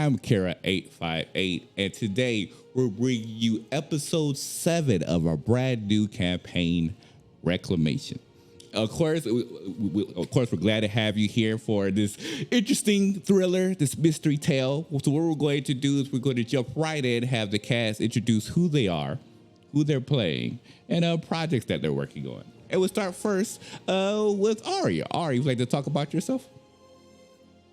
I'm Kara858, and today we're bringing you episode 7 of our brand new campaign, Reclamation. Of course, we're glad to have you here for this interesting thriller, this mystery tale. So what we're going to do is we're going to jump right in, have the cast introduce who they are, who they're playing, and projects that they're working on. And we'll start first with Ari. Ari, would you like to talk about yourself?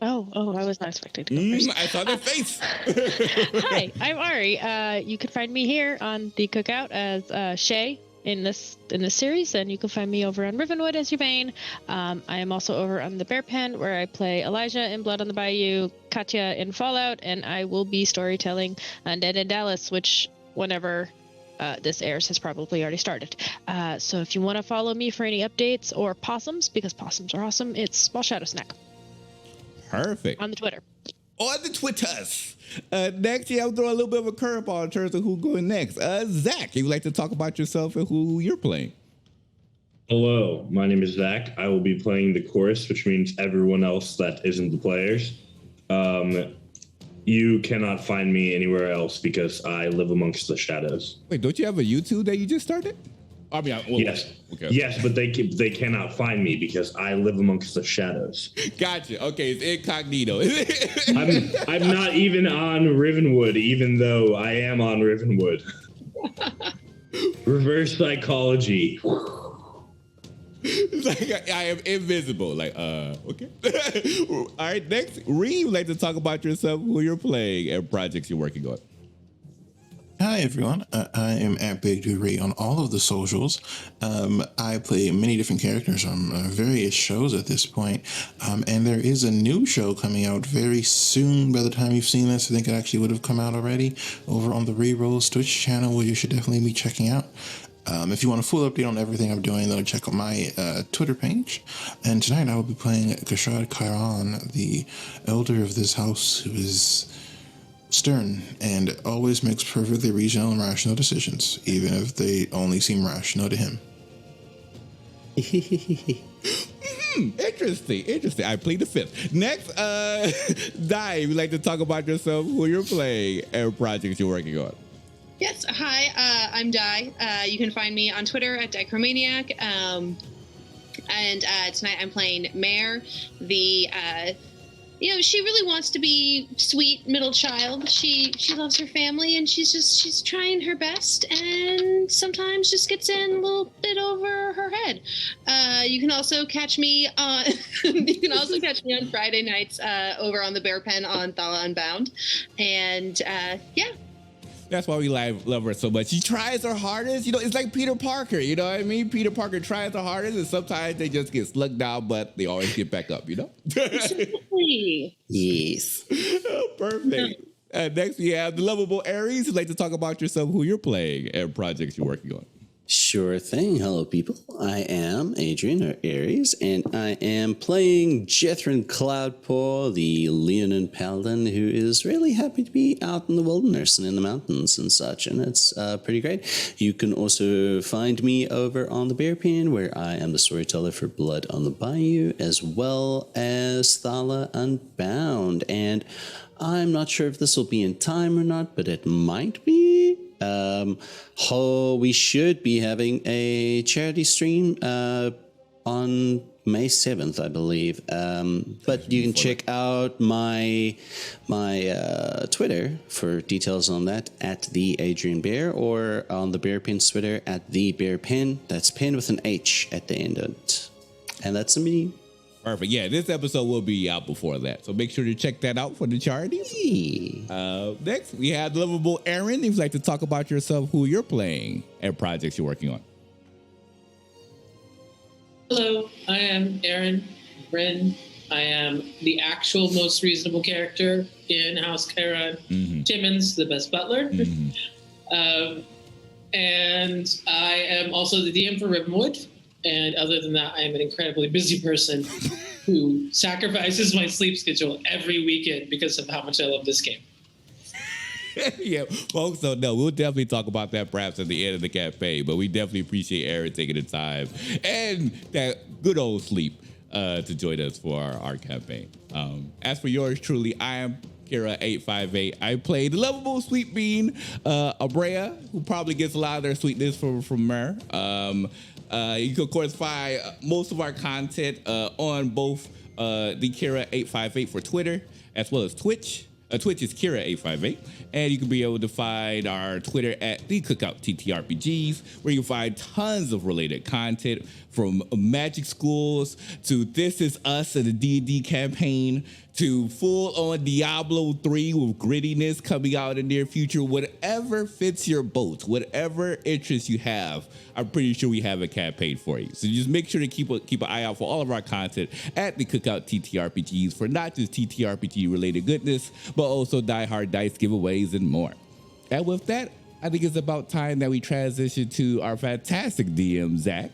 Oh, I was not expecting to go first. I saw their face. Hi, I'm Ari. You can find me here on the Cookout as Shay in this series, and you can find me over on Rivenwood as Yvain. I am also over on the Bear Pen, where I play Elijah in Blood on the Bayou, Katya in Fallout, and I will be storytelling Undead in Dallas, which whenever this airs has probably already started. So if you want to follow me for any updates or possums, because possums are awesome, it's Small Shadow Snack. Perfect. On the Twitter. On the Twitters. Next, I'll throw a little bit of a curveball in terms of who's going next. Zach, you would like to talk about yourself and who you're playing? Hello, my name is Zach. I will be playing the chorus, which means everyone else that isn't the players. You cannot find me anywhere else because I live amongst the shadows. Wait, don't you have a YouTube that you just started? I mean, yes. Okay. Yes, but they cannot find me because I live amongst the shadows. Gotcha. Okay, it's incognito. I'm not even on Rivenwood, even though I am on Rivenwood. Reverse psychology. It's like I am invisible. Like, okay. All right, next, Ree, would like to talk about yourself, who you're playing, and projects you're working on. Hi everyone, I am at Big Dude Ray on all of the socials. I play many different characters on various shows at this point, and there is a new show coming out very soon. By the time you've seen this, I think it actually would have come out already over on the Rerolls Twitch channel, where you should definitely be checking out. If you want a full update on everything I'm doing, though, check out my Twitter page. And tonight I will be playing Kashad Kairan, the elder of this house, who is stern and always makes perfectly reasonable and rational decisions, even if they only seem rational to him. Interesting. I plead the fifth. Next, Di, would you like to talk about yourself, who you're playing, and projects you're working on? Yes, hi, I'm Di. You can find me on Twitter at Dichromaniac. And tonight I'm playing Mare, the she really wants to be sweet middle child. She loves her family, and she's trying her best, and sometimes just gets in a little bit over her head. You can also catch me on Friday nights over on the Bear Pen on Thala Unbound, and yeah. That's why we love her so much. She tries her hardest. It's like Peter Parker. You know what I mean? Peter Parker tries her hardest, and sometimes they just get slugged down, but they always get back up, Exactly. Yes. Oh, perfect. Next, we have the lovable Aries. Who'd like to talk about yourself, who you're playing, and projects you're working on. Sure thing. Hello, people. I am Adrian, or Aries, and I am playing Jethrin Cloudpaw, the Leonin Paladin, who is really happy to be out in the wilderness and in the mountains and such, and it's pretty great. You can also find me over on the Bear Pen, where I am the storyteller for Blood on the Bayou, as well as Thala Unbound, and I'm not sure if this will be in time or not, but it might be. We should be having a charity stream on May 7th, I believe. But you can check out my Twitter for details on that at the Adrian Bear, or on the Bear Pen's Twitter at the Bear Pen. That's pen with an H at the end of it. And that's me. Perfect. Yeah, this episode will be out before that, so make sure to check that out for the charities. Next, we have lovable Aaron. If you'd like to talk about yourself, who you're playing, and projects you're working on. Hello, I am Aaron Wren. I am the actual most reasonable character in House Chiron. Timmons, the best butler. And I am also the DM for Rivenwood. And other than that, I am an incredibly busy person who sacrifices my sleep schedule every weekend because of how much I love this game. Yeah, folks don't know. We'll definitely talk about that perhaps at the end of the campaign, but we definitely appreciate Aaron taking the time and that good old sleep to join us for our campaign. As for yours truly, I am Kira858. I play the lovable sweet bean, Abrea, who probably gets a lot of their sweetness from Mer. You can, of course, find most of our content on both the Kira858 for Twitter as well as Twitch. Twitch is Kira858, and you can be able to find our Twitter at the Cookout TTRPGs, where you can find tons of related content from Magic Schools to This Is Us and the D&D campaign to full-on Diablo 3 with grittiness coming out in the near future. Whatever fits your boat, whatever interests you have, I'm pretty sure we have a campaign for you. So just make sure to keep an eye out for all of our content at the Cookout TTRPGs for not just TTRPG-related goodness, but also Die Hard Dice giveaways and more. And with that, I think it's about time that we transition to our fantastic DM, Zach.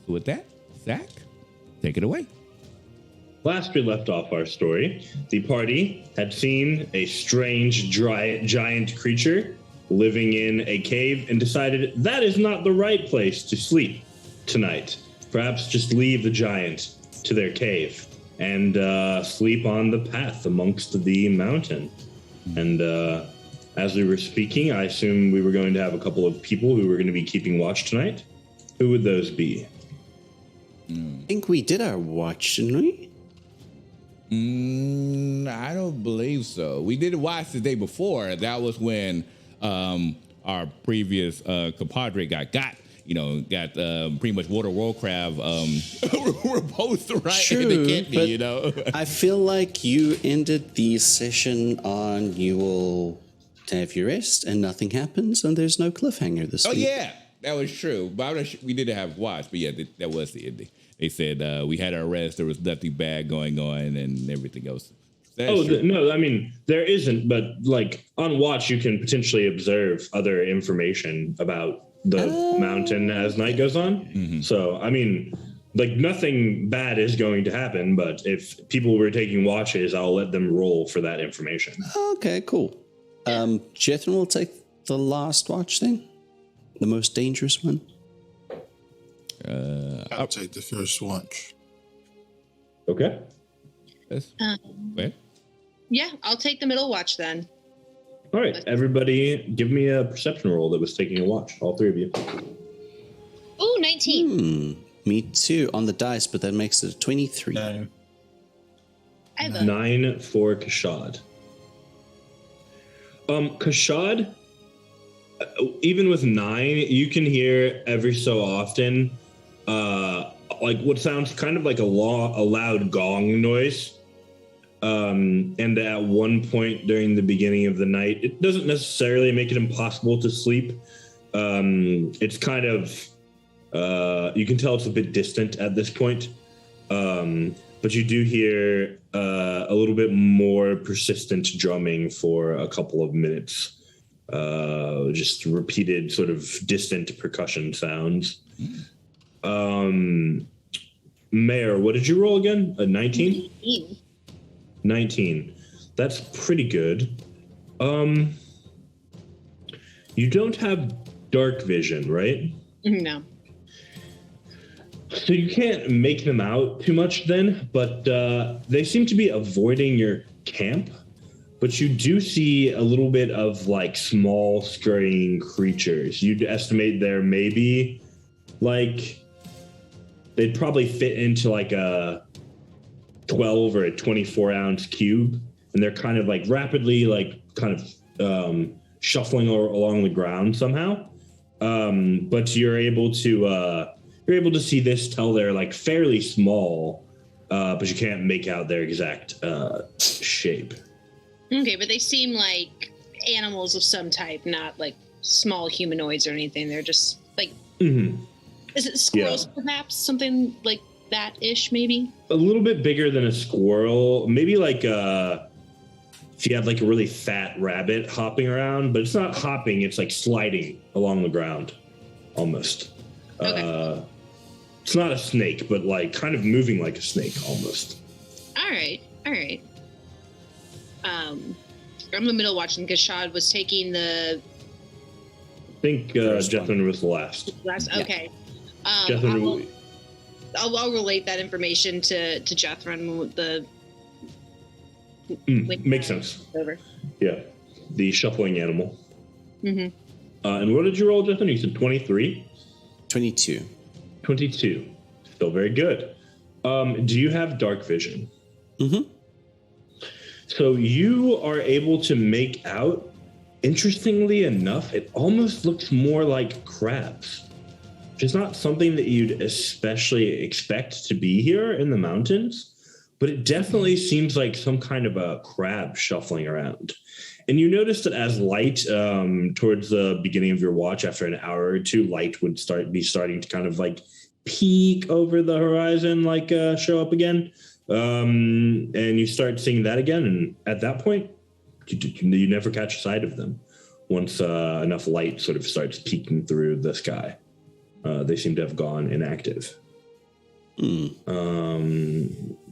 So with that, Zach, take it away. Last we left off our story, the party had seen a strange giant creature living in a cave and decided that is not the right place to sleep tonight. Perhaps just leave the giant to their cave and sleep on the path amongst the mountain. And as we were speaking, I assume we were going to have a couple of people who were going to be keeping watch tonight. Who would those be? I think we did our watch, didn't we? I don't believe so. We did watch the day before. That was when our previous compadre got pretty much water world crab reposed right in the kidney, you know. I feel like you ended the session on you will have your rest and nothing happens and there's no cliffhanger this week. Oh yeah, that was true. But I'm not sure, we didn't have watch, but yeah, that was the ending. They said we had our rest. There was nothing bad going on, and everything else. No, I mean there isn't. But like on watch, you can potentially observe other information about the mountain as night goes on. Mm-hmm. So I mean, like nothing bad is going to happen. But if people were taking watches, I'll let them roll for that information. Okay, cool. Jethro will take the last watch then, the most dangerous one. I'll take the first watch. Okay. Yeah, I'll take the middle watch then. All right, everybody, give me a perception roll that was taking a watch. All three of you. Ooh, 19. Me too on the dice, but that makes it a 23. 9 for Kashad. Kashad, even with 9, you can hear every so often, like what sounds kind of like a loud gong noise. And at one point during the beginning of the night, it doesn't necessarily make it impossible to sleep. It's kind of, you can tell it's a bit distant at this point. But you do hear a little bit more persistent drumming for a couple of minutes. Just repeated sort of distant percussion sounds. Mayor, what did you roll again? A 19? 19. That's pretty good. You don't have dark vision, right? No. So you can't make them out too much then, but they seem to be avoiding your camp. But you do see a little bit of like small scurrying creatures. You'd estimate there maybe like they'd probably fit into like a 12 or a 24 ounce cube. And they're kind of like rapidly like kind of shuffling along the ground somehow. But you're able to see this, tell they're like fairly small, but you can't make out their exact shape. Okay, but they seem like animals of some type, not like small humanoids or anything. They're just like, Is it squirrels perhaps? Something like that-ish maybe? A little bit bigger than a squirrel. Maybe like if you had like a really fat rabbit hopping around, but it's not hopping, it's like sliding along the ground almost. Okay. It's not a snake, but like kind of moving like a snake almost. All right. I'm the middle watching because Shad was taking the. I think Jethrin was the last. Okay. Jethrin, I'll relate that information to Jethrin. Makes sense. Over. Yeah. The shuffling animal. Mm-hmm. And what did you roll, Justin? You said 23? 22. 22. Still very good. Do you have dark vision? Mm-hmm. So you are able to make out, interestingly enough, it almost looks more like crabs. Which is not something that you'd especially expect to be here in the mountains, but it definitely seems like some kind of a crab shuffling around. And you notice that as light, towards the beginning of your watch, after an hour or two, light would be starting to kind of like peek over the horizon, like show up again. And you start seeing that again. And at that point, you never catch sight of them once enough light sort of starts peeking through the sky. They seem to have gone inactive.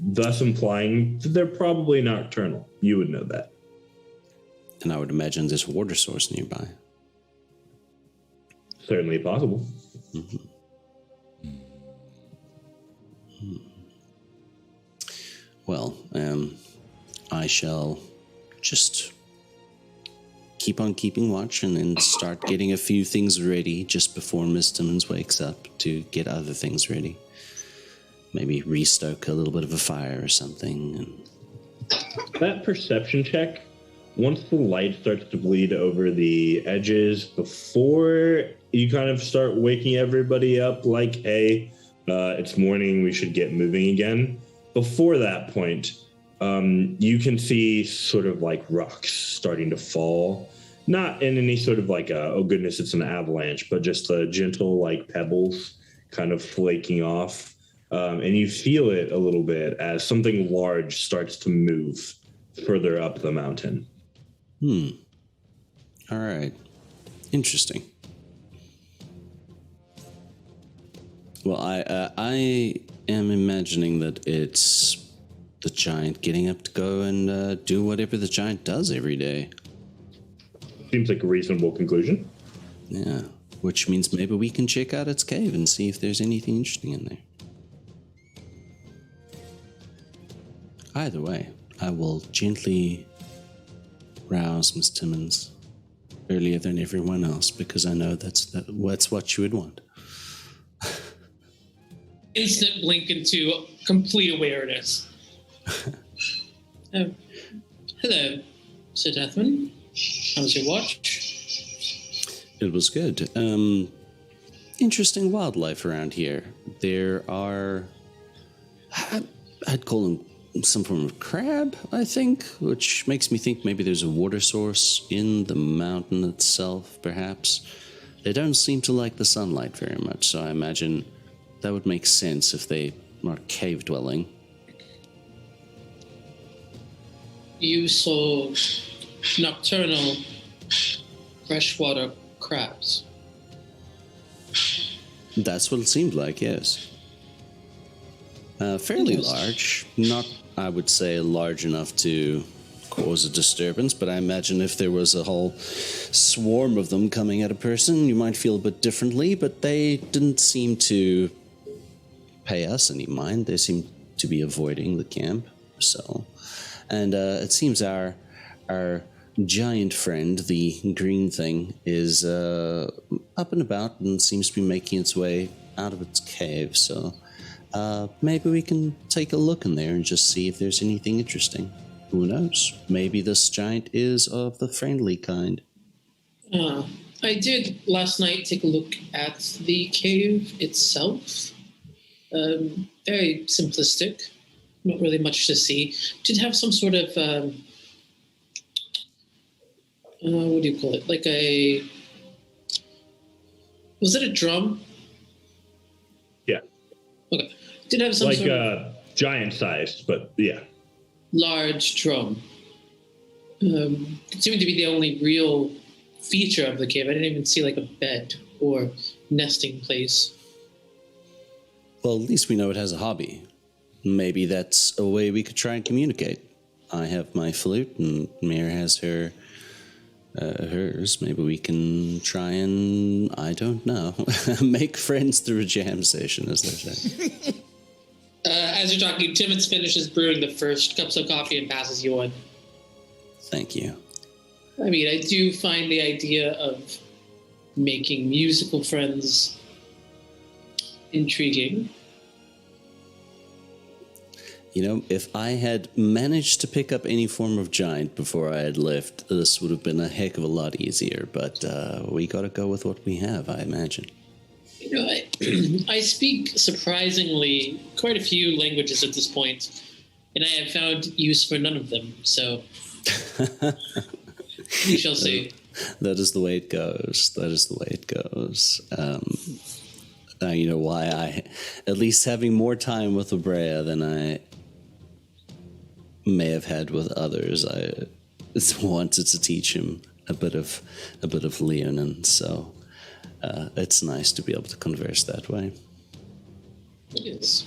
Thus implying that they're probably nocturnal. You would know that. And I would imagine there's a water source nearby. Certainly possible. Mm-hmm. Well, I shall just keep on keeping watch and then start getting a few things ready just before Miss Timmons wakes up to get other things ready. Maybe restoke a little bit of a fire or something. And that perception check, once the light starts to bleed over the edges, before you kind of start waking everybody up like, hey, it's morning, we should get moving again. Before that point, you can see sort of like rocks starting to fall. Not in any sort of like, oh goodness, it's an avalanche, but just gentle like pebbles kind of flaking off. And you feel it a little bit as something large starts to move further up the mountain. All right. Interesting. Well, I am imagining that it's the giant getting up to go and do whatever the giant does every day. Seems like a reasonable conclusion. Yeah, which means maybe we can check out its cave and see if there's anything interesting in there. Either way, I will gently rouse Miss Timmons earlier than everyone else because I know that's what you would want. Instant blink into complete awareness. Hello, Sir Deathman. How was your watch? It was good. Interesting wildlife around here. There are, I'd call them some form of crab, I think, which makes me think maybe there's a water source in the mountain itself, perhaps. They don't seem to like the sunlight very much, so I imagine that would make sense if they are cave-dwelling. You saw nocturnal freshwater crabs. That's what it seemed like, yes. Fairly large. Not, I would say, large enough to cause a disturbance, but I imagine if there was a whole swarm of them coming at a person, you might feel a bit differently, but they didn't seem to pay us any mind. They seemed to be avoiding the camp, so. And it seems our giant friend, the green thing, is up and about and seems to be making its way out of its cave, so maybe we can take a look in there and just see if there's anything interesting. Who knows? Maybe this giant is of the friendly kind. I did last night take a look at the cave itself. Very simplistic. Not really much to see. Did have some sort of, what do you call it? Like a, was it a drum? Yeah. Okay. Did have some like sort of giant sized, but yeah. large drum. It seemed to be the only real feature of the cave. I didn't even see like a bed or nesting place. Well, at least we know it has a hobby. Maybe that's a way we could try and communicate. I have my flute and Mare has hers. Maybe we can try and, I don't know, make friends through a jam session, as they say. As you're talking, Timmons finishes brewing the first cups of coffee and passes you one. Thank you. I mean, I do find the idea of making musical friends intriguing. You know, if I had managed to pick up any form of giant before I had left, this would have been a heck of a lot easier, but we gotta go with what we have, I imagine. You know, I speak surprisingly quite a few languages at this point, and I have found use for none of them, so we shall see. That is the way it goes. That is the way it goes. You know why I, at least having more time with Abrea than I may have had with others, I wanted to teach him a bit of Leonin, so it's nice to be able to converse that way. Yes.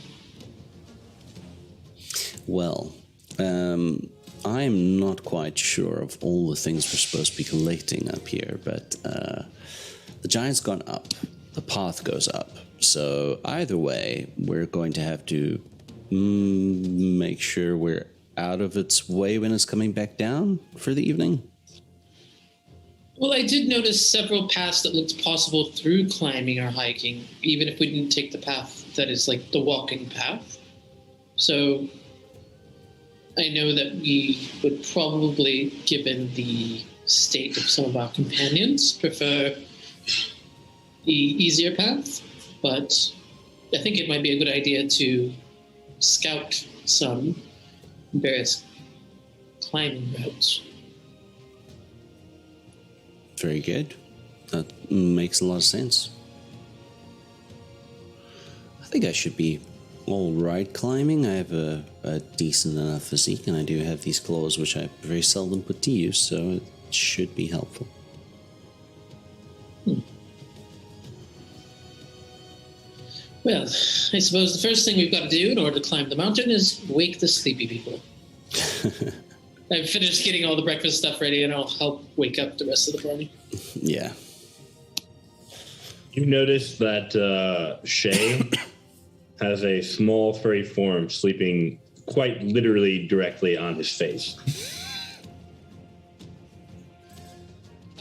Well, I'm not quite sure of all the things we're supposed to be collecting up here, but the giant's gone up. The path goes up. So either way, we're going to have to make sure we're out of its way when it's coming back down for the evening. Well, I did notice several paths that looked possible through climbing or hiking, even if we didn't take the path that is like the walking path. So I know that we would probably, given the state of some of our companions, prefer the easier path, but I think it might be a good idea to scout some various climbing routes. Very good. That makes a lot of sense. I think I should be all right climbing. I have a decent enough physique, and I do have these claws, which I very seldom put to use, so it should be helpful. Well, I suppose the first thing we've got to do in order to climb the mountain is wake the sleepy people. I've finished getting all the breakfast stuff ready, and I'll help wake up the rest of the party. Yeah. You notice that Shay has a small furry form sleeping quite literally directly on his face.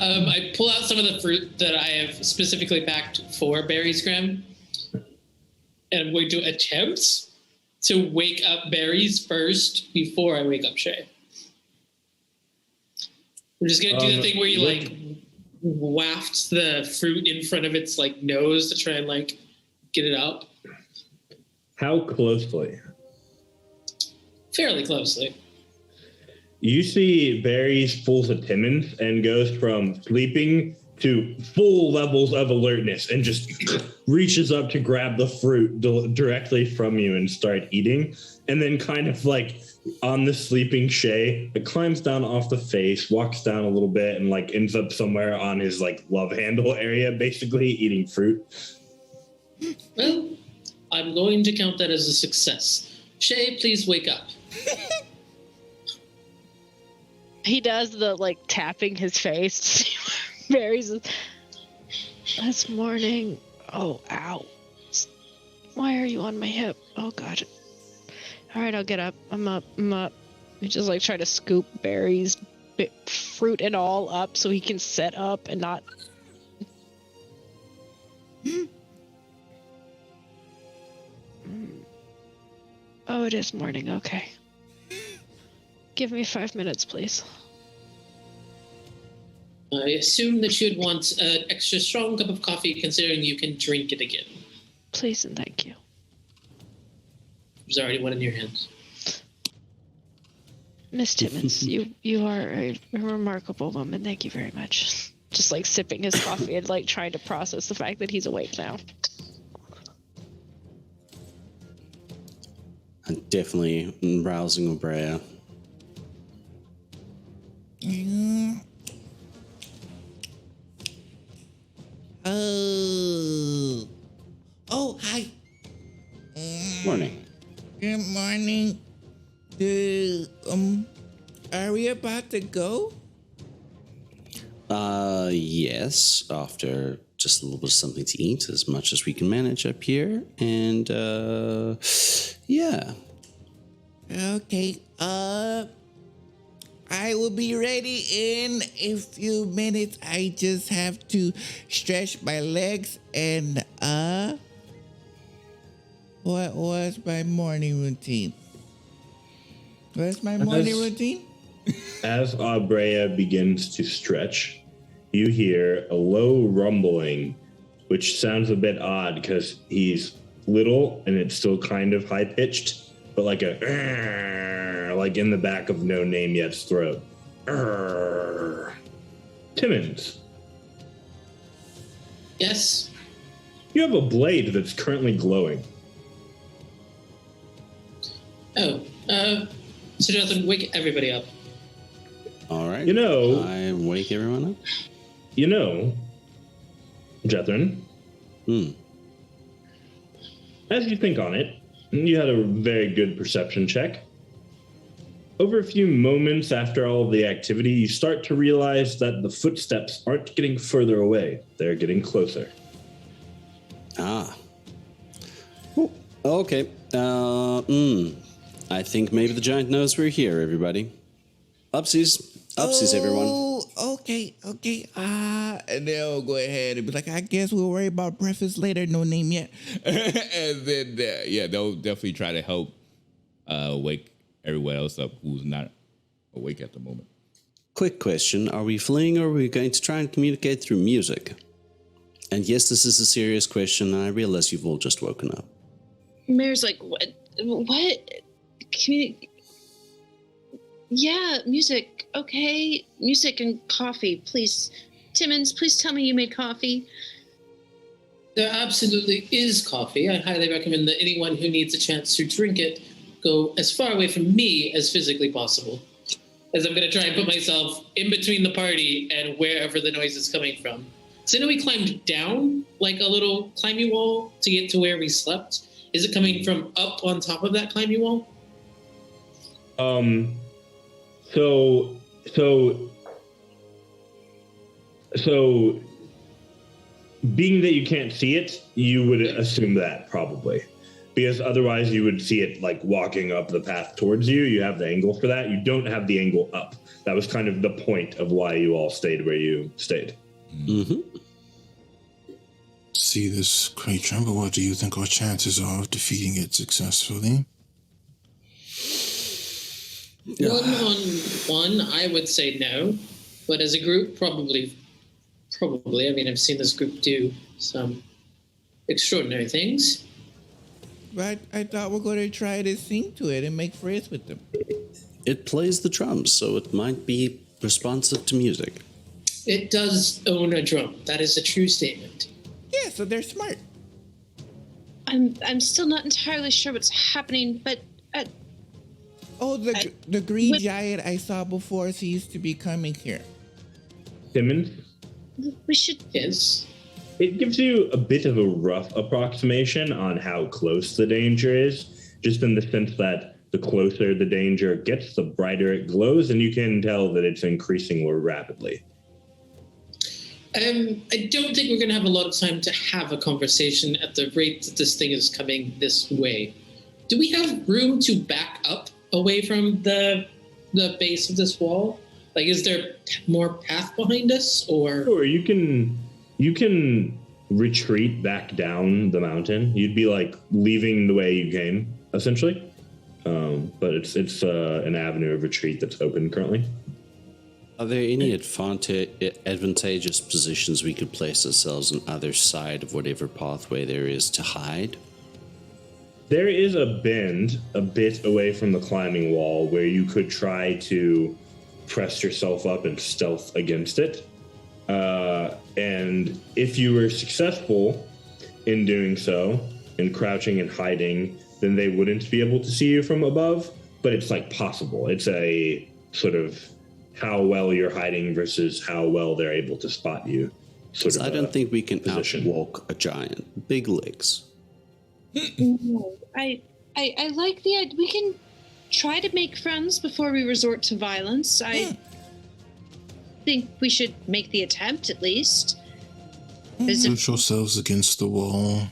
I pull out some of the fruit that I have specifically packed for Barry's Graham, and I'm going to attempt to wake up Barry's first before I wake up Shay. We're just going to do the thing where you, like, waft the fruit in front of its, like, nose to try and, like, get it up. How closely? Fairly closely. You see Barry's full attendance and goes from sleeping to full levels of alertness and just reaches up to grab the fruit directly from you and start eating. And then kind of like on the sleeping Shay, it climbs down off the face, walks down a little bit, and like ends up somewhere on his like love handle area, basically eating fruit. Well, I'm going to count that as a success. Shay, please wake up. He does the like tapping his face. Mary's. This morning. Oh, ow. Why are you on my hip? Oh, God. All right, I'll get up. I'm up. You just like try to scoop Barry's fruit and all up so he can sit up and not. Oh, it is morning. Okay. Give me 5 minutes, please. I assume that you'd want an extra strong cup of coffee, considering you can drink it again. Please and thank you. There's already one in your hands. Miss Timmons, you are a remarkable woman. Thank you very much. Just like sipping his coffee and like trying to process the fact that he's awake now. I'm definitely rousing Abrea. Oh, hi. Morning. Good morning. Are we about to go? Yes, after just a little bit of something to eat, as much as we can manage up here, and, yeah. Okay, I will be ready in a few minutes. I just have to stretch my legs and what was my morning routine? What's my morning routine? As Abrea begins to stretch, you hear a low rumbling, which sounds a bit odd because he's little and it's still kind of high pitched, but like like in the back of No Name Yet's throat. Timmons, Yes. you have a blade that's currently glowing. Oh, so Jonathan, wake everybody up. All right. You know- I wake everyone up. You know, Jethrin, as you think on it, you had a very good perception check. Over a few moments after all of the activity, you start to realize that the footsteps aren't getting further away. They're getting closer. Ah. Ooh, okay. I think maybe the giant knows we're here, everybody. Upsies. Upsies, everyone. Oh, okay. And they'll go ahead and be like, I guess we'll worry about breakfast later, No Name Yet. And then, they'll definitely try to help wake everyone else up who's not awake at the moment. Quick question. Are we fleeing or are we going to try and communicate through music? And yes, this is a serious question. I realize you've all just woken up. Mayor's like, what? Yeah, music. Okay, music and coffee, please. Timmons, please tell me you made coffee. There absolutely is coffee. I highly recommend that anyone who needs a chance to drink it go as far away from me as physically possible, as I'm going to try and put myself in between the party and wherever the noise is coming from. So I know we climbed down like a little climbing wall to get to where we slept. Is it coming from up on top of that climbing wall? So being that you can't see it, you would assume that probably. Because otherwise you would see it like walking up the path towards you. You have the angle for that. You don't have the angle up. That was kind of the point of why you all stayed where you stayed. Mm-hmm. See this creature, but what do you think our chances are of defeating it successfully? 1-on-1, I would say no. But as a group, probably. I mean, I've seen this group do some extraordinary things. But I thought we're going to try to sing to it and make friends with them. It plays the drums, so it might be responsive to music. It does own a drum. That is a true statement. Yeah, so they're smart. I'm still not entirely sure what's happening, but The green giant I saw before seems to be coming here. Timmons, we should. Yes. it gives you a bit of a rough approximation on how close the danger is, just in the sense that the closer the danger gets, the brighter it glows, and you can tell that it's increasing more rapidly. I don't think we're going to have a lot of time to have a conversation at the rate that this thing is coming this way. Do we have room to back up away from the base of this wall? Like, is there more path behind us, or? Sure, you can retreat back down the mountain. You'd be like leaving the way you came, essentially. But it's an avenue of retreat that's open currently. Are there any advantageous positions we could place ourselves on either side of whatever pathway there is to hide? There is a bend a bit away from the climbing wall where you could try to press yourself up and stealth against it. And if you were successful in doing so, in crouching and hiding, then they wouldn't be able to see you from above, but it's like possible. It's a sort of how well you're hiding versus how well they're able to spot you. I don't think we can position. outwalk a giant. Big legs. No, I like the idea. We can try to make friends before we resort to violence. I think we should make the attempt at least. Push yourselves against the wall.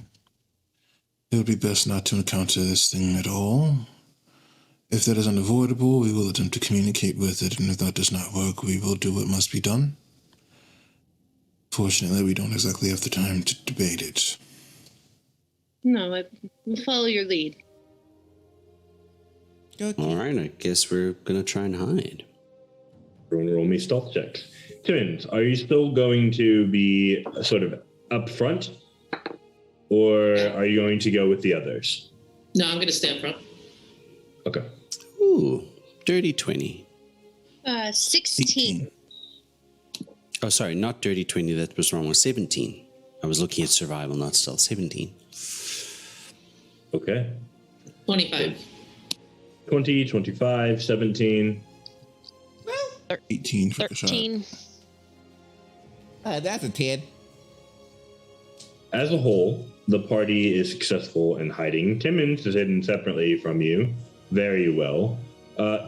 It would be best not to encounter this thing at all. If that is unavoidable, we will attempt to communicate with it, and if that does not work, we will do what must be done. Fortunately, we don't exactly have the time to debate it. No, we'll follow your lead. Okay. All right, I guess we're going to try and hide. Roll me stealth checks. Timmons, are you still going to be sort of up front? Or are you going to go with the others? No, I'm going to stay up front. Okay. Ooh, dirty 20. 16. Oh, sorry, not dirty 20. That was wrong. 17. I was looking at survival, not stealth. 17. Okay. 25. 20, 25, 17. 18 for the shot. 13. That's a 10. As a whole, the party is successful in hiding. Timmons is hidden separately from you very well.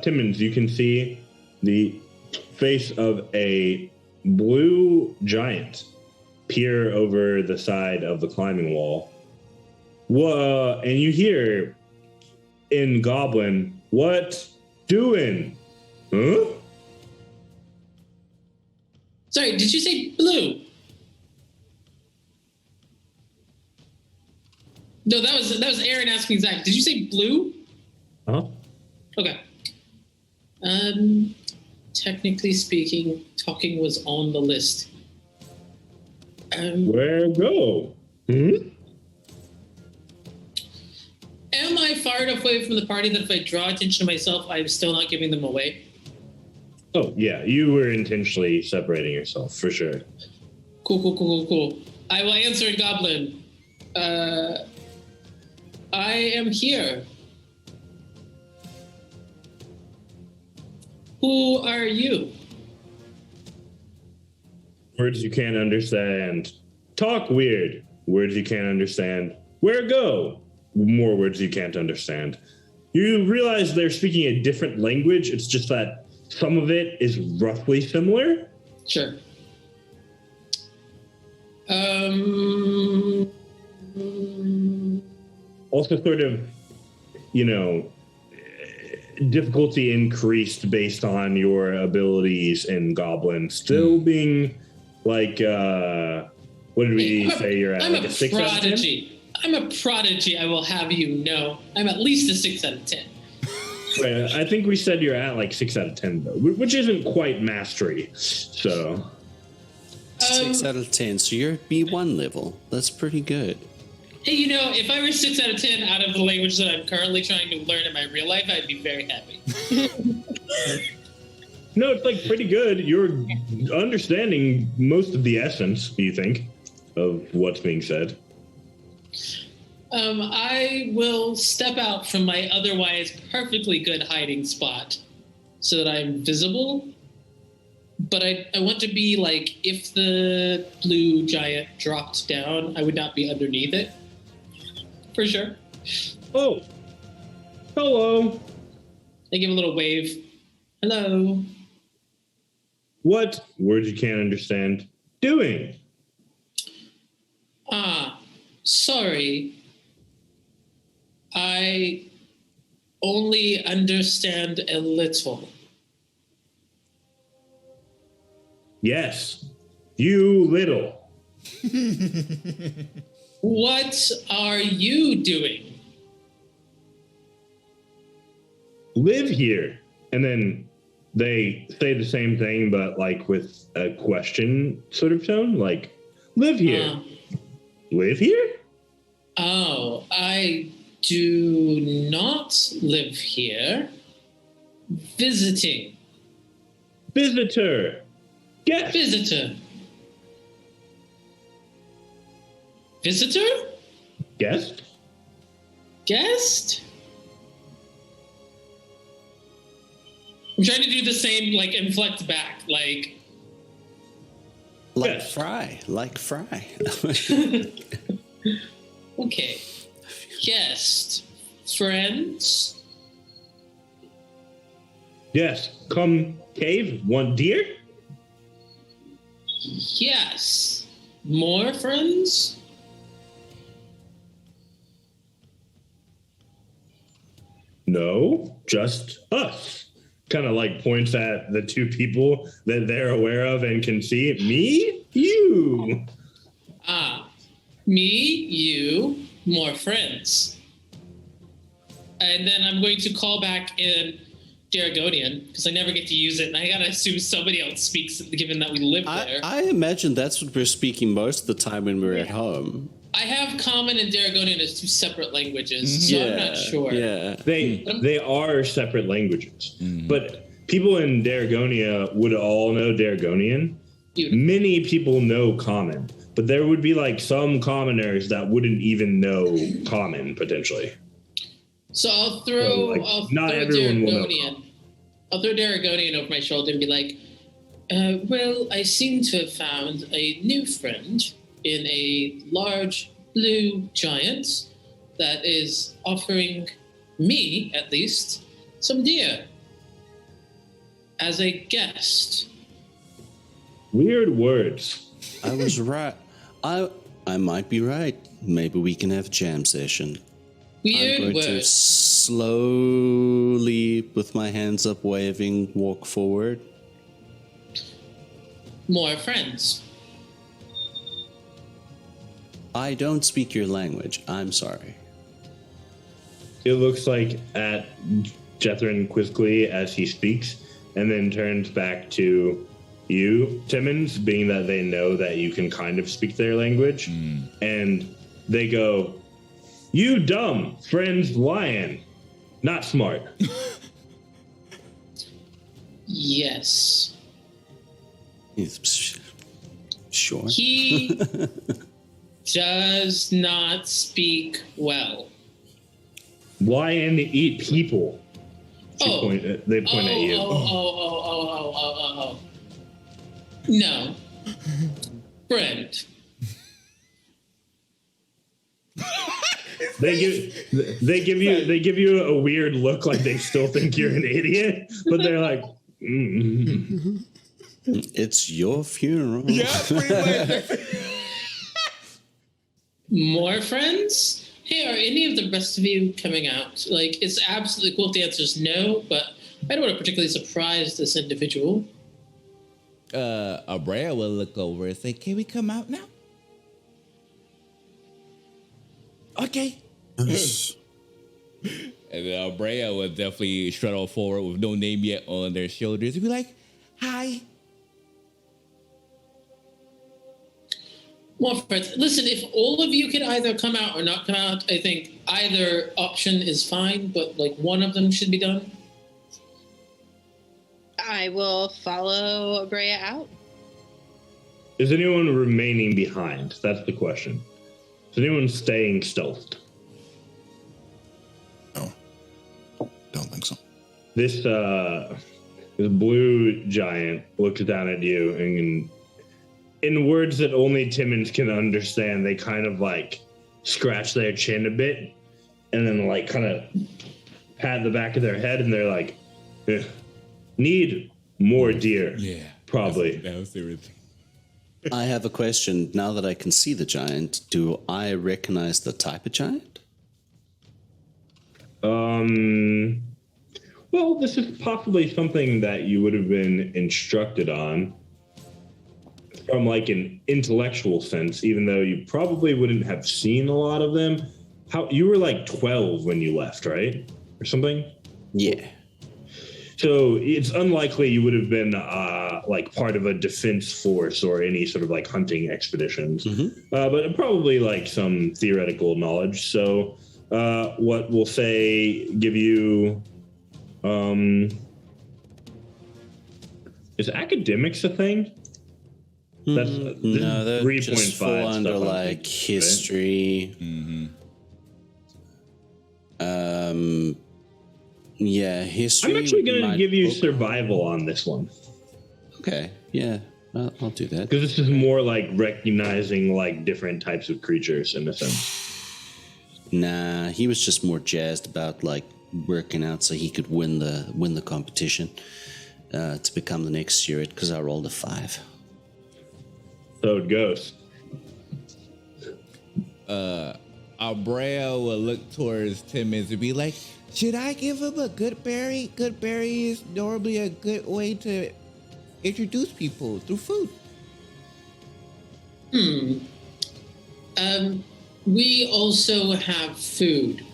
Timmons, you can see the face of a blue giant peer over the side of the climbing wall. Whoa, and you hear in Goblin, "What doing? Huh?" Sorry, did you say blue? No, that was Aaron asking Zach. Did you say blue? Huh? Okay. Technically speaking, talking was on the list. Where go? Hmm? Am I far enough away from the party that if I draw attention to myself, I'm still not giving them away? Oh, yeah, you were intentionally separating yourself, for sure. Cool. I will answer in Goblin. I am here. Who are you? Words you can't understand. Talk weird. Words you can't understand. Where go? More words you can't understand. You realize they're speaking a different language. It's just that some of it is roughly similar. Sure. Also sort of, difficulty increased based on your abilities in Goblin. Still being like, what did we say you're at? I'm Like a 6 out of 10? prodigy. I'm a prodigy, I will have you know. I'm at least a 6 out of 10. Right, I think we said you're at like 6 out of 10 though, which isn't quite mastery. So 6 out of 10, so you're at B1 level. That's pretty good. Hey, if I were 6 out of 10 out of the language that I'm currently trying to learn in my real life, I'd be very happy. no, it's like pretty good. You're understanding most of the essence, you think, of what's being said. I will step out from my otherwise perfectly good hiding spot so that I'm visible. But I want to be like, if the blue giant dropped down, I would not be underneath it. For sure. Oh, hello. I give a little wave. Hello. What? Words you can't understand. Doing. Sorry. I only understand a little. Yes, you little. What are you doing? Live here. And then they say the same thing, but like with a question sort of tone, like, live here. Live here? Oh, I do not live here. Visiting. Visitor. Guest. Visitor. Visitor? Guest? Guest? I'm trying to do the same, like, inflect back, like... Like Yes. Fry. Like Fry. Okay. Guest. Friends? Yes. Come cave. Want deer? Yes. More friends? No, just us. Kind of like points at the two people that they're aware of and can see. Me? You. Me, you, more friends. And then I'm going to call back in Daragonian, because I never get to use it, and I gotta assume somebody else speaks, given that we live there. I imagine that's what we're speaking most of the time when we're at home. I have Common and Daragonian as two separate languages, so I'm not sure. Yeah. They are separate languages. But people in Daragonia would all know Daragonian. Many people know Common, but there would be like some commoners that wouldn't even know Common potentially. So I'll throw Daragonian. I'll throw Daragonian over my shoulder and be like, well, I seem to have found a new friend in a large blue giant that is offering me, at least, some deer as a guest. Weird words. I was right. I might be right. Maybe we can have a jam session. Weird I'm going to slowly, with my hands up waving, walk forward. More friends. I don't speak your language. I'm sorry. It looks like at Jethrin quickly as he speaks, and then turns back to you, Timmons, being that they know that you can kind of speak their language. And they go, "You dumb, friend's lion. Not smart." Yes. Sure. He does not speak well. Lion eat people. They point at you. Oh. No. Friend. They give you a weird look, like they still think you're an idiot, but they're like, It's your funeral. Yeah, pretty much. More friends? Hey, are any of the rest of you coming out? Like, it's absolutely cool if the answer is no, but I don't want to particularly surprise this individual. Abrea will look over and say, "Can we come out now?" Okay. Yes. And then Abrea will definitely strut forward with no name yet on their shoulders and be like, "Hi." More friends. Listen, if all of you can either come out or not come out, I think either option is fine, but like one of them should be done. I will follow Brea out. Is anyone remaining behind? That's the question. Is anyone staying stealthed? No. Don't think so. This blue giant looks down at you, and in words that only Timmons can understand, they kind of like scratch their chin a bit, and then like kind of pat the back of their head, and they're like, "Need more deer." Yeah. Probably. That was everything. I have a question. Now that I can see the giant, do I recognize the type of giant? Well, this is possibly something that you would have been instructed on from like an intellectual sense, even though you probably wouldn't have seen a lot of them. How you were like 12 when you left, right? Or something? Yeah. So it's unlikely you would have been like part of a defense force or any sort of like hunting expeditions, but probably like some theoretical knowledge. So what we'll say give you is academics a thing? That's No, that 3.5 just fall under stuff, like right? history. Yeah, history. I'm actually going to might- give you survival on this one. Okay, yeah, I'll do that. Because this is more like recognizing like different types of creatures in a sense. Nah, he was just more jazzed about like working out so he could win the competition to become the next steward. Because I rolled a 5. So it goes. Abrea will look towards Timmons and be like, should I give him a good berry? Good berry is normally a good way to introduce people through food. We also have food,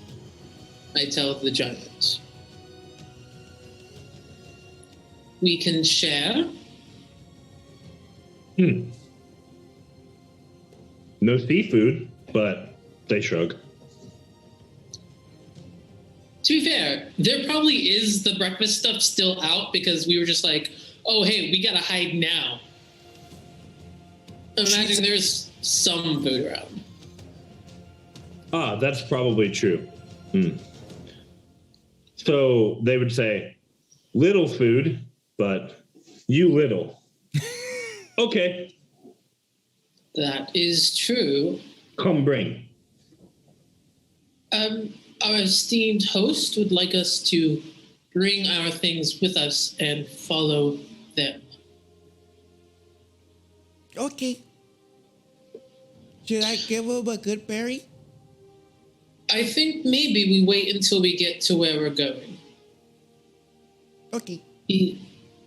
I tell the giant. We can share. No seafood, but they shrug. To be fair, there probably is the breakfast stuff still out because we were just like, oh, hey, we gotta hide now. Imagine there's some food around. Ah, that's probably true. So they would say, little food, but you little. Okay, That is true. come bring. Our esteemed host would like us to bring our things with us and follow them. Okay. Should I give him a good berry? I think maybe we wait until we get to where we're going. Okay.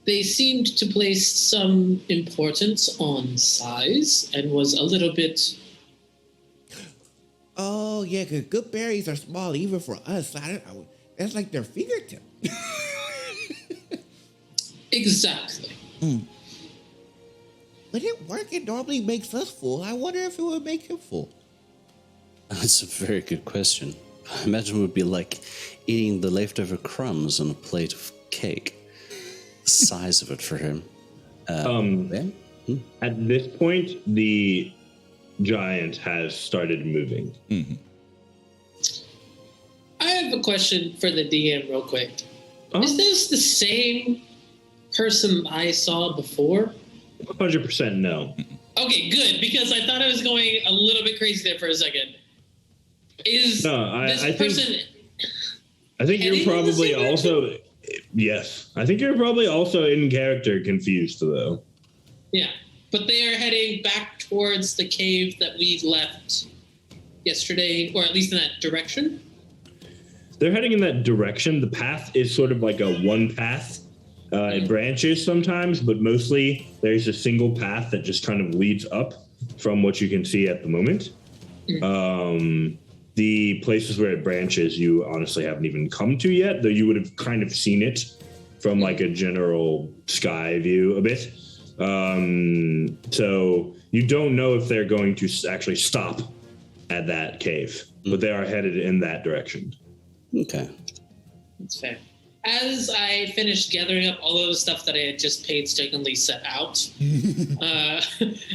They seemed to place some importance on size and was a little bit. Oh, yeah, because good berries are small even for us. That's like their fingertip. Exactly. Would it work? It normally makes us full. I wonder if it would make him full. That's a very good question. I imagine it would be like eating the leftover crumbs on a plate of cake. The size of it for him. Yeah? At this point, the giant has started moving. I have a question for the DM real quick. Is this the same person I saw before? 100% no. Okay, good, because I thought I was going a little bit crazy there for a second. Is this person... I think you're probably also... Yes. I think you're probably also in character confused, though. Yeah, but they are heading back towards the cave that we left yesterday, or at least in that direction. They're heading in that direction. The path is sort of like a one path. It branches sometimes, but mostly there's a single path that just kind of leads up from what you can see at the moment. The places where it branches, you honestly haven't even come to yet, though you would have kind of seen it from like a general sky view a bit. So you don't know if they're going to actually stop at that cave, but they are headed in that direction. Okay. That's fair. As I finished gathering up all of the stuff that I had just painstakingly set out,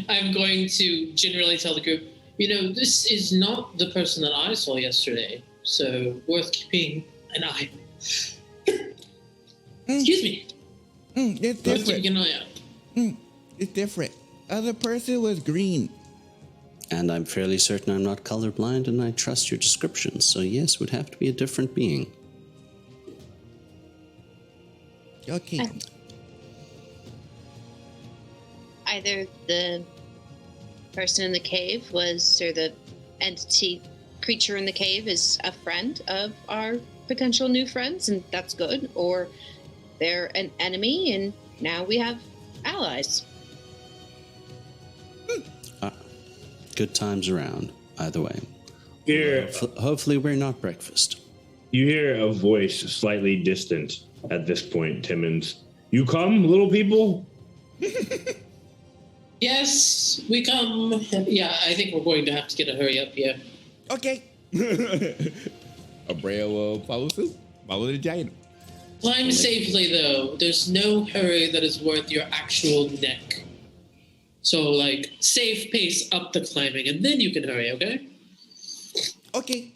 I'm going to generally tell the group, this is not the person that I saw yesterday, so worth keeping an eye. Excuse me. It's Worth different. keeping an eye out. It's different. Other person was green. And I'm fairly certain I'm not colorblind, and I trust your description. So yes, would have to be a different being. Okay. Either the person in the cave or the entity creature in the cave is a friend of our potential new friends, and that's good, or they're an enemy, and now we have allies. Good times around, either way. Here, Hopefully we're not breakfast. you hear a voice slightly distant at this point, Timmons. You come, little people? Yes, we come. Yeah, I think we're going to have to get a hurry up here. Okay. Abrea will follow suit. Follow the giant. Climb safely, though. There's no hurry that is worth your actual neck. So, safe pace up the climbing, and then you can hurry, okay? Okay.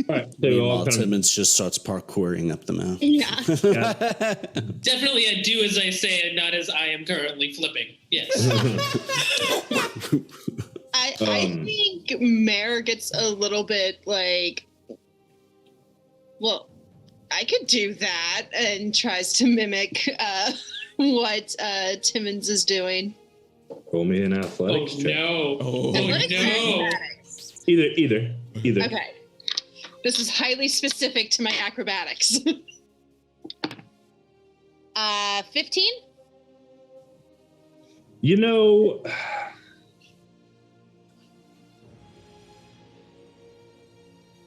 All right. Meanwhile, Timmons just starts parkouring up the mountain. Yeah. Definitely a do as I say and not as I am currently flipping. Yes. I think Mare gets a little bit well, I could do that, and tries to mimic what Timmons is doing. Roll me an athletics check. No. Oh, Oh, no. Either. Okay. This is highly specific to my acrobatics. 15? You know,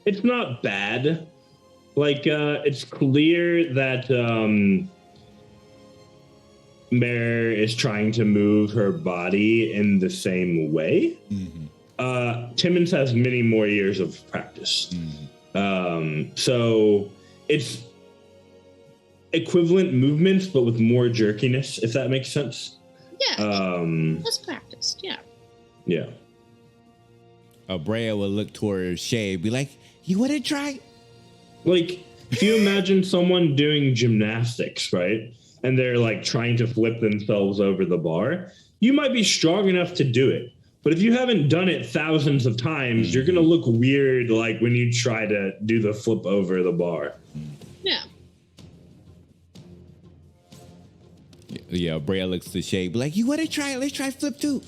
it's not bad. Like, it's clear that Mare is trying to move her body in the same way. Timmons has many more years of practice. So it's equivalent movements, but with more jerkiness, if that makes sense. Yeah. Less practiced, yeah. Yeah. Brea will look towards Shay and be like, you want to try? Like, if you imagine someone doing gymnastics, right? And they're like trying to flip themselves over the bar, you might be strong enough to do it. But if you haven't done it thousands of times, you're going to look weird like when you try to do the flip over the bar. Yeah. Yeah, Brea looks to Shay, be like, you want to try it? Let's try flip too.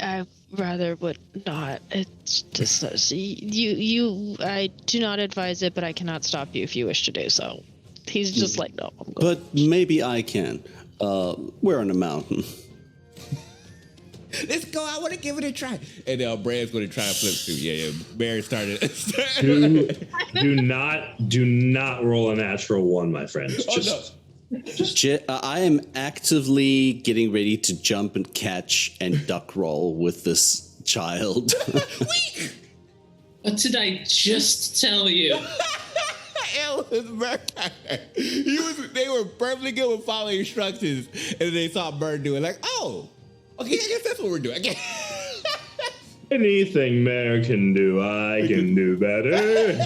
I rather would not. It's just I do not advise it, but I cannot stop you if you wish to do so. He's just like, no, I'm going. But maybe I can. We're on a mountain. Let's go. I want to give it a try. And Brea's going to try to flip too. Yeah. Mary started. do not roll a natural one, my friends. I am actively getting ready to jump and catch and duck roll with this child. What did I just tell you? It was they were perfectly good with following instructions, and then they saw Bird do it. Like, oh, okay, I guess that's what we're doing. Anything Mare can do, I can do better.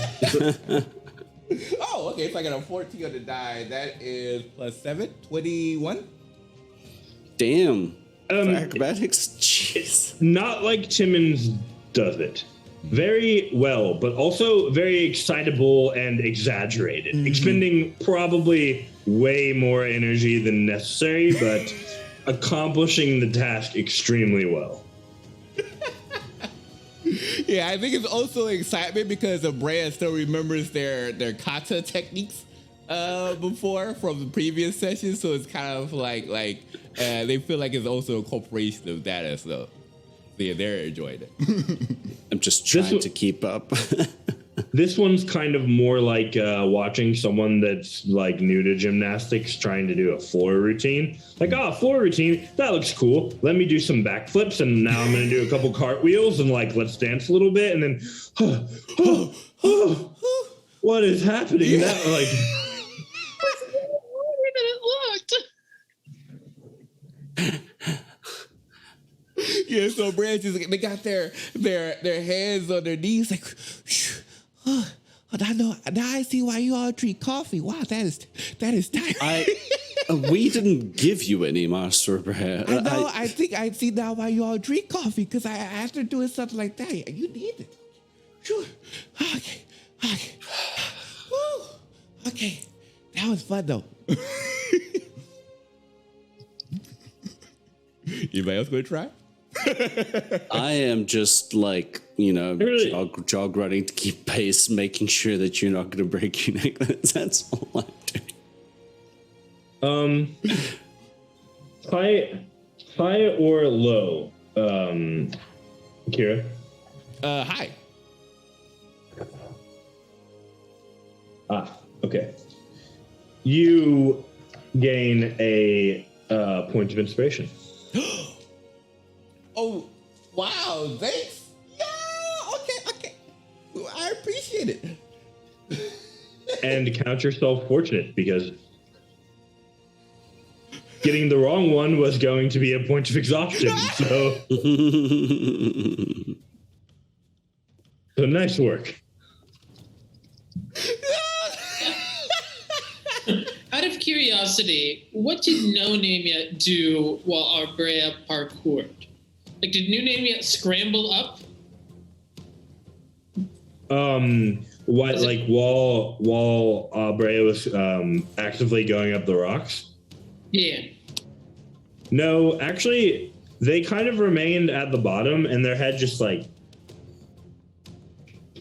Oh, okay. So I got a 14 on the die. That is plus 7, 21. Damn. For acrobatics? Jeez. Not like Timmons does it. Very well, but also very excitable and exaggerated. Expending probably way more energy than necessary, but accomplishing the task extremely well. Yeah, I think it's also excitement because Brea still remembers their kata techniques before from the previous session, so it's kind of like they feel like it's also a corporation of that as well. So yeah, they're enjoying it. I'm just trying to keep up. This one's kind of more like watching someone that's like new to gymnastics trying to do a floor routine. Like, floor routine, that looks cool. Let me do some backflips, and now I'm going to do a couple cartwheels, and like, let's dance a little bit, and then, what is happening? That like. Yeah, so Brad just they got their hands on their knees like. Now I see why you all drink coffee. Wow, that is tiring. We didn't give you any, Master Brad. I know. I think I see now why you all drink coffee, because after doing something like that, you need it. Sure. Okay. Woo. Okay. That was fun though. Anybody else going to try? I am just like, jog running to keep pace, making sure that you're not going to break your neck. That's all I'm doing. High or low, Kira? High. Okay. You gain a point of inspiration. Oh, wow, thanks. Yeah, okay. I appreciate it. And count yourself fortunate, because getting the wrong one was going to be a point of exhaustion. So nice work. Out of curiosity, what did No Name Yet do while Brea parkoured? Like, did No Name Yet scramble up? While Brea was actively going up the rocks? Yeah. No, actually, They kind of remained at the bottom, and their head just like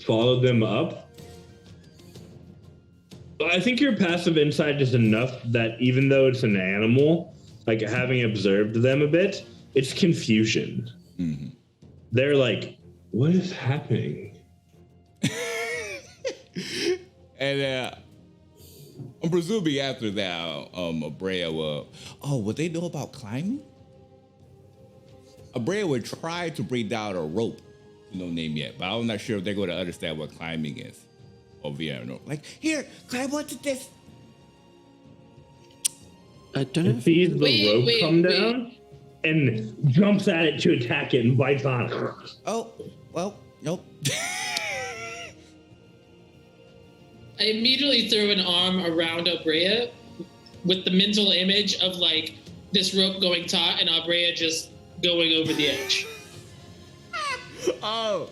followed them up. I think your passive insight is enough that even though it's an animal, like having observed them a bit, it's confusion. Mm-hmm. They're like, what is happening? And I'm presuming after that, Abrea will. Oh, would they know about climbing? Abrea would try to bring down a rope. No name yet, but I'm not sure if they're going to understand what climbing is. Or via no, like here, climb onto this. I don't know. It sees the rope come down and jumps at it to attack it and bites on it. Oh, well, nope. I immediately throw an arm around Abrea with the mental image of like this rope going taut and Abrea just going over the edge. Oh.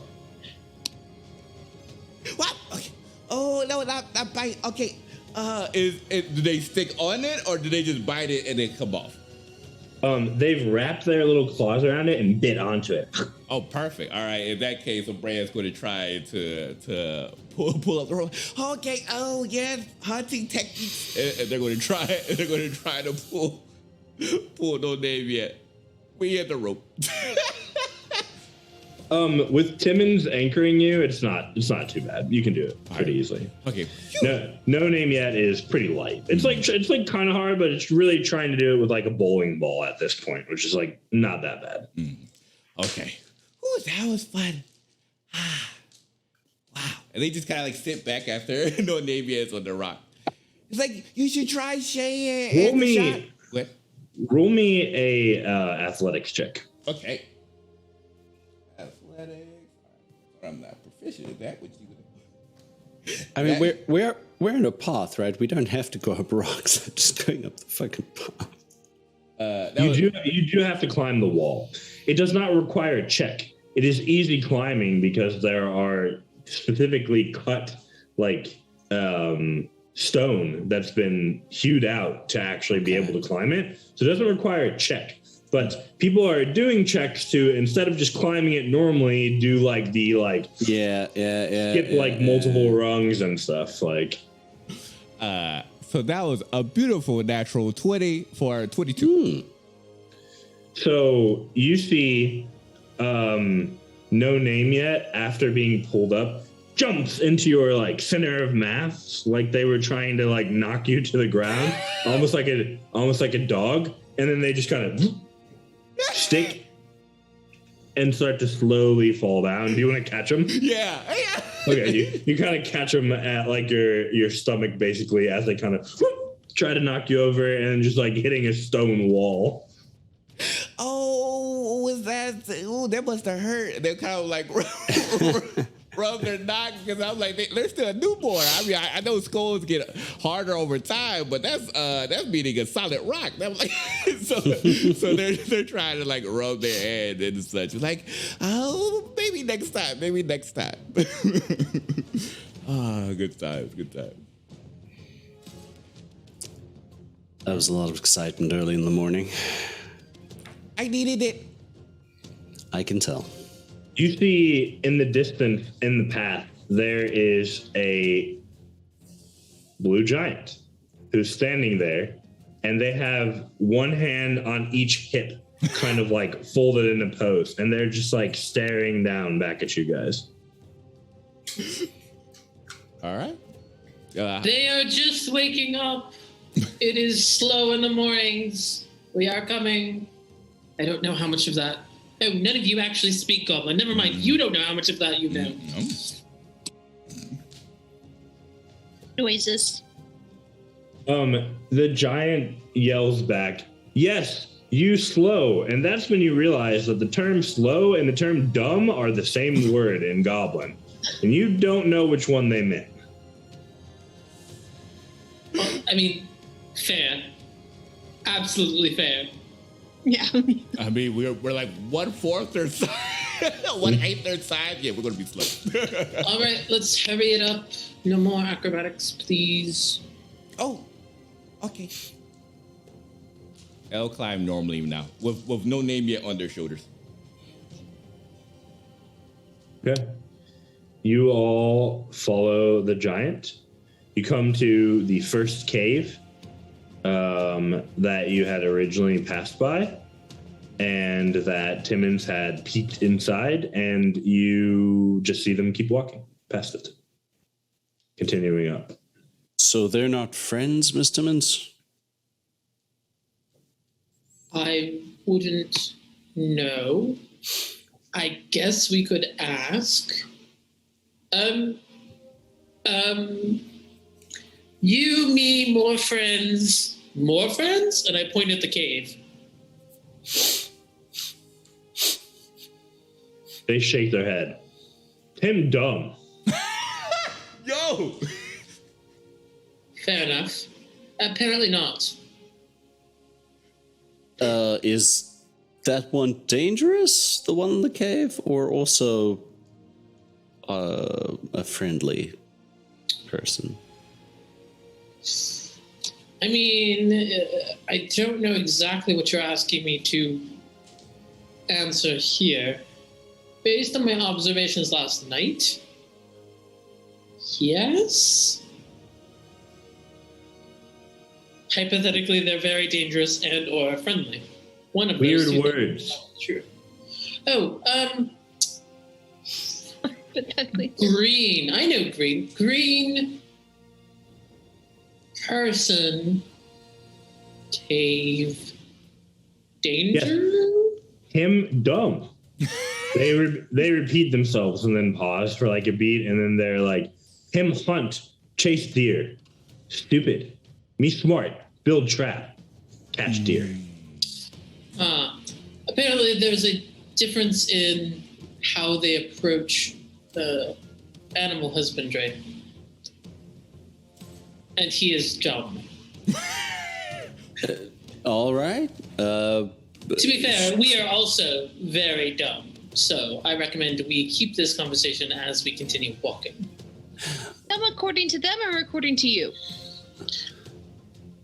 What? Okay. Oh no, not bite. Okay. Do they stick on it or do they just bite it and then come off? They've wrapped their little claws around it and bit onto it. Oh, perfect. All right. In that case, Abrea's going to try to pull up the rope. Okay. Oh yes, hunting techniques. And they're going to try. They're going to try to pull no name yet. We hit the rope. With Timmons anchoring you, it's not too bad. You can do it pretty easily. Okay. No name yet is pretty light. It's like kind of hard, but it's really trying to do it with like a bowling ball at this point, which is like not that bad. Okay. Ooh, that was fun. Wow. And they just kind of like sit back after no name yet is on the rock. It's like you should try Shay and shot. What? Roll me a athletics check. Okay. Athletics. I'm not proficient at that. I mean, we're in a path, right? We don't have to go up rocks. Just going up the fucking path. You do have to climb the wall. It does not require a check. It is easy climbing because there are specifically cut like stone that's been hewed out to actually be able to climb it. So it doesn't require a check. But people are doing checks to, instead of just climbing it normally, do like the skip like multiple rungs and stuff like. So that was a beautiful natural 20 for 22. So you see, no name yet after being pulled up, jumps into your like center of mass, like they were trying to like knock you to the ground, almost like a dog, and then they just kind of stick and start to slowly fall down. Do you want to catch them? Yeah. Okay, you kind of catch them at like your stomach basically as they kind of try to knock you over and just like hitting a stone wall. Oh, was that? Oh, that must have hurt. They kind of like rub their knock because I'm like they're still a newborn. I mean, I know skulls get harder over time, but that's meaning a solid rock. I'm like, so they're trying to like rub their head and such. Like, oh, maybe next time. Good times. That was a lot of excitement early in the morning. I needed it. I can tell. You see in the distance, in the path, there is a blue giant who's standing there, and they have one hand on each hip, kind of like folded in a pose, and they're just like staring down back at you guys. All right. They are just waking up. It is slow in the mornings. We are coming. I don't know how much of that. Oh, none of you actually speak Goblin. Never mind. You don't know how much of that you know. Noises. The giant yells back, "Yes, you slow." And that's when you realize that the term slow and the term dumb are the same word in Goblin. And you don't know which one they meant. Well, I mean, fair. Absolutely fair. Yeah. I mean, we're like 1/4 their size, 1/8 their size. Yeah, we're gonna be slow. All right, let's hurry it up. No more acrobatics, please. Oh, okay. They'll climb normally now, with no name yet on their shoulders. Okay. You all follow the giant. You come to the first cave that you had originally passed by, and that Timmons had peeked inside, and you just see them keep walking past it, continuing up. So they're not friends, Miss Timmons? I wouldn't know. I guess we could ask. You, me, more friends? More friends? And I point at the cave. They shake their head. Tim dumb. Yo! Fair enough. Apparently not. Is that one dangerous, the one in the cave, or also a friendly person? I mean, I don't know exactly what you're asking me to answer here. Based on my observations last night, yes. Hypothetically, they're very dangerous and or friendly. One of those Weird two words. True. Oh, Hypothetically. green. I know green. Green person cave danger. Him dumb. They repeat themselves and then pause for like a beat, and then they're like, him hunt, chase deer, stupid, me smart, build trap, catch deer. Apparently, there's a difference in how they approach animal husbandry, and he is dumb. All right. To be fair, we are also very dumb. So I recommend we keep this conversation as we continue walking. Dumb according to them or according to you?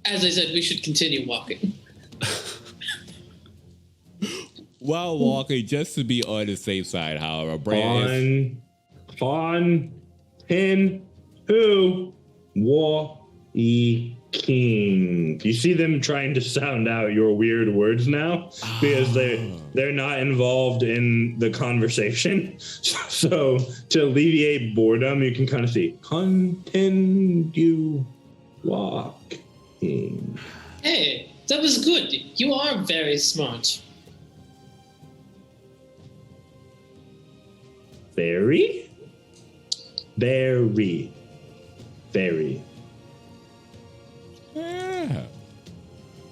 As I said, we should continue walking. While walking, just to be on the safe side, however, Brand King. You see them trying to sound out your weird words now because they're not involved in the conversation. So to alleviate boredom, you can kind of see continue walking. Hey, that was good. You are very smart. Very. Yeah.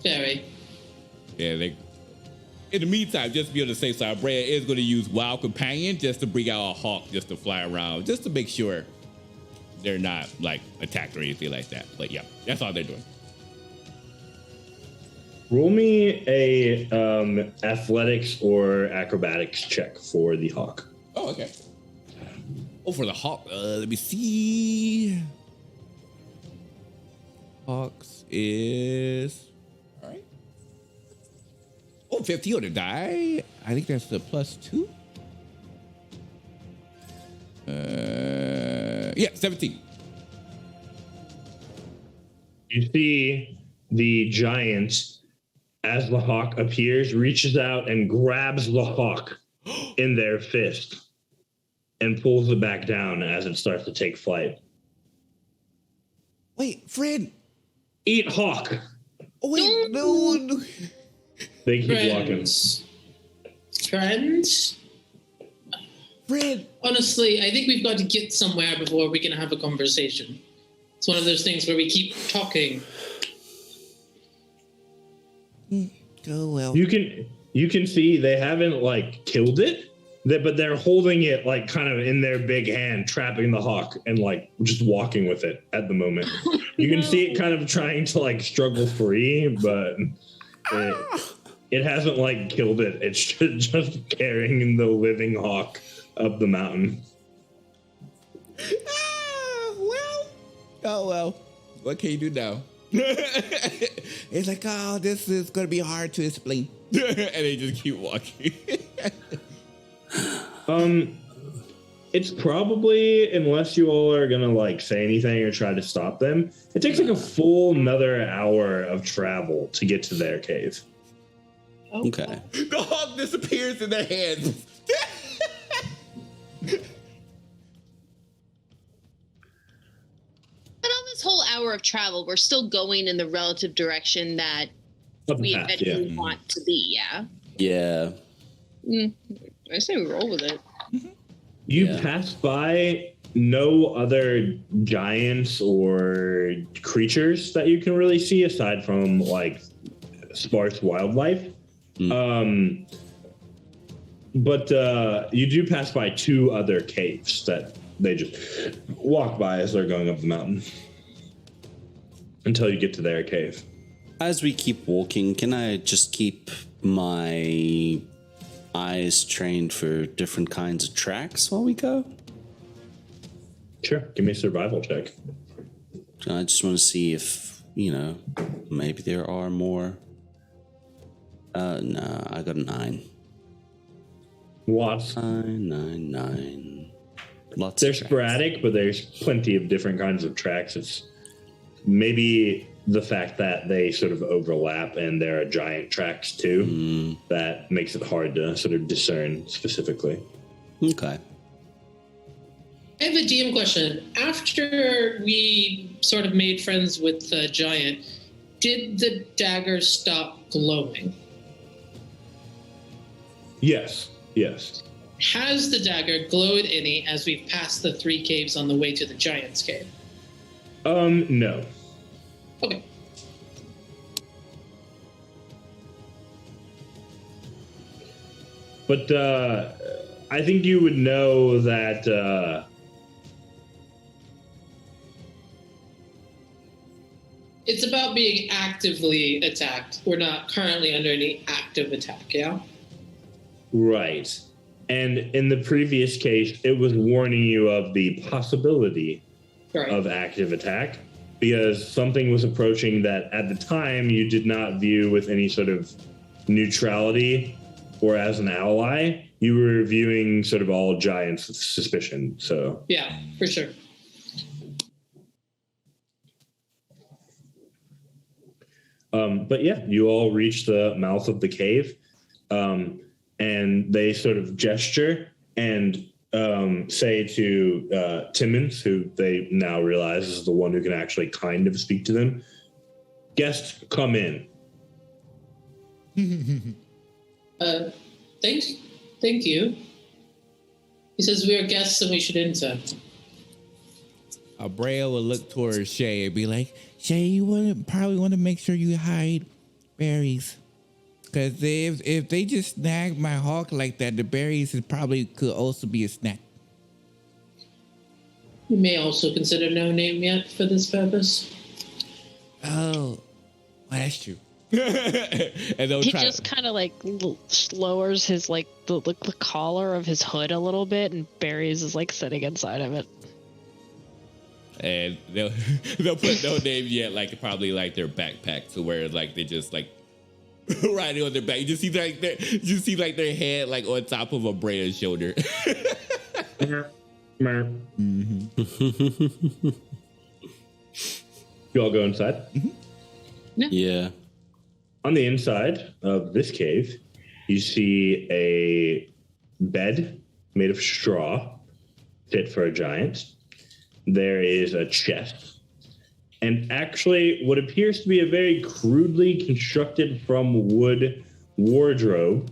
Very. Yeah, in the meantime, just to be on the safe side, Brad is going to use Wild Companion just to bring out a hawk just to fly around, just to make sure they're not like attacked or anything like that. But yeah, that's all they're doing. Roll me a athletics or acrobatics check for the hawk. Oh, okay. Oh, for the hawk, let me see. Hawks is all right. Oh, 50 on the die. I think that's the +2. Yeah, 17. You see the giant, as the hawk appears, reaches out and grabs the hawk in their fist and pulls it back down as it starts to take flight. Wait, Fred. Eat hawk. Oh, wait, no. They keep walking. Friends? Fred. Honestly, I think we've got to get somewhere before we can have a conversation. It's one of those things where we keep talking. Go well. You can see they haven't like killed it, but they're holding it like kind of in their big hand, trapping the hawk and like just walking with it at the moment. You can see it kind of trying to like struggle free, but it hasn't like killed it. It's just carrying the living hawk up the mountain. Oh well. What can you do now? It's like, oh, this is gonna be hard to explain. And they just keep walking. It's probably, unless you all are gonna like say anything or try to stop them, it takes like a full another hour of travel to get to their cave. Okay. The hawk disappears in their hands. But on this whole hour of travel, we're still going in the relative direction that we eventually want to be, yeah? Yeah. I say we roll with it. You pass by no other giants or creatures that you can really see aside from like sparse wildlife. But you do pass by two other caves that they just walk by as they're going up the mountain until you get to their cave. As we keep walking, can I just keep my eyes trained for different kinds of tracks while we go? Sure. Give me a survival check. I just want to see if, maybe there are more. No, I got a 9. Lots. 9. Lots. They're sporadic, but there's plenty of different kinds of tracks. It's maybe the fact that they sort of overlap and there are giant tracks too that makes it hard to sort of discern specifically. Okay. I have a DM question. After we sort of made friends with the giant, did the dagger stop glowing? Yes. Has the dagger glowed any as we've passed the 3 caves on the way to the giant's cave? No. Okay. But I think you would know that it's about being actively attacked. We're not currently under any active attack, yeah? right. And in the previous case, it was warning you of the possibility of active attack because something was approaching that at the time you did not view with any sort of neutrality or as an ally. You were viewing sort of all giants with suspicion. So yeah, for sure. But yeah, you all reach the mouth of the cave, and they sort of gesture and say to Timmons, who they now realize is the one who can actually kind of speak to them, "Guests, come in." Thank you. He says we are guests and we should enter. Abrea will look towards Shay and be like, Shay, you probably want to make sure you hide berries. Because if they just snag my hawk like that, the berries probably could also be a snack. We may also consider no name yet for this purpose. Oh, well, that's true. And he just kind of like lowers his like the collar of his hood a little bit, and Barry's is like sitting inside of it. And they'll put no name yet, like probably like their backpack, to where like they just like riding on their back. You just see like their head like on top of Abrea's shoulder. You all go inside? Yeah. On the inside of this cave, you see a bed made of straw, fit for a giant. There is a chest, and actually what appears to be a very crudely constructed from wood wardrobe,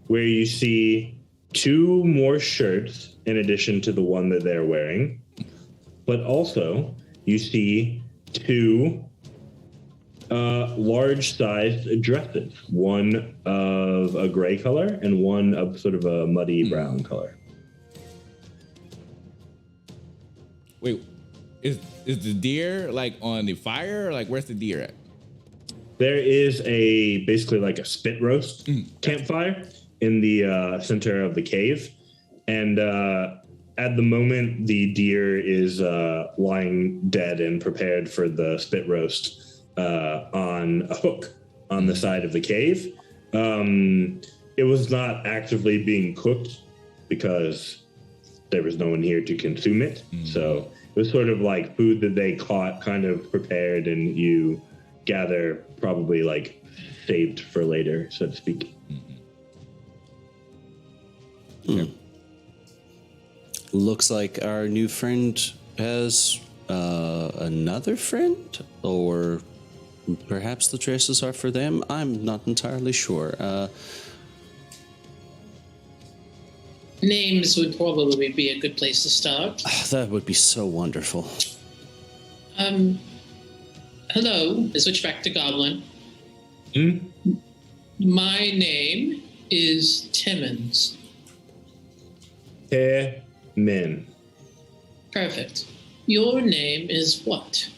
where you see 2 more shirts in addition to the one that they're wearing, but also you see 2 large-sized dresses, one of a gray color and one of sort of a muddy brown color. Wait, is the deer like on the fire? Or like where's the deer at? There is basically like a spit roast campfire in the center of the cave, and at the moment the deer is lying dead and prepared for the spit roast on a hook on the side of the cave. It was not actively being cooked because there was no one here to consume it. So it was sort of like food that they caught, kind of prepared, and you gather probably like saved for later, so to speak. Looks like our new friend has another friend, or perhaps the dresses are for them. I'm not entirely sure. Names would probably be a good place to start. That would be so wonderful. Hello, I switch back to Goblin. My name is Timmons. Min. Perfect. Your name is what?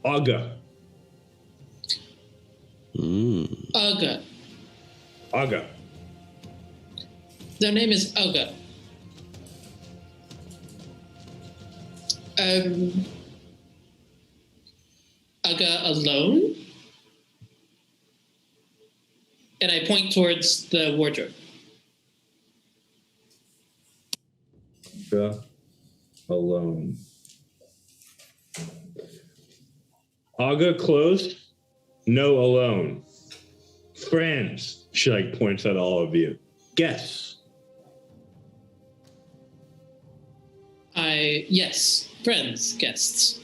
Aga. Aga. Aga. Their name is Aga. Aga alone? And I point towards the wardrobe. Aga alone. Aga closed. No alone. Friends. She like points at all of you. Guests. Yes, friends, guests.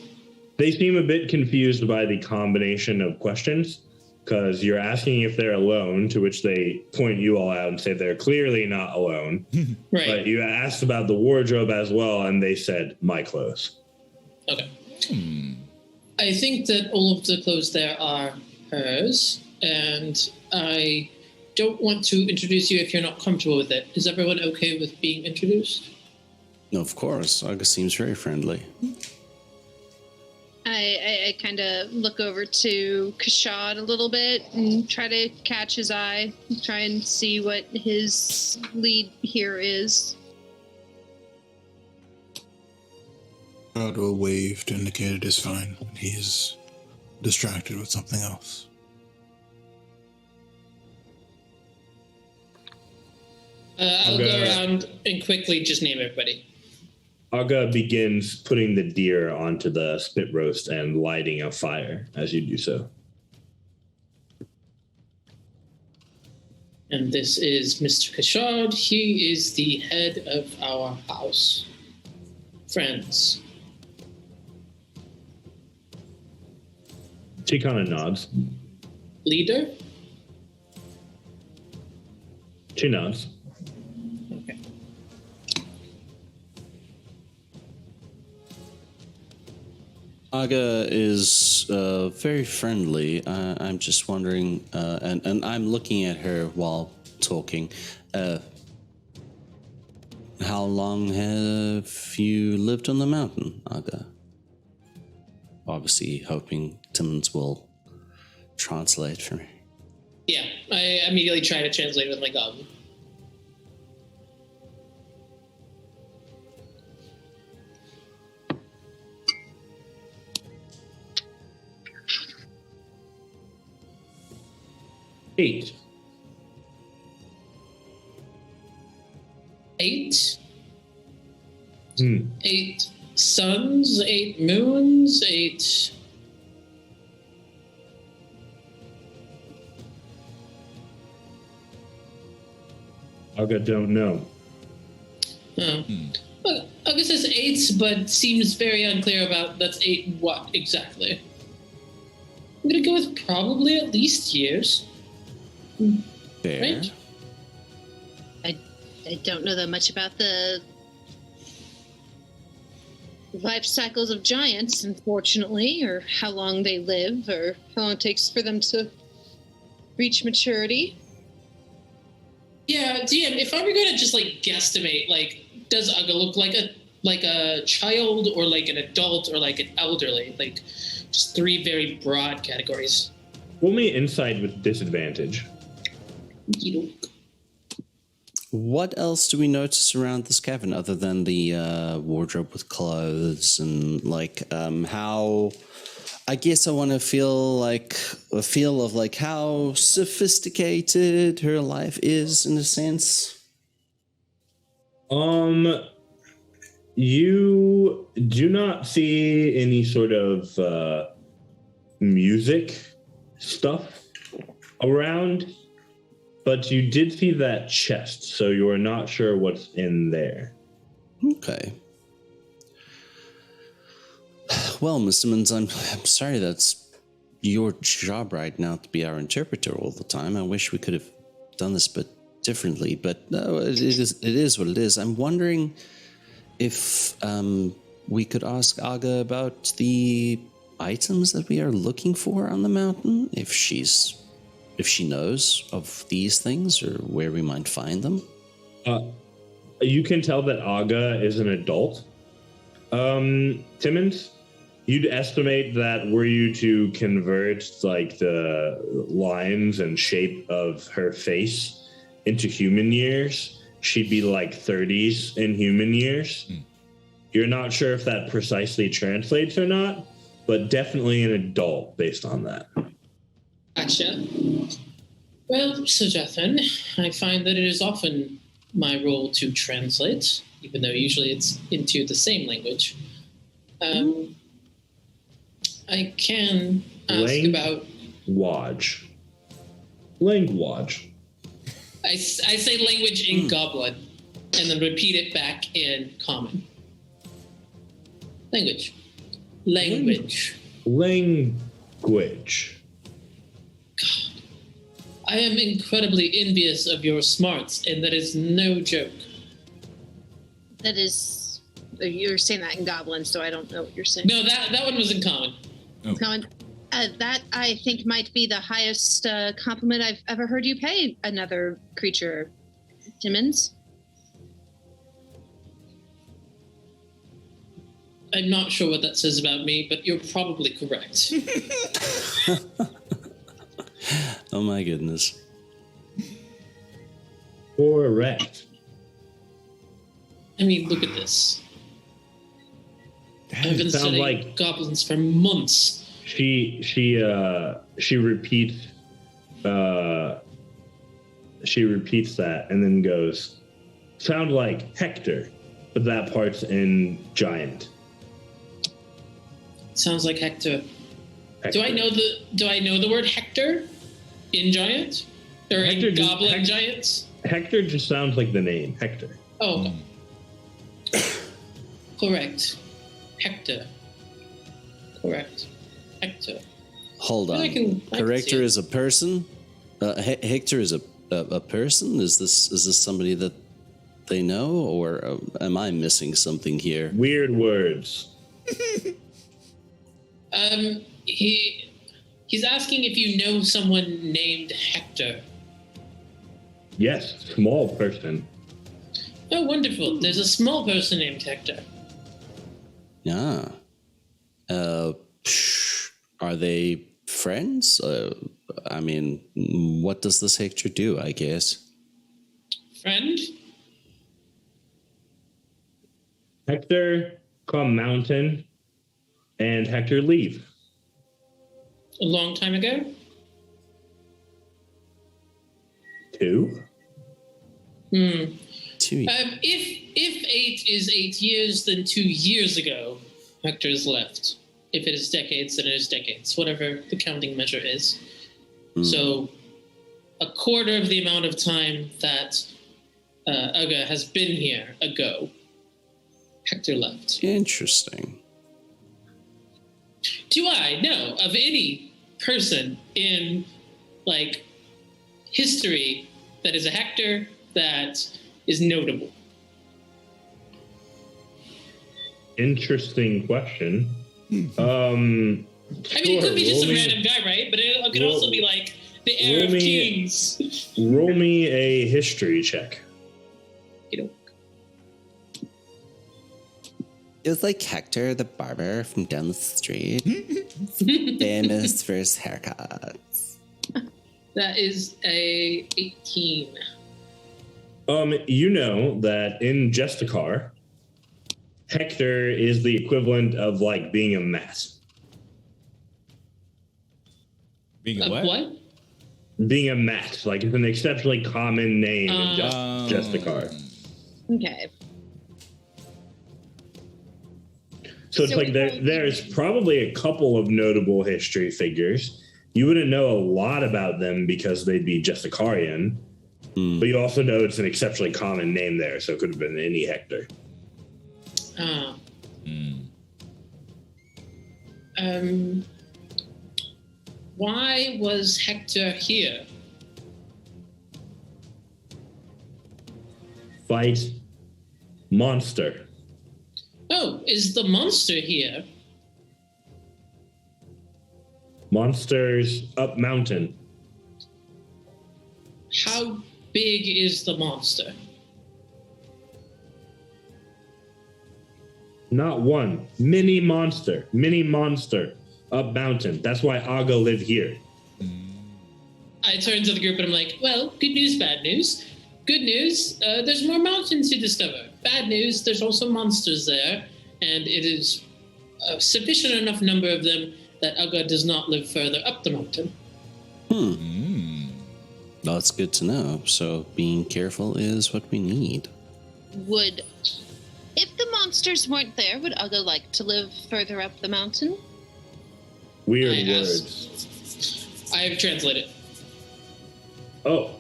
They seem a bit confused by the combination of questions, because you're asking if they're alone, to which they point you all out and say they're clearly not alone. Right. But you asked about the wardrobe as well, and they said, my clothes. Okay. I think that all of the clothes there are hers, and I don't want to introduce you if you're not comfortable with it. Is everyone okay with being introduced? Of course, Aga seems very friendly. I kind of look over to Kashad a little bit and try to catch his eye, try and see what his lead here is. God will wave to indicate it is fine. He is distracted with something else. I'll go around and quickly just name everybody. Aga begins putting the deer onto the spit roast and lighting a fire as you do so. And this is Mr. Kashad. He is the head of our house. Friends. She kind of nods. Leader? She nods. Okay. Aga is very friendly. I'm just wondering, and I'm looking at her while talking. How long have you lived on the mountain, Aga? Obviously, hoping Timmons will translate for me. Yeah, I immediately try to translate with my goblin. Eight. 8? 8 suns, 8 moons, 8... Aga don't know. Oh. Well, I guess it's 8, but seems very unclear about that's 8 what exactly. I'm gonna go with probably at least years. Fair. Right? I don't know that much about the life cycles of giants, unfortunately, or how long they live, or how long it takes for them to reach maturity. Yeah, DM, if I were gonna just like guesstimate, like, does Aga look like a child or like an adult or like an elderly? Like, just 3 very broad categories. Roll me insight with disadvantage. What else do we notice around this cabin other than the wardrobe with clothes and like how I guess I want to feel like a feel of like how sophisticated her life is in a sense. You do not see any sort of music stuff around, but you did see that chest, so you are not sure what's in there. Okay. Well, Miss Simmons, I'm sorry that's your job right now to be our interpreter all the time. I wish we could have done this but differently, but no, it is what it is. I'm wondering if we could ask Aga about the items that we are looking for on the mountain, if she knows of these things or where we might find them. You can tell that Aga is an adult. Timmons, you'd estimate that were you to convert like the lines and shape of her face into human years, she'd be like 30s in human years. You're not sure if that precisely translates or not, but definitely an adult based on that. Gotcha. Well, Sir Jethrin, I find that it is often my role to translate, even though usually it's into the same language. I can ask about... Language. I say language in Goblin, and then repeat it back in Common. Language. I am incredibly envious of your smarts, and that is no joke. That is, you're saying that in Goblin, so I don't know what you're saying. No, that one was in Common. Oh. Common. That I think might be the highest compliment I've ever heard you pay another creature, Timmons. I'm not sure what that says about me, but you're probably correct. Oh my goodness. Correct. I mean, look at this. I've been studying like goblins for months. She repeats that and then goes, sound like Hector, but that part's in Giant. Sounds like Hector. Do I know the word Hector in Giant? Or Hector in Goblin Giants? Hector just sounds like the name, Hector. Oh, okay. Correct. Hector. Correct. Hector. Hold on. I can Hector see is a person? Hector is a person? Is this somebody that they know, or am I missing something here? Weird words. He's asking if you know someone named Hector. Yes, small person. Oh, wonderful. There's a small person named Hector. Yeah. Are they friends? I mean, what does this Hector do, I guess? Friend? Hector come mountain and Hector leave. A long time ago? 2? 2 years. If 8 is 8 years, then 2 years ago, Hector has left. If it is decades, then it is decades, whatever the counting measure is. So, a quarter of the amount of time that Uga has been here ago, Hector left. Interesting. Do I know of any person in, like, history that is a Hector that is notable? Interesting question. I mean, it could be just a random guy, right? But it could also be like the heir of kings. Roll me a history check. You know. It was like Hector the barber from down the street. Famous for his haircuts. That is a 18. You know that in Justicar, Hector is the equivalent of like being a mat. Being Of what? Being a mat, like it's an exceptionally common name in Justicar. Okay. So it's like there's probably a couple of notable history figures. You wouldn't know a lot about them because they'd be Justicarian, but you also know it's an exceptionally common name there, so it could have been any Hector. Why was Hector here? Fight monster. Oh, is the monster here? Monsters up mountain. How big is the monster? Not one. Mini monster up mountain. That's why Aga live here. I turn to the group and I'm like, well, good news, bad news. Good news, there's more mountains to discover. Bad news, there's also monsters there, and it is a sufficient enough number of them that Aga does not live further up the mountain. That's good to know. So being careful is what we need. If the monsters weren't there, would Aga like to live further up the mountain? Weird words. I have translated. Oh.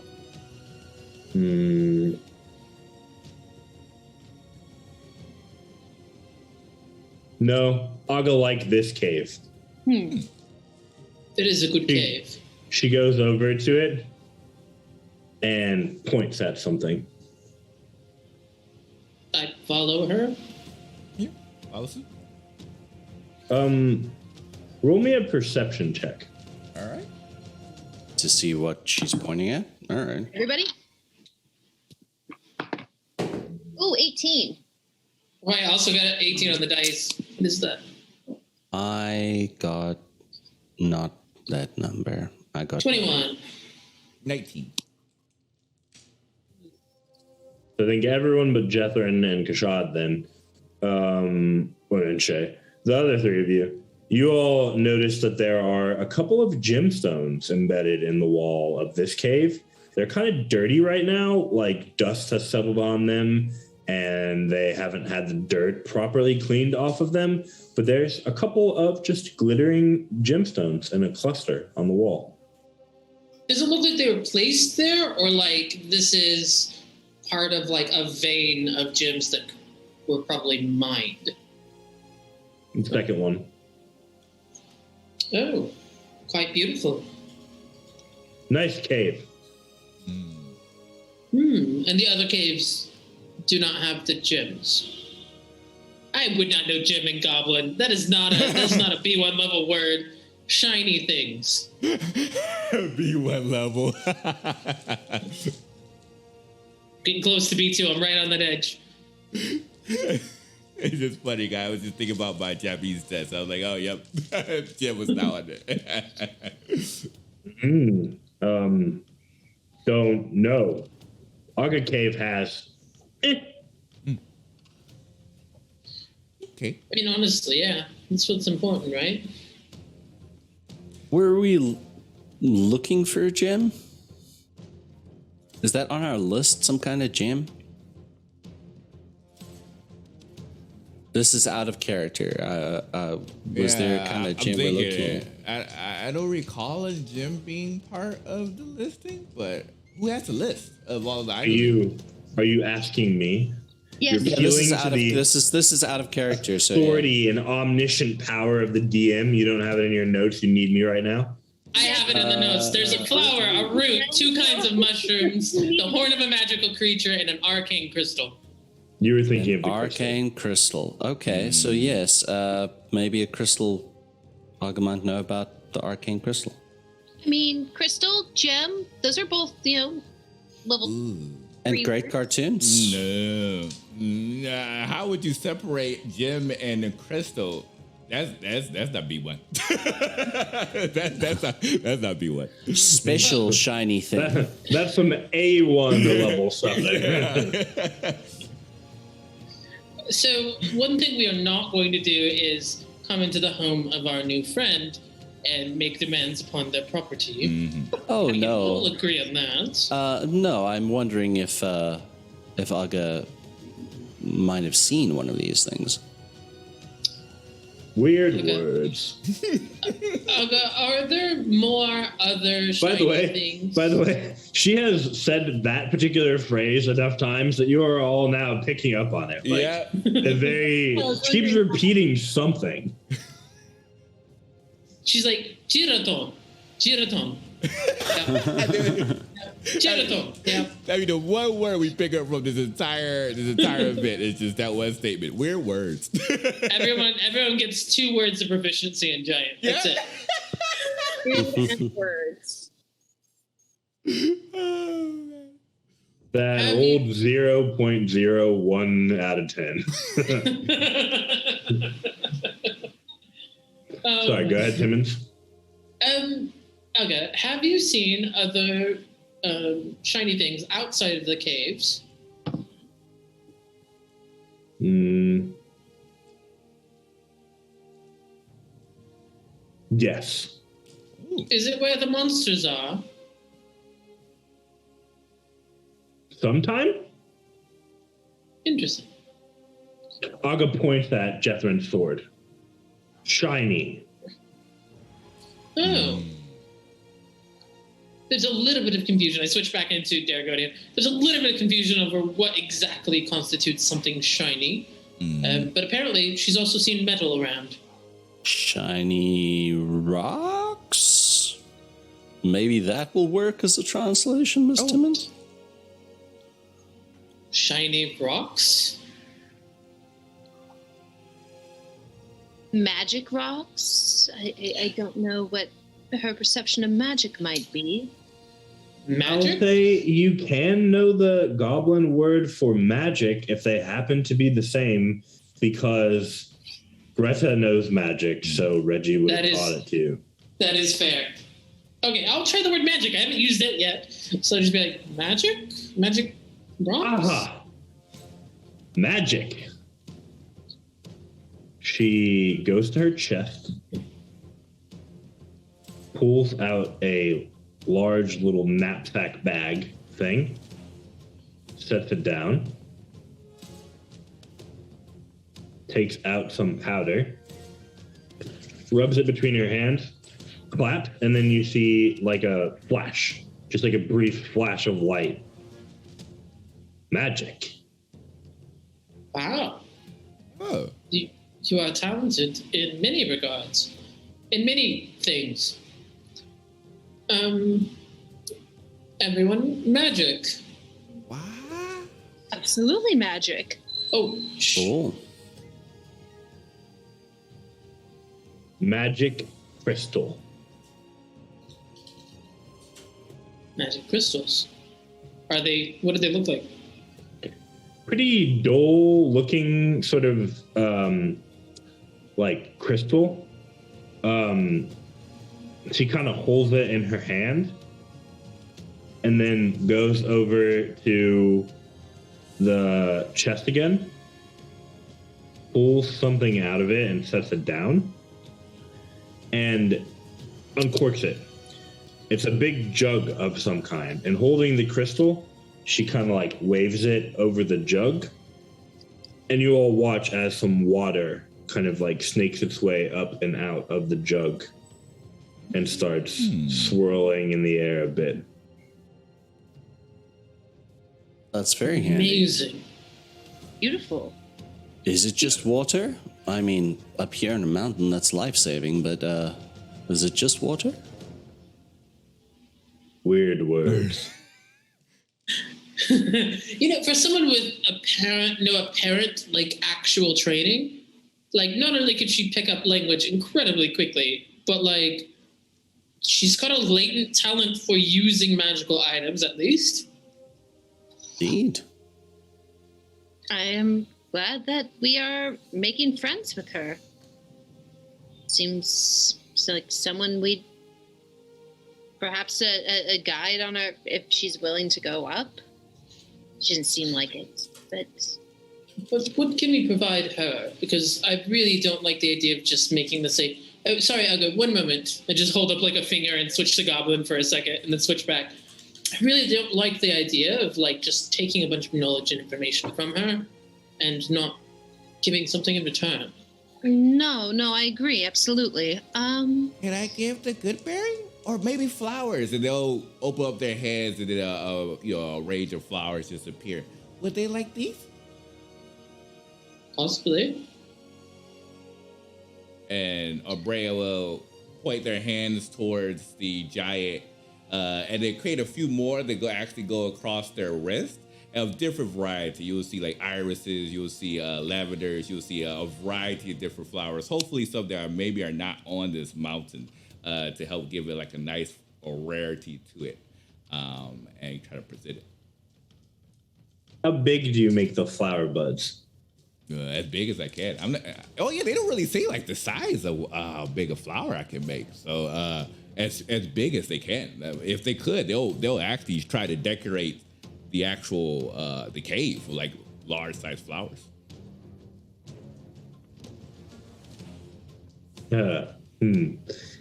No, Aga like this cave. It is a good cave. She goes over to it and points at something. I follow her. Yeah, Allison. Roll me a perception check. All right. To see what she's pointing at? All right. Everybody? Ooh, 18. Oh, I also got an 18 on the dice. What is that? I got not that number. I got 21. 19. So I think everyone but Jethrin and Kashad then, and Shay, the other three of you all notice that there are a couple of gemstones embedded in the wall of this cave. They're kind of dirty right now, like dust has settled on them, and they haven't had the dirt properly cleaned off of them. But there's a couple of just glittering gemstones in a cluster on the wall. Does it look like they were placed there, or like this is part of like a vein of gems that were probably mined? The second one. Oh, quite beautiful. Nice cave. And the other caves do not have the gems. I would not know gem and goblin. That is not a a B1 level word. Shiny things. B1 level. Getting close to B2. I'm right on that edge. It's just funny, guy. I was just thinking about my Japanese test. I was like, oh, yep. Jim was now on there. Don't know. Aga Cave has. Okay. I mean, honestly, yeah. That's what's important, right? Were we looking for a gem? Is that on our list, some kind of gem? This is out of character. Was there a kind of gem we're looking at? I don't recall a gem being part of the listing, but who has the list of all the items? Are you asking me? Yes. You're This is appealing to the this is out of character. So authority and omniscient power of the DM. You don't have it in your notes. You need me right now. I have it in the notes. There's a flower, a root, 2 kinds of mushrooms, the horn of a magical creature, and an arcane crystal. You were thinking of the arcane crystal. Okay, so yes, maybe a crystal. Aga might know about the arcane crystal. I mean, crystal, gem, those are both, level. And great cartoons. No. Nah, how would you separate gem and a crystal? That's not B1. that's not B1. Special shiny thing. That's some A1 level stuff there. So one thing we are not going to do is come into the home of our new friend and make demands upon their property. Oh, I think no. we'll agree on that. No, I'm wondering if Aga might have seen one of these things. Weird Okay. words. Aga, are there more other shiny By things? the way, she has said that particular phrase enough times that you are all now picking up on it. Like, Yeah. she keeps repeating something. She's like, Giraton. Giraton. Giraton. Yeah. I mean, the one word we pick up from this entire event is just that one statement. Weird words. Everyone gets 2 words of proficiency in giant. That's Yeah. it. And words. That Have old you- 0.01 out of 10. Sorry, go ahead, Timmons. Okay. Have you seen other shiny things outside of the caves? Yes. Is it where the monsters are? Sometime? Interesting. Aga points at Jethrin's sword. Shiny. Oh. There's a little bit of confusion. I switched back into Daragodian. There's a little bit of confusion over what exactly constitutes something shiny. But apparently, she's also seen metal around. Shiny rocks? Maybe that will work as a translation, Miss Timmons? Shiny rocks? Magic rocks? I don't know what her perception of magic might be. I'll Magic? say you can know the goblin word for magic if they happen to be the same, because Greta knows magic, so Reggie would That have is- taught it to you. That is fair. Okay, I'll try the word magic. I haven't used it yet. So I'll just be like, magic? Magic rocks? Aha! Magic. She goes to her chest, pulls out a large little knapsack bag thing, sets it down, takes out some powder, rubs it between her hands, clap, and then you see like a flash, just like a brief flash of light. Magic. Wow. Oh. You are talented in many regards. In many things. Everyone, magic. What? Absolutely magic. Oh, Oh. Magic crystal. magic crystals. What do they look like? Pretty dull looking sort of like crystal. She kind of holds it in her hand and then goes over to the chest again, pulls something out of it and sets it down and uncorks it. It's a big jug of some kind, and holding the crystal, she kind of like waves it over the jug, and you all watch as some water kind of like snakes its way up and out of the jug and starts swirling in the air a bit. That's very handy. Amazing. Beautiful. Is it just water? I mean, up here in a mountain, that's life-saving, but is it just water? Weird words. For someone with apparent like actual training, like not only could she pick up language incredibly quickly, but like she's got a latent talent for using magical items at least. Indeed. I am glad that we are making friends with her. Seems like someone we'd perhaps a guide on her if she's willing to go up. She doesn't seem like it, but But what can we provide her? Because I really don't like the idea of just making this a Oh, sorry, Ugo, one moment. I just hold up like a finger and switch to Goblin for a second and then switch back. I really don't like the idea of like just taking a bunch of knowledge and information from her and not giving something in return. No, I agree, absolutely. Can I give the good berry? Or maybe flowers, and they'll open up their hands, and then a range of flowers just appear. Would they like these? Possibly. And Abrea will point their hands towards the giant, and they create a few more that actually go across their wrist of different variety. You'll see like irises, you'll see lavenders, you'll see a variety of different flowers. Hopefully, some that maybe are not on this mountain. To help give it like a nice rarity to it, and try to present it. How big do you make the flower buds? As big as I can. I'm not, oh yeah, they don't really say like the size of how big a flower I can make. So as big as they can. If they could, they'll actually try to decorate the actual the cave with like large size flowers.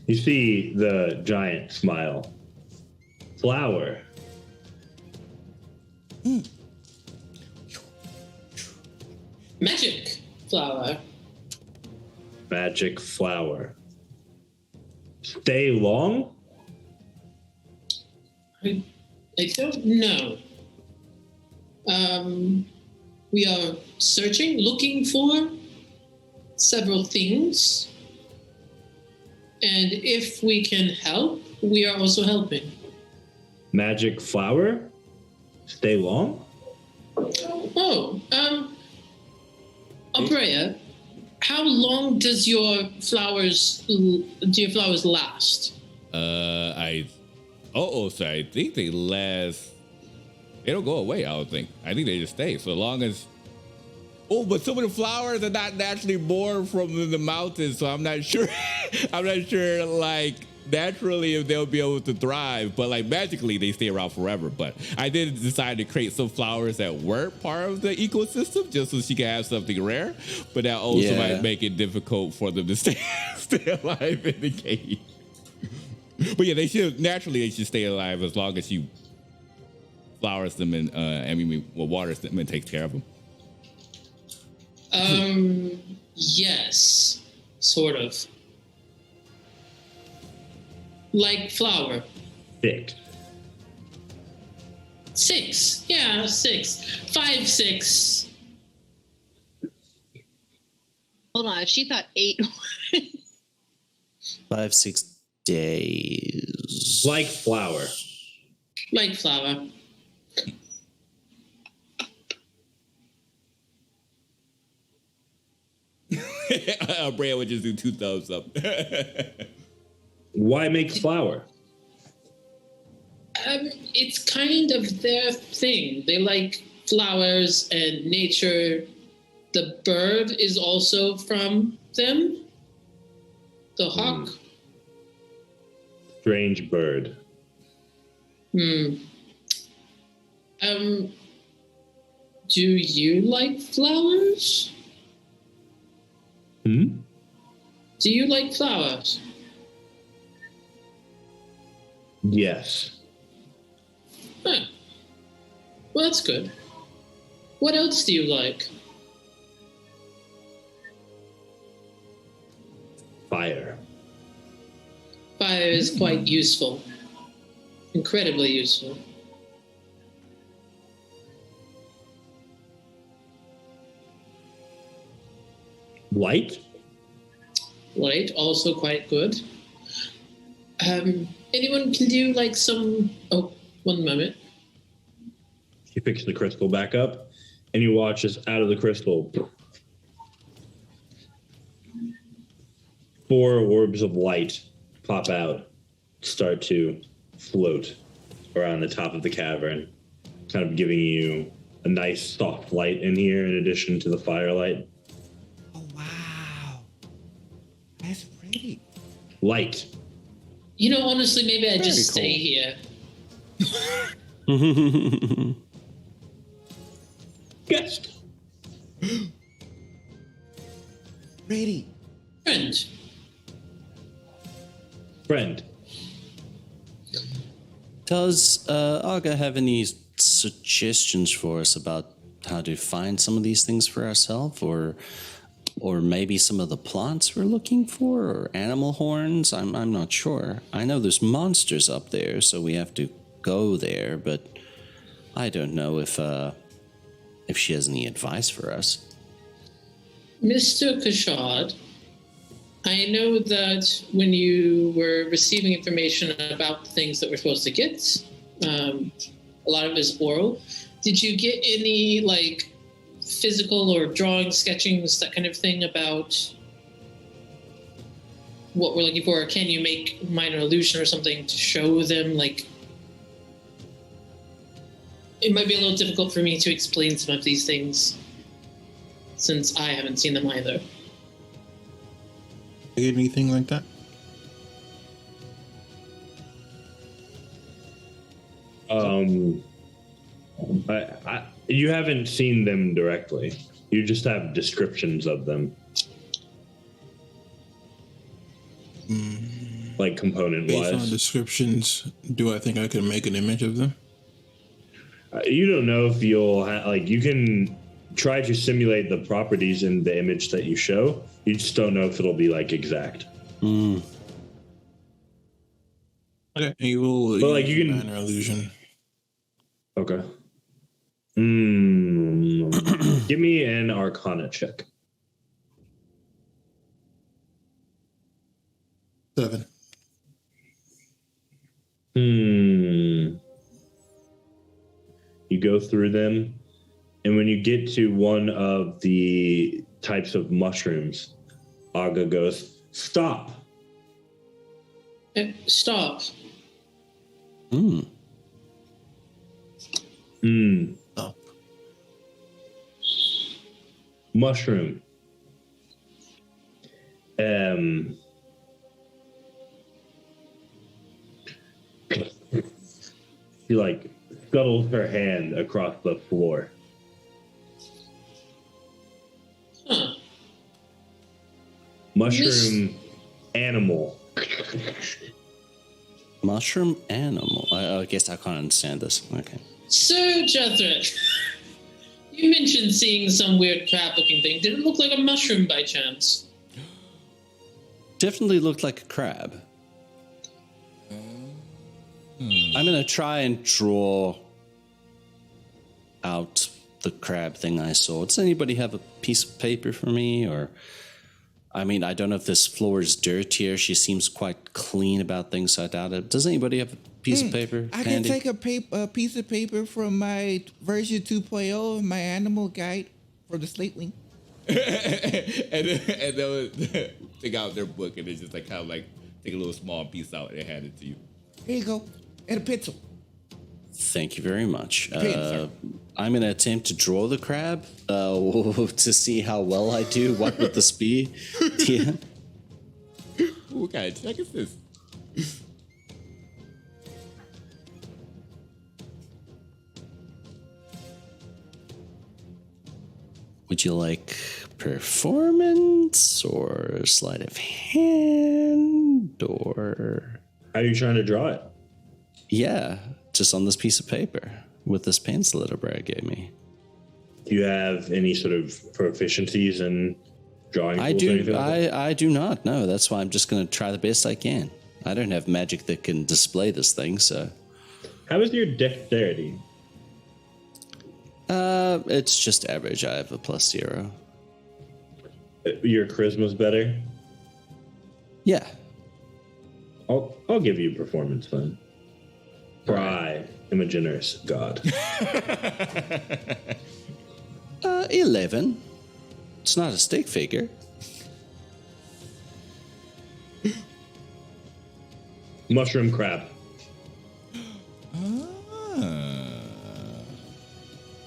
You see the giant smile. Flower. Magic flower. Magic flower. Stay long? I don't know. We are searching, looking for several things. And if we can help, we are also helping. Magic flower? Stay long? Abrea, how long does your flowers last? So I think they last. They don't go away. I don't think. I think they just stay so long as. Oh, but some of the flowers are not naturally born from the mountains, so I'm not sure. I'm not sure, like, naturally if they'll be able to thrive, but like magically they stay around forever. But I did decide to create some flowers that weren't part of the ecosystem just so she could have something rare, but that also might make it difficult for them to stay alive in the cave. But yeah, they should stay alive as long as you flowers them and waters them and takes care of them. Yes, sort of. Like flower. 6. 6. Yeah, 6. 5, 6. Hold on, she thought 8. 5, 6 days. Like flower. Like flower. Brea would just do 2 thumbs up. Why make flower? It's kind of their thing. They like flowers and nature. The bird is also from them. The hawk. Strange bird. Do you like flowers? Do you like flowers? Yes. Huh. Well, that's good. What else do you like? Fire. Fire is quite useful. Incredibly useful. Light? Light, also quite good. Anyone can do like some... Oh, one moment. She picks the crystal back up, and you watch as out of the crystal, 4 orbs of light pop out, start to float around the top of the cavern, kind of giving you a nice soft light in here in addition to the firelight. Oh, wow. That's pretty. Light. You know, honestly, maybe I just Very stay here. Guest. Ready. Friend. Friend. Does Aga have any suggestions for us about how to find some of these things for ourselves, or maybe some of the plants we're looking for, or animal horns? I'm not sure. I know there's monsters up there, so we have to go there, but I don't know if she has any advice for us. Mr. Kashad, I know that when you were receiving information about the things that we're supposed to get, a lot of it is oral. Did you get any, like, physical or drawing, sketchings, that kind of thing about what we're looking for? Or can you make minor illusion or something to show them, like... It might be a little difficult for me to explain some of these things, since I haven't seen them either. Anything like that? You haven't seen them directly. You just have descriptions of them. Like component-wise. Based on descriptions, do I think I can make an image of them? You don't know if you'll you can try to simulate the properties in the image that you show. You just don't know if it'll be like exact. Okay, you will. But like you can minor illusion. Okay. Give me an Arcana check. 7. You go through them, and when you get to one of the types of mushrooms, Aga goes, "Stop." Stop. Up. Mushroom. She like scuttles her hand across the floor. Huh. Mushroom animal. Mushroom animal. I guess I can't understand this. Okay. So, Jethrin, you mentioned seeing some weird crab-looking thing. Did it look like a mushroom by chance? Definitely looked like a crab. I'm gonna try and draw out the crab thing I saw. Does anybody have a piece of paper for me? Or, I mean, I don't know if this floor is dirtier. She seems quite clean about things, so I doubt it. Does anybody have a piece of paper I handy? can take a piece of paper from my version 2.0 of my animal guide for the Slate Wing. and they'll take out their book and it's just like kind of like take a little small piece out and hand it to you. Here you go. And a pencil. Thank you very much. Sir. I'm going to attempt to draw the crab to see how well I do. What would this be? Yeah. What kind of check is this? Would you like performance or sleight of hand or... How are you trying to draw it? Yeah, just on this piece of paper with this pencil that Brad gave me. Do you have any sort of proficiencies in drawing? I tools or do. anything like that? I do not know. That's why I'm just going to try the best I can. I don't have magic that can display this thing, so. How is your dexterity? It's just average. I have a +0. Your charisma's better. Yeah. I'll give you performance then. For I am a generous god. 11. It's not a stick figure. Mushroom crab.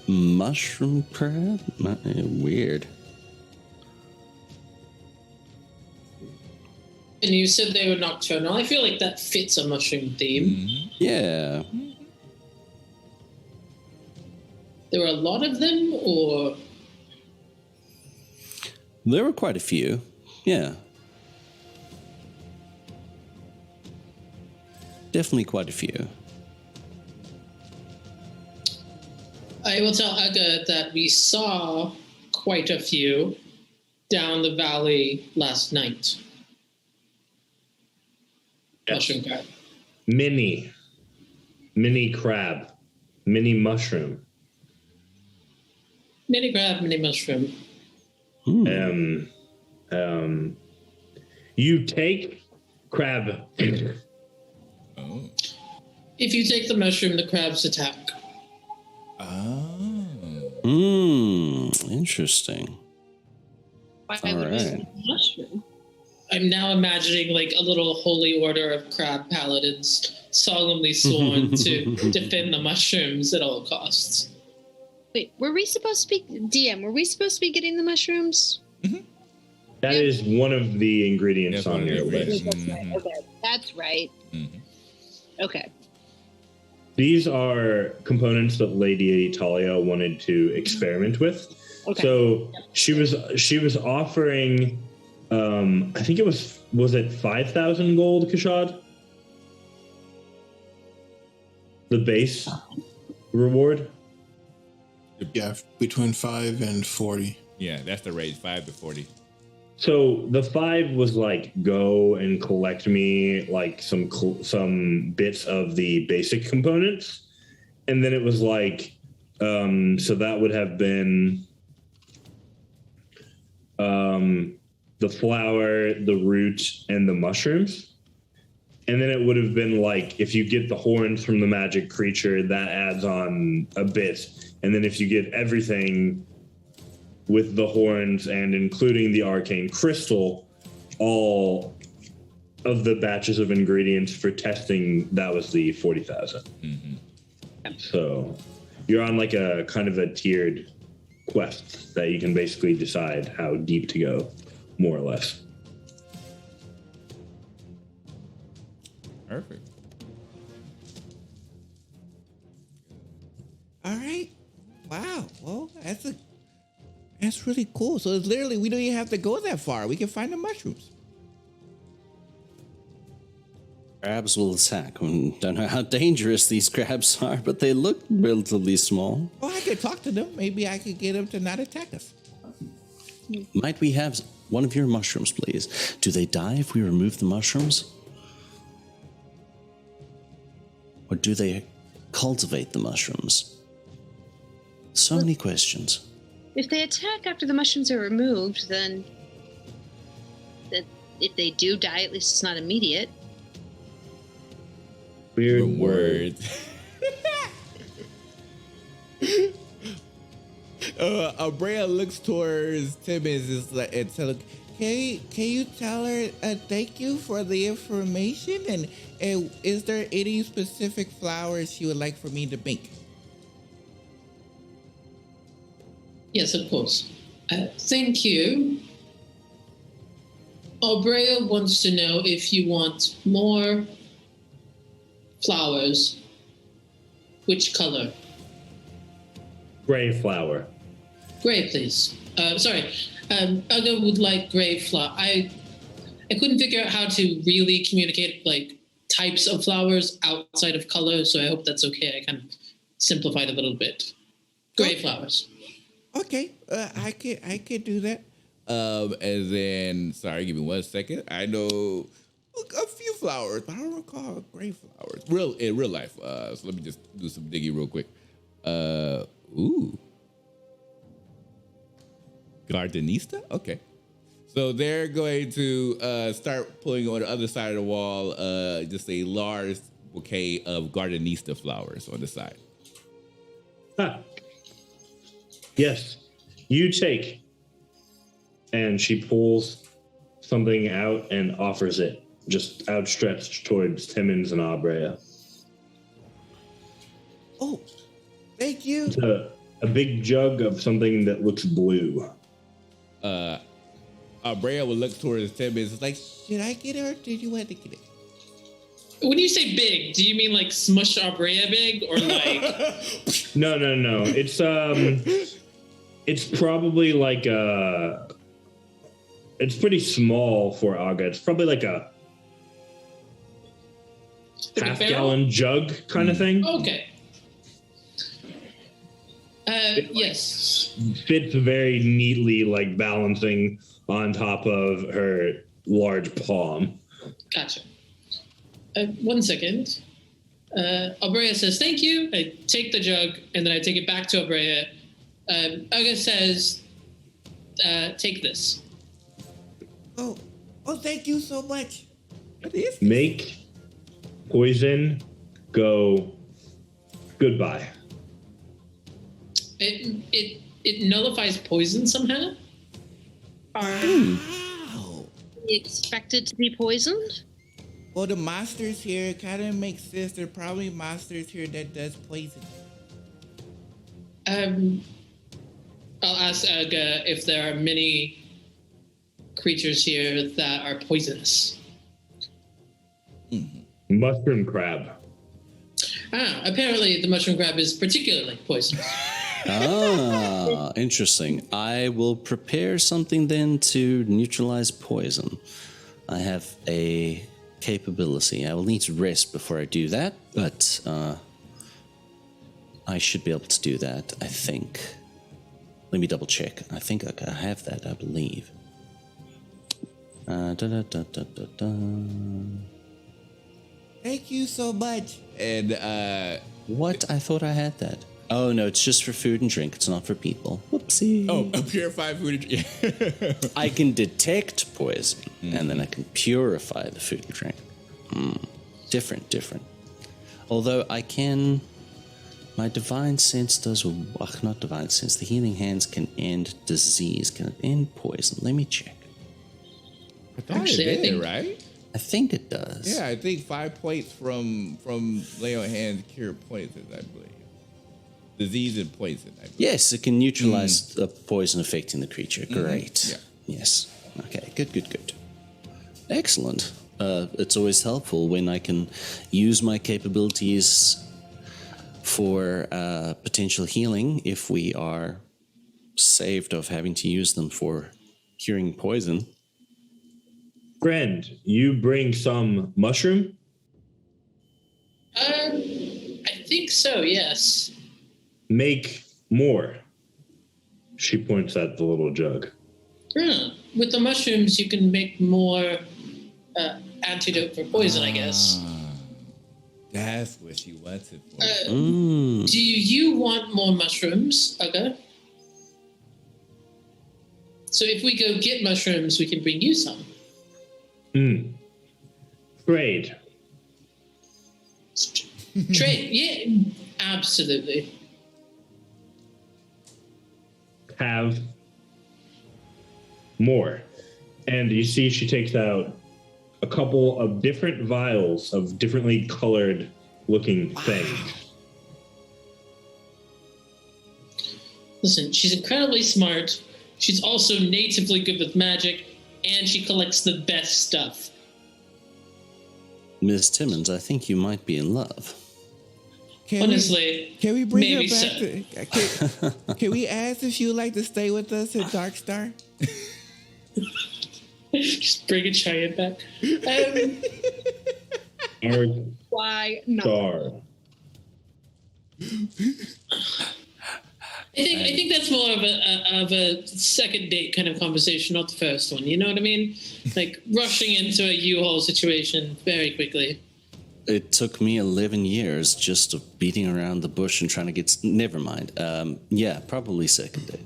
Mushroom crab? Weird. And you said they were nocturnal. I feel like that fits a mushroom theme. Yeah. There were a lot of them, or... There were quite a few. Yeah. definitely quite a few. I will tell Aga that we saw quite a few down the valley last night. Mushroom crab. Mini crab, mini mushroom. Mini crab, mini mushroom. You take crab. Oh. If you take the mushroom, the crabs attack. Interesting. Why All would we right. use mushroom? I'm now imagining like a little holy order of crab paladins solemnly sworn to defend the mushrooms at all costs. Wait, were we supposed to be DM? Were we supposed to be getting the mushrooms? That is one of the ingredients That's one on of the your ingredients. list. Okay, that's right. Okay. These are components that Lady Talia wanted to experiment with. Okay. So she was offering, I think it was it 5,000 gold, Kashad? The base reward. Yeah, between 5 and 40. Yeah, that's the range, 5 to 40. So the 5 was like go and collect me like some bits of the basic components, and then it was like so that would have been the flower, the root, and the mushrooms, and then it would have been like if you get the horns from the magic creature, that adds on a bit, and then if you get everything with the horns and including the arcane crystal, all of the batches of ingredients for testing, that was the 40,000. So you're on like a kind of a tiered quest that you can basically decide how deep to go, more or less. Perfect. All right. Wow. Well, that's really cool. So it's literally, we don't even have to go that far. We can find the mushrooms. Crabs will attack. Don't know how dangerous these crabs are, but they look relatively small. Oh, I could talk to them. Maybe I could get them to not attack us. Might we have one of your mushrooms, please? Do they die if we remove the mushrooms? Or do they cultivate the mushrooms? So many questions. If they attack after the mushrooms are removed, then if they do die, at least it's not immediate. Weird Words. Abrea looks towards Timmons and says, can you tell her thank you for the information? And is there any specific flowers she would like for me to make? Yes, of course. Thank you. Abrea wants to know if you want more flowers. Which color? Gray flower. Gray, please. Sorry. Uga would like gray flower. I couldn't figure out how to really communicate like types of flowers outside of color, so I hope that's okay. I kind of simplified a little bit. Gray flowers. Okay, I could do that. And then, sorry, give me 1 second. I know a few flowers, but I don't recall gray flowers. In real life. So let me just do some digging real quick. Ooh. Gardenista? Okay. So they're going to start pulling on the other side of the wall just a large bouquet of Gardenista flowers on the side. Ah. Yes, you take. And she pulls something out and offers it, just outstretched towards Timmons and Abrea. Oh, thank you. It's a big jug of something that looks blue. Abrea will look towards Timmons. It's like, should I get it or did you want to get it? When you say big, do you mean like Smush Abrea big or like? No. It's probably like it's pretty small for Aga. It's probably like half-gallon jug kind of thing. Okay. Yes. Fits very neatly, like balancing on top of her large palm. Gotcha. 1 second. Abrea says, thank you. I take the jug, and then I take it back to Abrea. Uga says, take this. Oh, thank you so much. What is this? Make poison go goodbye. It nullifies poison somehow? Are Wow. we expected to be poisoned? Well, the monsters here kind of makes sense. There are probably monsters here that does poison. I'll ask Uga if there are many creatures here that are poisonous. Mushroom crab. Apparently the mushroom crab is particularly poisonous. Interesting. I will prepare something then to neutralize poison. I have a capability. I will need to rest before I do that, but I should be able to do that, I think. Let me double check. I think I have that, I believe. Thank you so much. And What? I thought I had that. Oh, no, it's just for food and drink. It's not for people. Whoopsie. a purified food. I can detect poison, and then I can purify the food and drink. Different. Although I can... My divine sense does... not divine sense. The healing hands can end disease. Can it end poison? Let me check. I thought Actually, it I did, think- right? I think it does. Yeah, I think 5 points from lay on hands cure poison, I believe. Disease and poison, I believe. Yes, it can neutralize the poison affecting the creature. Great. Yeah. Yes. Okay, good. Excellent. It's always helpful when I can use my capabilities for potential healing if we are saved of having to use them for curing poison. Friend, you bring some mushroom? I think so, yes. Make more. She points at the little jug. With the mushrooms, you can make more antidote for poison, I guess. That's what she wants it for. Do you want more mushrooms, Uga? So if we go get mushrooms, we can bring you some. Trade. Trade, yeah, absolutely. Have more. And you see she takes out a couple of different vials of differently colored looking things. Listen, she's incredibly smart. She's also natively good with magic, and she collects the best stuff. Ms. Timmons, I think you might be in love. Honestly, Can we bring maybe her back so. Can we ask if she would like to stay with us at Dark Star? Just bring a giant back. Why not? Star. I think that's more of a second date kind of conversation, not the first one. You know what I mean? Like rushing into a U-Haul situation very quickly. It took me 11 years just of beating around the bush and trying to get... Never mind. Yeah, probably second date.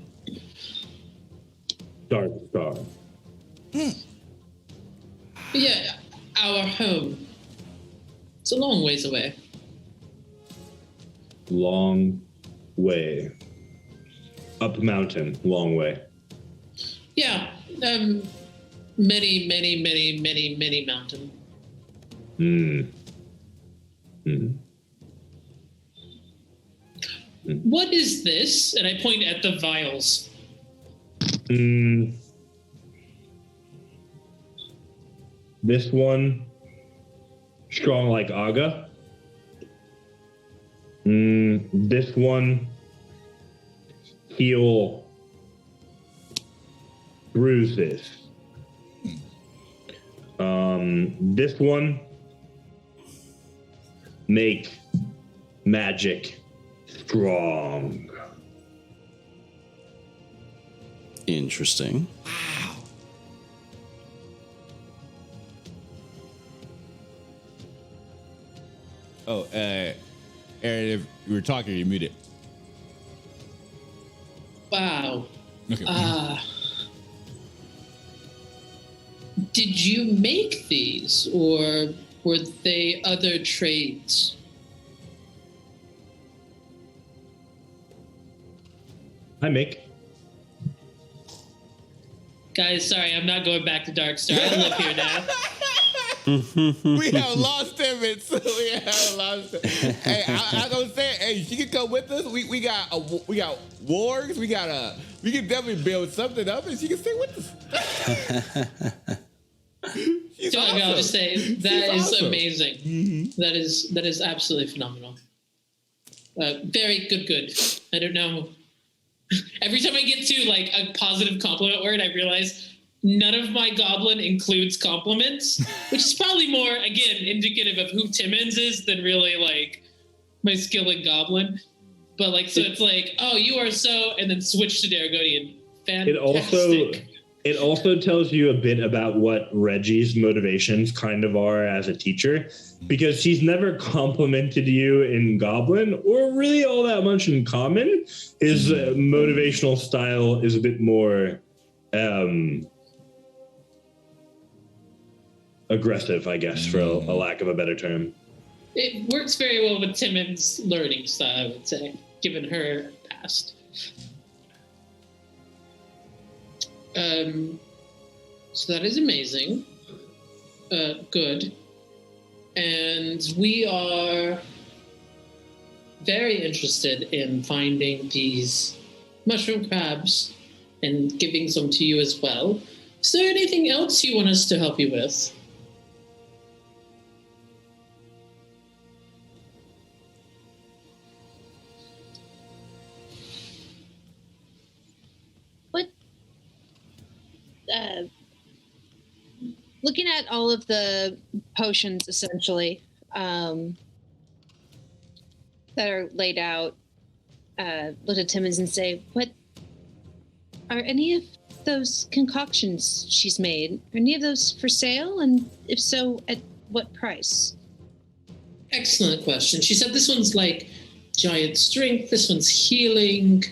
Dark Star. But yeah, our home. It's a long ways away. Long way. Up mountain, long way. Yeah, many mountain. What is this? And I point at the vials. This one, strong like Aga. This one, heal bruises. This one, make magic strong. Interesting. Wow. Oh, Aaron, if you were talking, you muted. Wow. Okay. Did you make these, or were they other trades? Hi, Mick. Guys, sorry, I'm not going back to Darkstar. I live here now. We have lost him. We have lost him. Hey, I gonna say, hey, she can come with us. We got wargs. We can definitely build something up, and she can stay with us. She's So awesome. I'll just say that She's is awesome. amazing. Mm-hmm. That is absolutely phenomenal. Very good. I don't know. Every time I get to like a positive compliment word, I realize none of my goblin includes compliments, which is probably more, again, indicative of who Timmons is than really like my skill in goblin. But like, so it's like, oh, you are so, and then switch to Daragonian. Fantastic. It also tells you a bit about what Reggie's motivations kind of are as a teacher, because he's never complimented you in Goblin or really all that much in Common. His motivational style is a bit more aggressive, I guess, for a lack of a better term. It works very well with Timmons' learning style, I would say, given her past. So that is amazing. Good. And we are very interested in finding these mushroom crabs and giving some to you as well. Is there anything else you want us to help you with? Looking at all of the potions, essentially, that are laid out, look at Timmons and say, what are any of those concoctions she's made? Are any of those for sale? And if so, at what price? Excellent question. She said this one's like giant strength, this one's healing,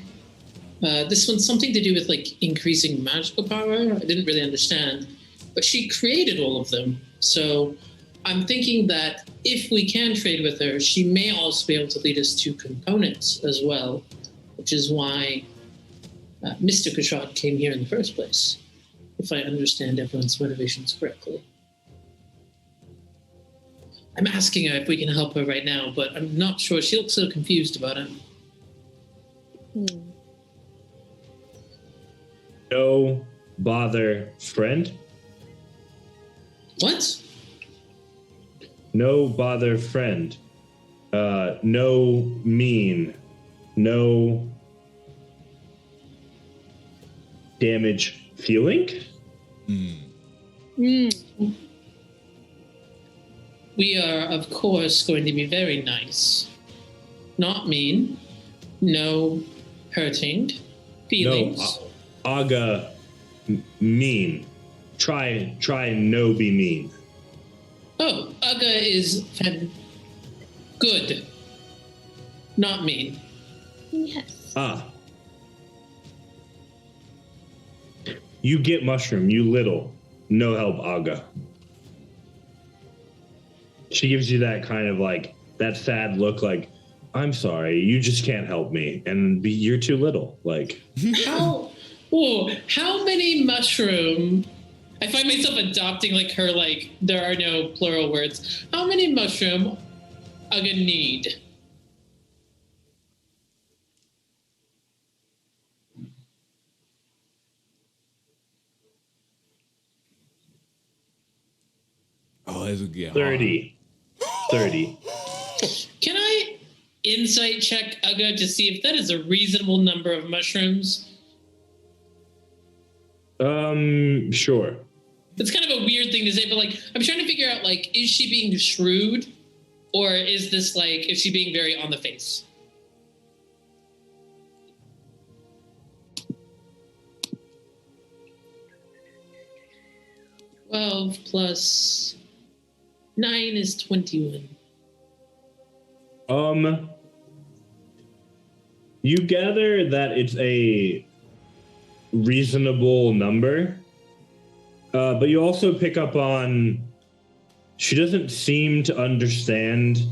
this one's something to do with like increasing magical power. I didn't really understand, but she created all of them. So I'm thinking that if we can trade with her, she may also be able to lead us to components as well, which is why Mr. Kashad came here in the first place, if I understand everyone's motivations correctly. I'm asking her if we can help her right now, but I'm not sure. She looks so confused about it. No bother, friend. What? No bother, friend. No mean. No damage feeling. We are, of course, going to be very nice. Not mean. No hurting feelings. No, Aga mean. Try no be mean. Oh, Aga is good. Not mean. Yes. You get mushroom, you little. No help, Aga. She gives you that kind of like, that sad look like, I'm sorry, you just can't help me. And you're too little. Like, How many mushroom? I find myself adopting like her, like, there are no plural words. How many mushroom Aga need? Oh, this would get 30. 30. Can I insight check Aga to see if that is a reasonable number of mushrooms? Sure. It's kind of a weird thing to say, but like, I'm trying to figure out, like, is she being shrewd? Or is this like, is she being very on the face? Well, plus 9 is 21. You gather that it's a reasonable number, but you also pick up on she doesn't seem to understand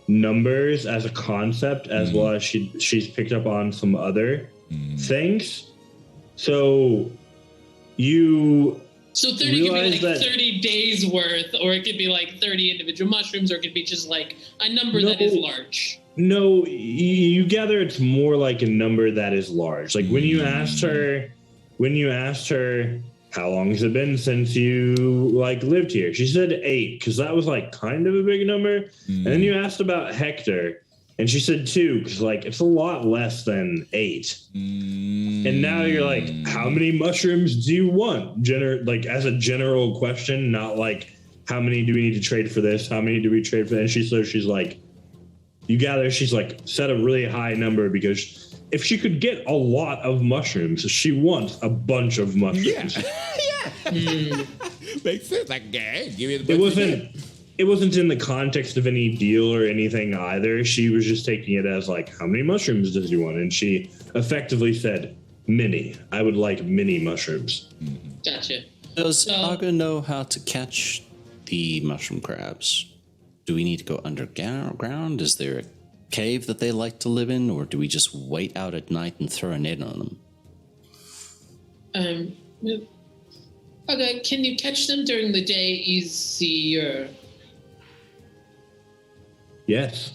numbers as a concept as well as she's picked up on some other things. So you 30 could be like that 30 days worth, or it could be like 30 individual mushrooms, or it could be just like a number that is large. No, you gather it's more like a number that is large. Like when you asked her, how long has it been since you like lived here? She said 8, because that was like kind of a big number. And then you asked about Hector, and she said 2, because like it's a lot less than 8. And now you're like, how many mushrooms do you want? Like as a general question, not like how many do we need to trade for this? How many do we trade for that? And she's like, you gather she's like set a really high number because if she could get a lot of mushrooms, she wants a bunch of mushrooms. Yeah. Makes sense. Like, yeah, give me the It wasn't in the context of any deal or anything either. She was just taking it as like, how many mushrooms does he want? And she effectively said, many. I would like many mushrooms. Gotcha. Does Aga know how to catch the mushroom crabs? Do we need to go underground? Is there a cave that they like to live in, or do we just wait out at night and throw a net on them? Okay, can you catch them during the day easier? Yes.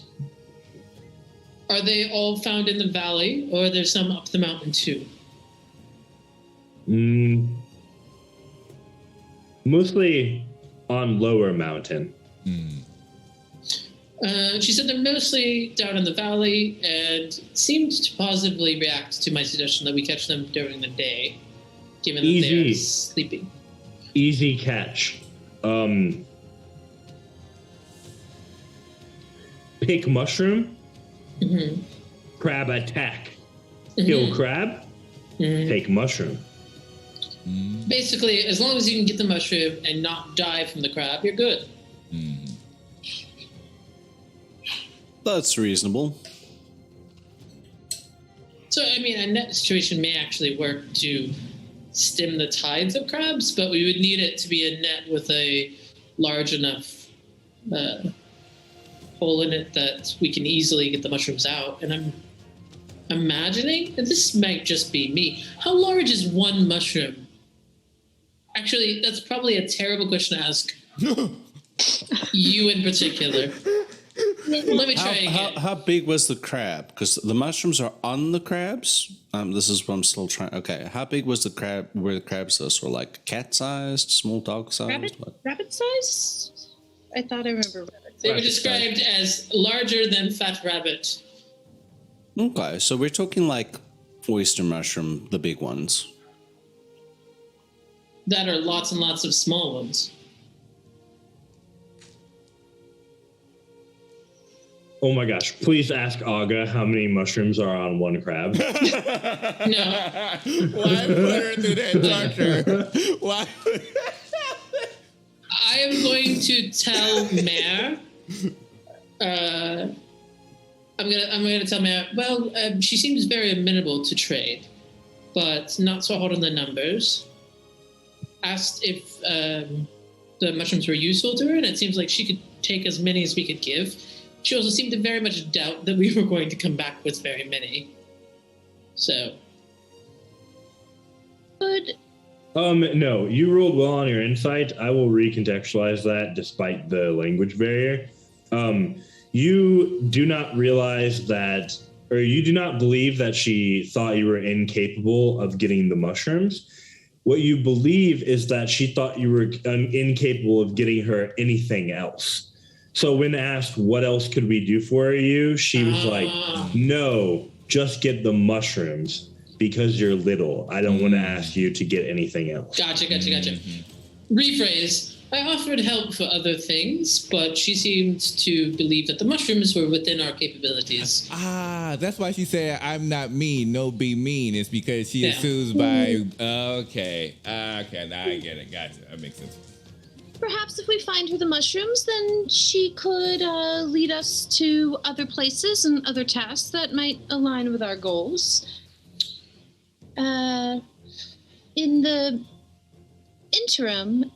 Are they all found in the valley, or are there some up the mountain too? Mostly on lower mountain. She said they're mostly down in the valley and seemed to positively react to my suggestion that we catch them during the day, given that they're sleeping. Easy catch. Pick mushroom. Crab attack. Kill crab. Take mushroom. Basically, as long as you can get the mushroom and not die from the crab, you're good. That's reasonable. So, I mean, a net situation may actually work to stem the tides of crabs, but we would need it to be a net with a large enough hole in it that we can easily get the mushrooms out. And I'm imagining, and this might just be me, how large is one mushroom? Actually, that's probably a terrible question to ask you in particular. Let me try again. How big was the crab? Because the mushrooms are on the crabs. This is what I'm still trying. Okay, how big was the crab? Were the crabs those were like cat-sized, small dog-sized? Rabbit size? I thought I remember rabbit. They were described as larger than fat rabbit. Okay, so we're talking like oyster mushroom, the big ones. That are lots and lots of small ones. Oh my gosh, please ask Aga how many mushrooms are on one crab. No. Why put her through that torture? Why? I am going to tell Mare. I'm gonna tell Mare. Well, she seems very amenable to trade, but not so hot on the numbers. Asked if the mushrooms were useful to her, and it seems like she could take as many as we could give. She also seemed to very much doubt that we were going to come back with very many. So. Good. No, you rolled well on your insight. I will recontextualize that despite the language barrier. You do not realize that, or you do not believe that she thought you were incapable of getting the mushrooms. What you believe is that she thought you were incapable of getting her anything else. So when asked what else could we do for you, she was like, no, just get the mushrooms because you're little. I don't want to ask you to get anything else. Gotcha. Rephrase. I offered help for other things, but she seemed to believe that the mushrooms were within our capabilities. That's why she said, I'm not mean, no be mean. It's because she Yeah. assumes by, okay, now I get it. Gotcha. That makes sense. Perhaps if we find her the mushrooms, then she could lead us to other places and other tasks that might align with our goals. In the interim,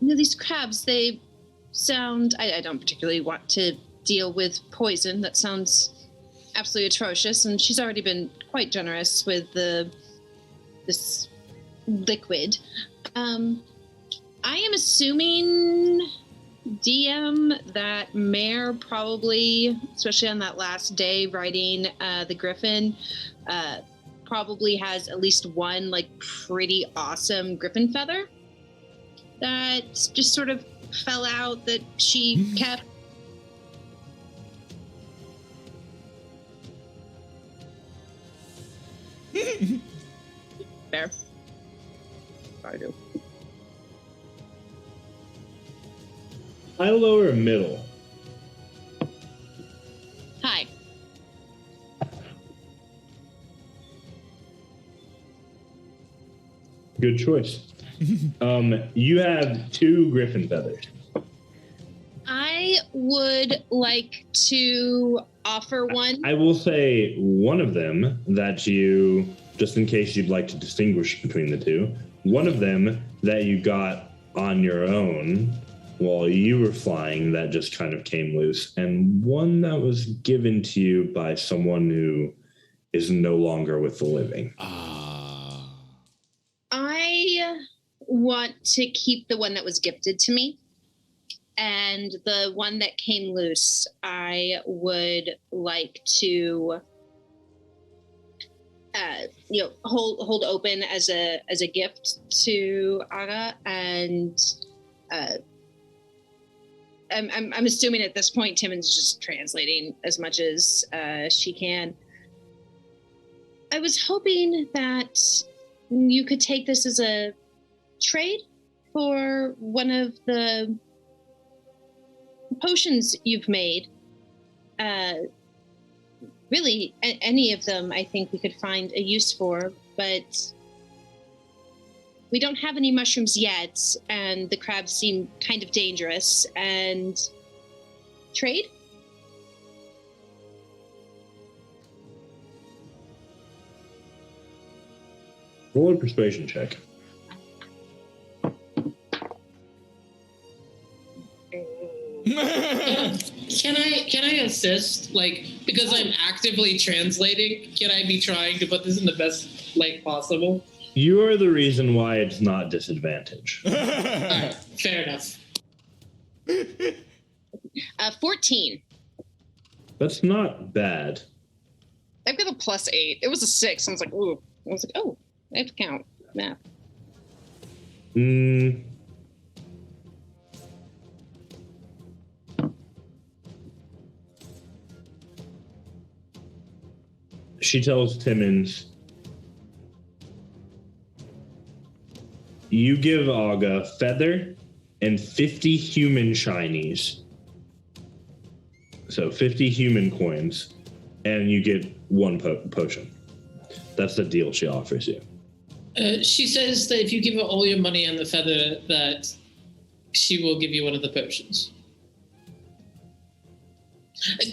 these crabs, they sound... I don't particularly want to deal with poison. That sounds absolutely atrocious, and she's already been quite generous with this liquid. I am assuming, DM, that Mare probably, especially on that last day riding the Griffin, probably has at least one pretty awesome Griffin feather that just sort of fell out that she kept. Fair. I do. High, low, or middle? Hi. Good choice. You have 2 griffin feathers. I would like to offer one. I will say one of them that you, just in case you'd like to distinguish between the two, one of them that you got on your own while you were flying that just kind of came loose, and one that was given to you by someone who is no longer with the living. I want to keep the one that was gifted to me, and the one that came loose, I would like to, hold open as a gift to Aga, and I'm assuming at this point Timon's just translating as much as she can. I was hoping that you could take this as a trade for one of the potions you've made. Really, any of them I think we could find a use for, but we don't have any mushrooms yet, and the crabs seem kind of dangerous. And trade? Roll a persuasion check. Can I assist? Because I'm actively translating, can I be trying to put this in the best light possible? You are the reason why it's not disadvantage. All right, fair enough. 14. That's not bad. I've got a +8. It was a 6. I was like, ooh. I was like, oh, I have to count math. She tells Timmons, you give Aga feather and 50 human shinies. So 50 human coins, and you get 1 potion. That's the deal she offers you. She says that if you give her all your money and the feather, that she will give you one of the potions.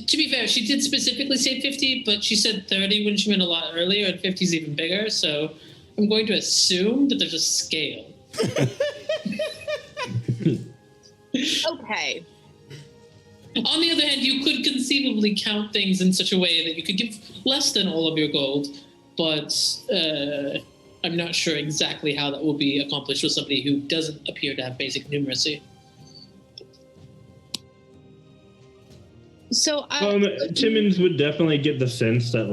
To be fair, she did specifically say 50, but she said 30 when she went a lot earlier, and 50 is even bigger, so I'm going to assume that there's a scale. Okay. On the other hand, you could conceivably count things in such a way that you could give less than all of your gold, but I'm not sure exactly how that will be accomplished with somebody who doesn't appear to have basic numeracy. So Timmons would definitely get the sense that,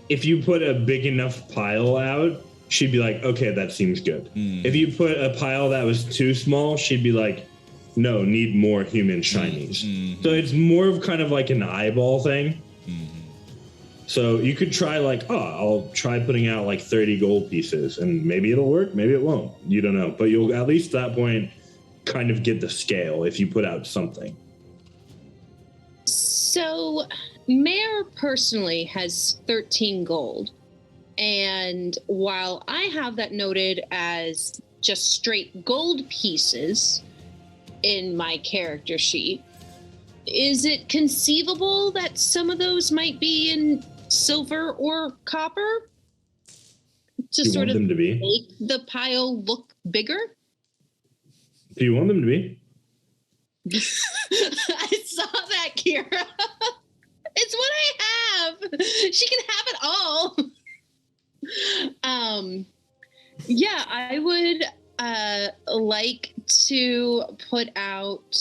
if you put a big enough pile out, she'd be like, okay, that seems good. If you put a pile that was too small, she'd be like, no, need more human shinies. So it's more of kind of like an eyeball thing. So you could try like, I'll try putting out like 30 gold pieces, and maybe it'll work, maybe it won't. You don't know, but you'll at least at that point kind of get the scale if you put out something. So, Mare personally has 13 gold. And while I have that noted as just straight gold pieces in my character sheet, is it conceivable that some of those might be in silver or copper? To sort of make the pile look bigger? Do you want them to be? I saw that, Kira. It's what I have. She can have it all. Yeah, I would like to put out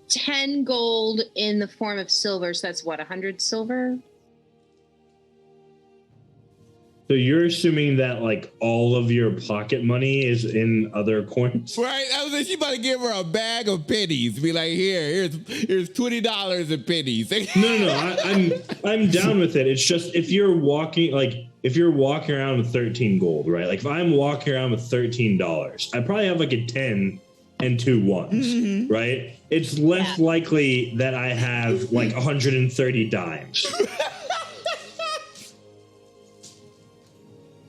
10 gold in the form of silver. So that's what, 100 silver? So you're assuming that like all of your pocket money is in other coins? Right? I was like, she about to give her a bag of pennies. Be like, here's $20 in pennies. No. I'm down with it. It's just if you're walking around with 13 gold, right? Like if I'm walking around with $13, I probably have like a 10 and 2 ones, right? It's less likely that I have like 130 dimes.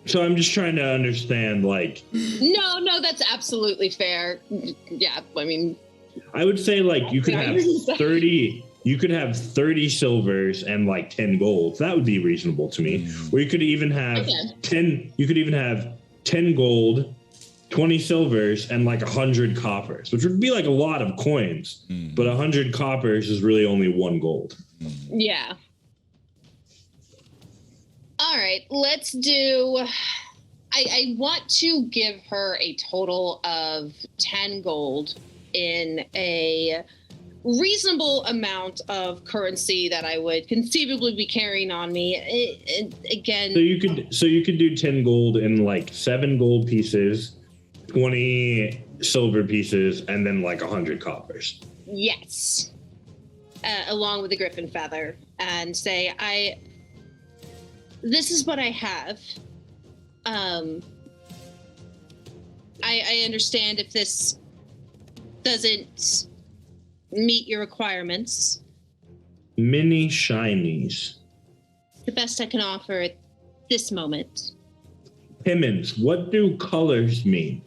So I'm just trying to understand, like... No, that's absolutely fair. Yeah, I mean... I would say, like, you could have 30... You could have 30 silvers and, like, 10 golds. That would be reasonable to me. Or you could even have 10... You could even have 10 gold, 20 silvers, and, like, 100 coppers. Which would be, like, a lot of coins. But 100 coppers is really only 1 gold. Yeah. All right, let's do... I want to give her a total of 10 gold in a reasonable amount of currency that I would conceivably be carrying on me. Again... So you could do 10 gold in, like, 7 gold pieces, 20 silver pieces, and then, like, 100 coppers. Yes. Along with the griffin feather. And say, this is what I have. I understand if this doesn't meet your requirements. Mini shinies. The best I can offer at this moment. Pimmins, what do colors mean?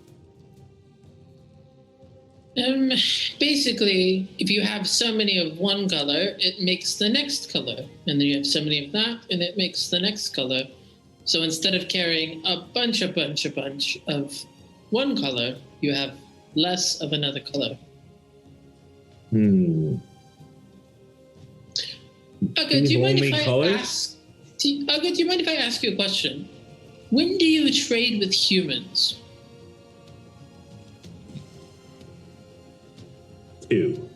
Basically, if you have so many of one color, it makes the next color. And then you have so many of that, and it makes the next color. So instead of carrying a bunch of one color, you have less of another color. Okay, do you mind if I ask you a question? When do you trade with humans? 2.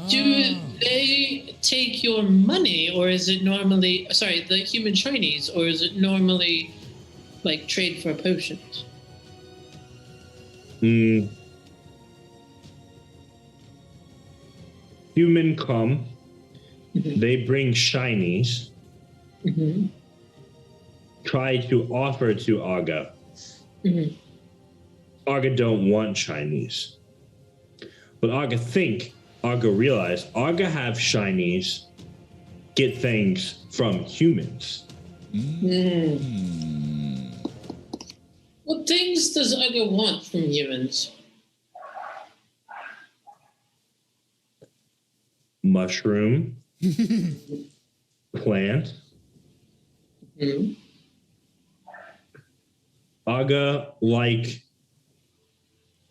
Do they take your money, or is it normally, the human Chinese, or is it normally like trade for potions? Human come, they bring shinies, try to offer to Aga. Aga don't want shinies. But Aga realize, Aga have shinies get things from humans. What things does Aga want from humans? Mushroom, plant. Aga like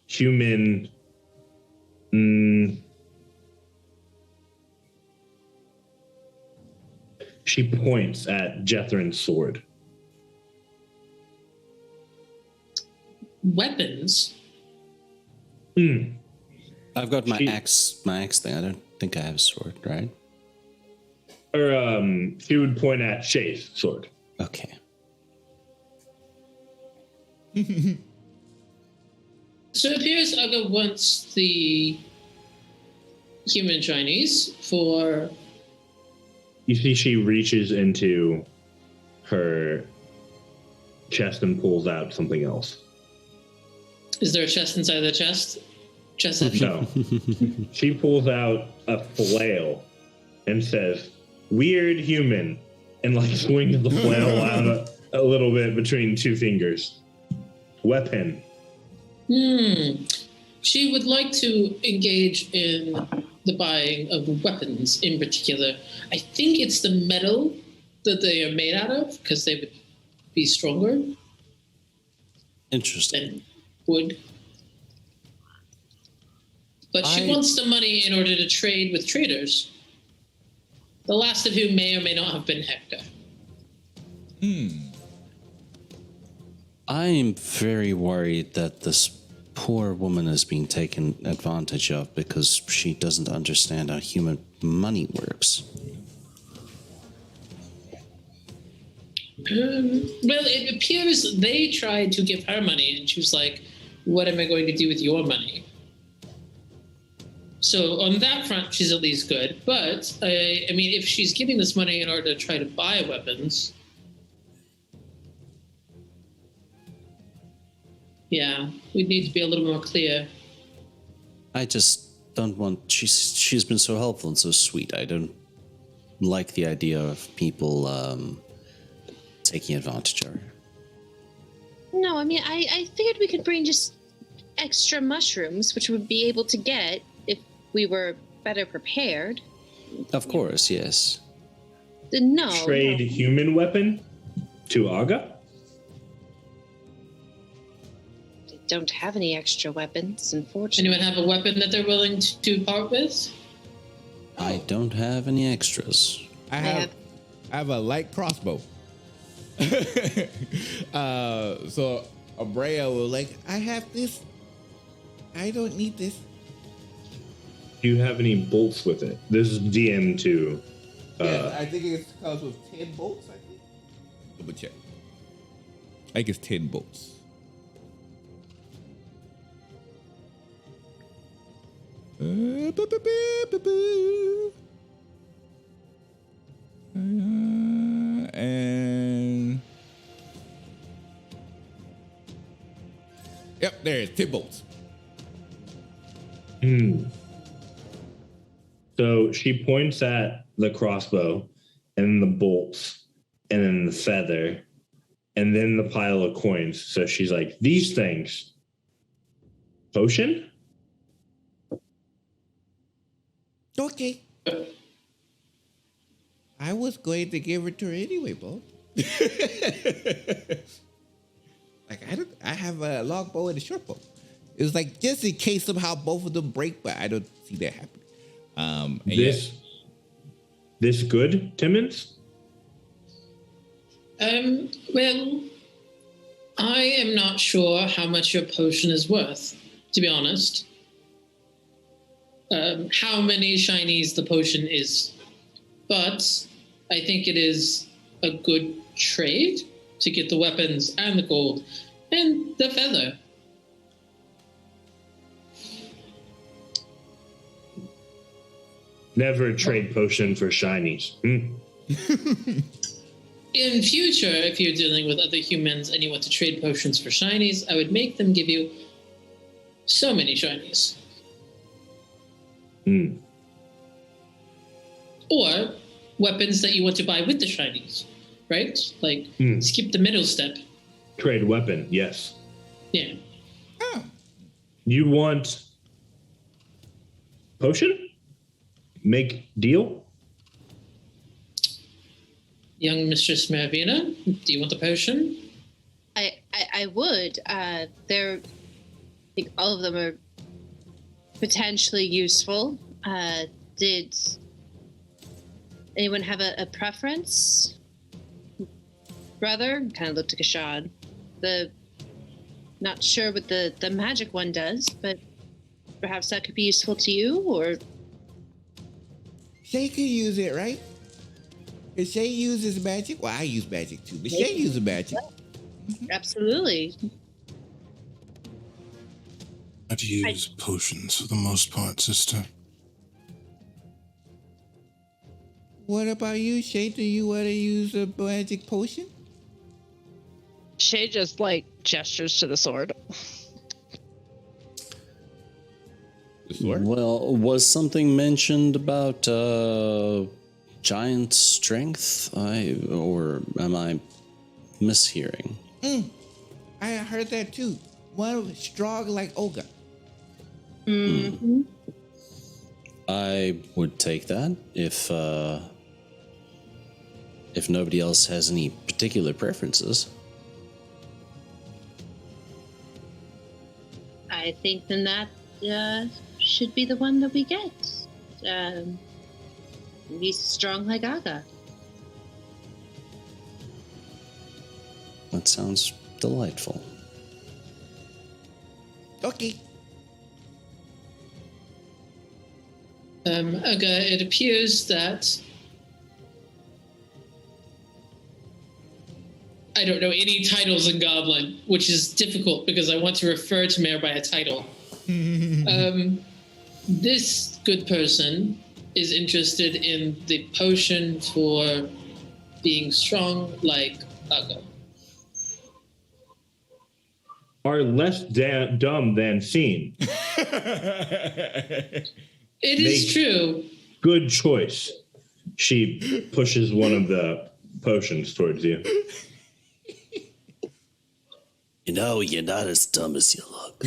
human. She points at Jethrin's sword. Weapons? I've got my axe thing. I don't think I have a sword, right? Or she would point at Shay's sword. Okay. So it appears Aga wants the human Chinese for. You see, she reaches into her chest and pulls out something else. Is there a chest inside the chest? Chest. No. She pulls out a flail and says, "Weird human," and like swings the flail out a little bit between two fingers. Weapon. She would like to engage in the buying of weapons in particular. I think it's the metal that they are made out of, because they would be stronger Interesting. than wood. But she wants the money in order to trade with traders, the last of whom may or may not have been Hector. I'm very worried that this poor woman is being taken advantage of because she doesn't understand how human money works. Well, it appears they tried to give her money, and she was like, "What am I going to do with your money?" So on that front, she's at least good. But, I mean, if she's getting this money in order to try to buy weapons, yeah, we'd need to be a little more clear. I just don't want. She's been so helpful and so sweet. I don't like the idea of people taking advantage of her. No, I mean, I figured we could bring just extra mushrooms, which we'd be able to get if we were better prepared. Of course, yes. No. Trade human weapon to Aga? They don't have any extra weapons, unfortunately. Anyone have a weapon that they're willing to part with? I don't have any extras. I have a light crossbow. So Abrea was like, I have this. I don't need this. Do you have any bolts with it? This is DM2. Yeah, I think it comes with 10 bolts, I think. Double check. I think it's 10 bolts. And yep, there it is, 10 bolts. So she points at the crossbow, and then the bolts, and then the feather, and then the pile of coins. So she's like, these things. Potion? Okay. I was going to give it to her anyway, Bo. Like I have a long bow and a short bow. It was like just in case somehow both of them break, but I don't see that happening. This good, Timmons? Well, I am not sure how much your potion is worth, to be honest. How many shinies the potion is. But I think it is a good trade to get the weapons and the gold and the feather. Never trade potion for shinies. In future, if you're dealing with other humans and you want to trade potions for shinies, I would make them give you so many shinies. Or weapons that you want to buy with the shinies, right? Like, skip the middle step. Trade weapon, yes. Yeah. Oh. You want potion? Make deal? Young Mistress Maravina, do you want the potion? I would. I think all of them are potentially useful. Did anyone have a preference? Brother? Kind of looked at Kashad. Not sure what the magic one does, but perhaps that could be useful to you, or... Shay could use it, right? If Shay uses magic, well, I use magic too, but Shay uses magic. Absolutely. I use potions for the most part, sister. What about you, Shay? Do you want to use a magic potion? Shay just like gestures to the sword. The sword? Well, was something mentioned about giant strength? Or am I mishearing? I heard that too. One strong like ogre. Mm-hmm. I would take that if nobody else has any particular preferences. I think then that should be the one that we get. Be strong like Aga. That sounds delightful. Okay. Aga, it appears that I don't know any titles in Goblin, which is difficult because I want to refer to Mare by a title. This good person is interested in the potion for being strong like Aga. Are less dumb than seen. It is true. Good choice. She pushes one of the potions towards you. You know, you're not as dumb as you look.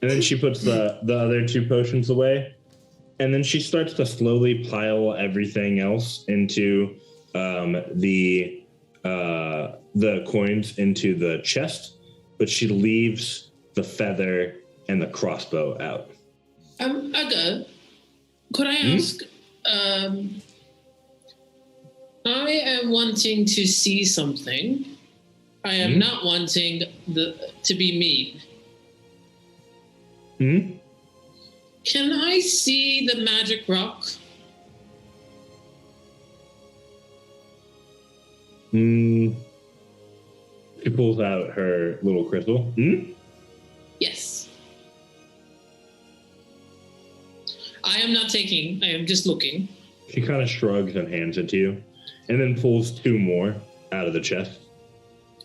And then she puts the other two potions away. And then she starts to slowly pile everything else into the coins into the chest. But she leaves the feather and the crossbow out. Aga, could I ask? I am wanting to see something. I am not wanting to be mean. Can I see the magic rock? She pulls out her little crystal. Yes. I am not taking, I am just looking. She kind of shrugs and hands it to you, and then pulls two more out of the chest.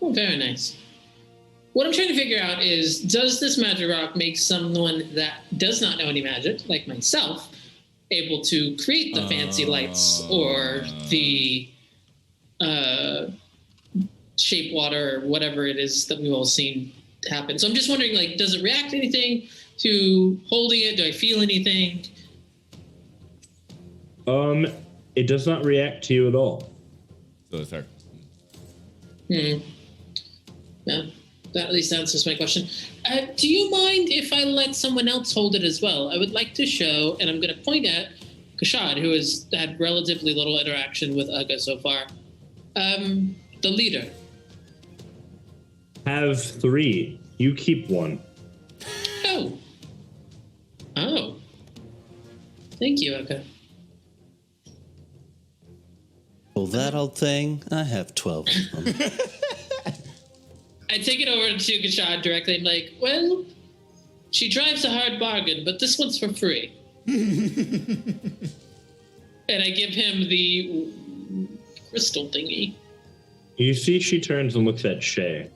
Oh, very nice. What I'm trying to figure out is, does this magic rock make someone that does not know any magic, like myself, able to create the fancy lights or the shape water or whatever it is that we've all seen happen? So I'm just wondering, like, does it react to anything to holding it? Do I feel anything? It does not react to you at all. So it's her. Yeah, that at least answers my question. Do you mind if I let someone else hold it as well? I would like to show, and I'm going to point at Kashad, who has had relatively little interaction with Aga so far. The leader. Have 3. You keep 1. Oh. Thank you, Aga. Well, that old thing, I have 12 of them. I take it over to Kashad directly. I'm like, well, she drives a hard bargain, but this one's for free. And I give him the crystal thingy. You see she turns and looks at Shay.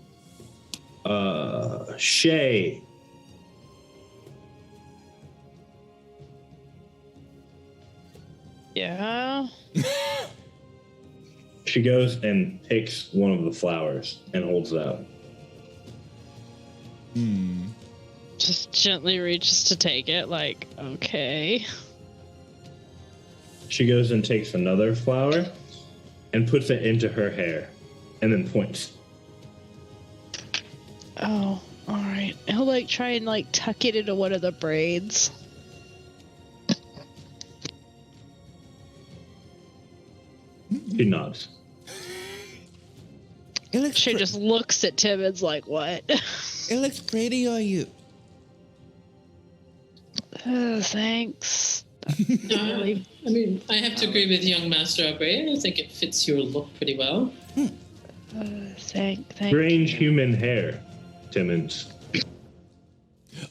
Shay. Yeah. She goes and takes one of the flowers and holds it out. Just gently reaches to take it, like, okay. She goes and takes another flower and puts it into her hair and then points. Oh, all right. He'll like try and like tuck it into one of the braids. She nods. She just looks at Tim and's like, what? It looks pretty on you. Thanks. I mean, I have to agree with young Master Aubrey. I think it fits your look pretty well. Thank Strange human hair, Timmons.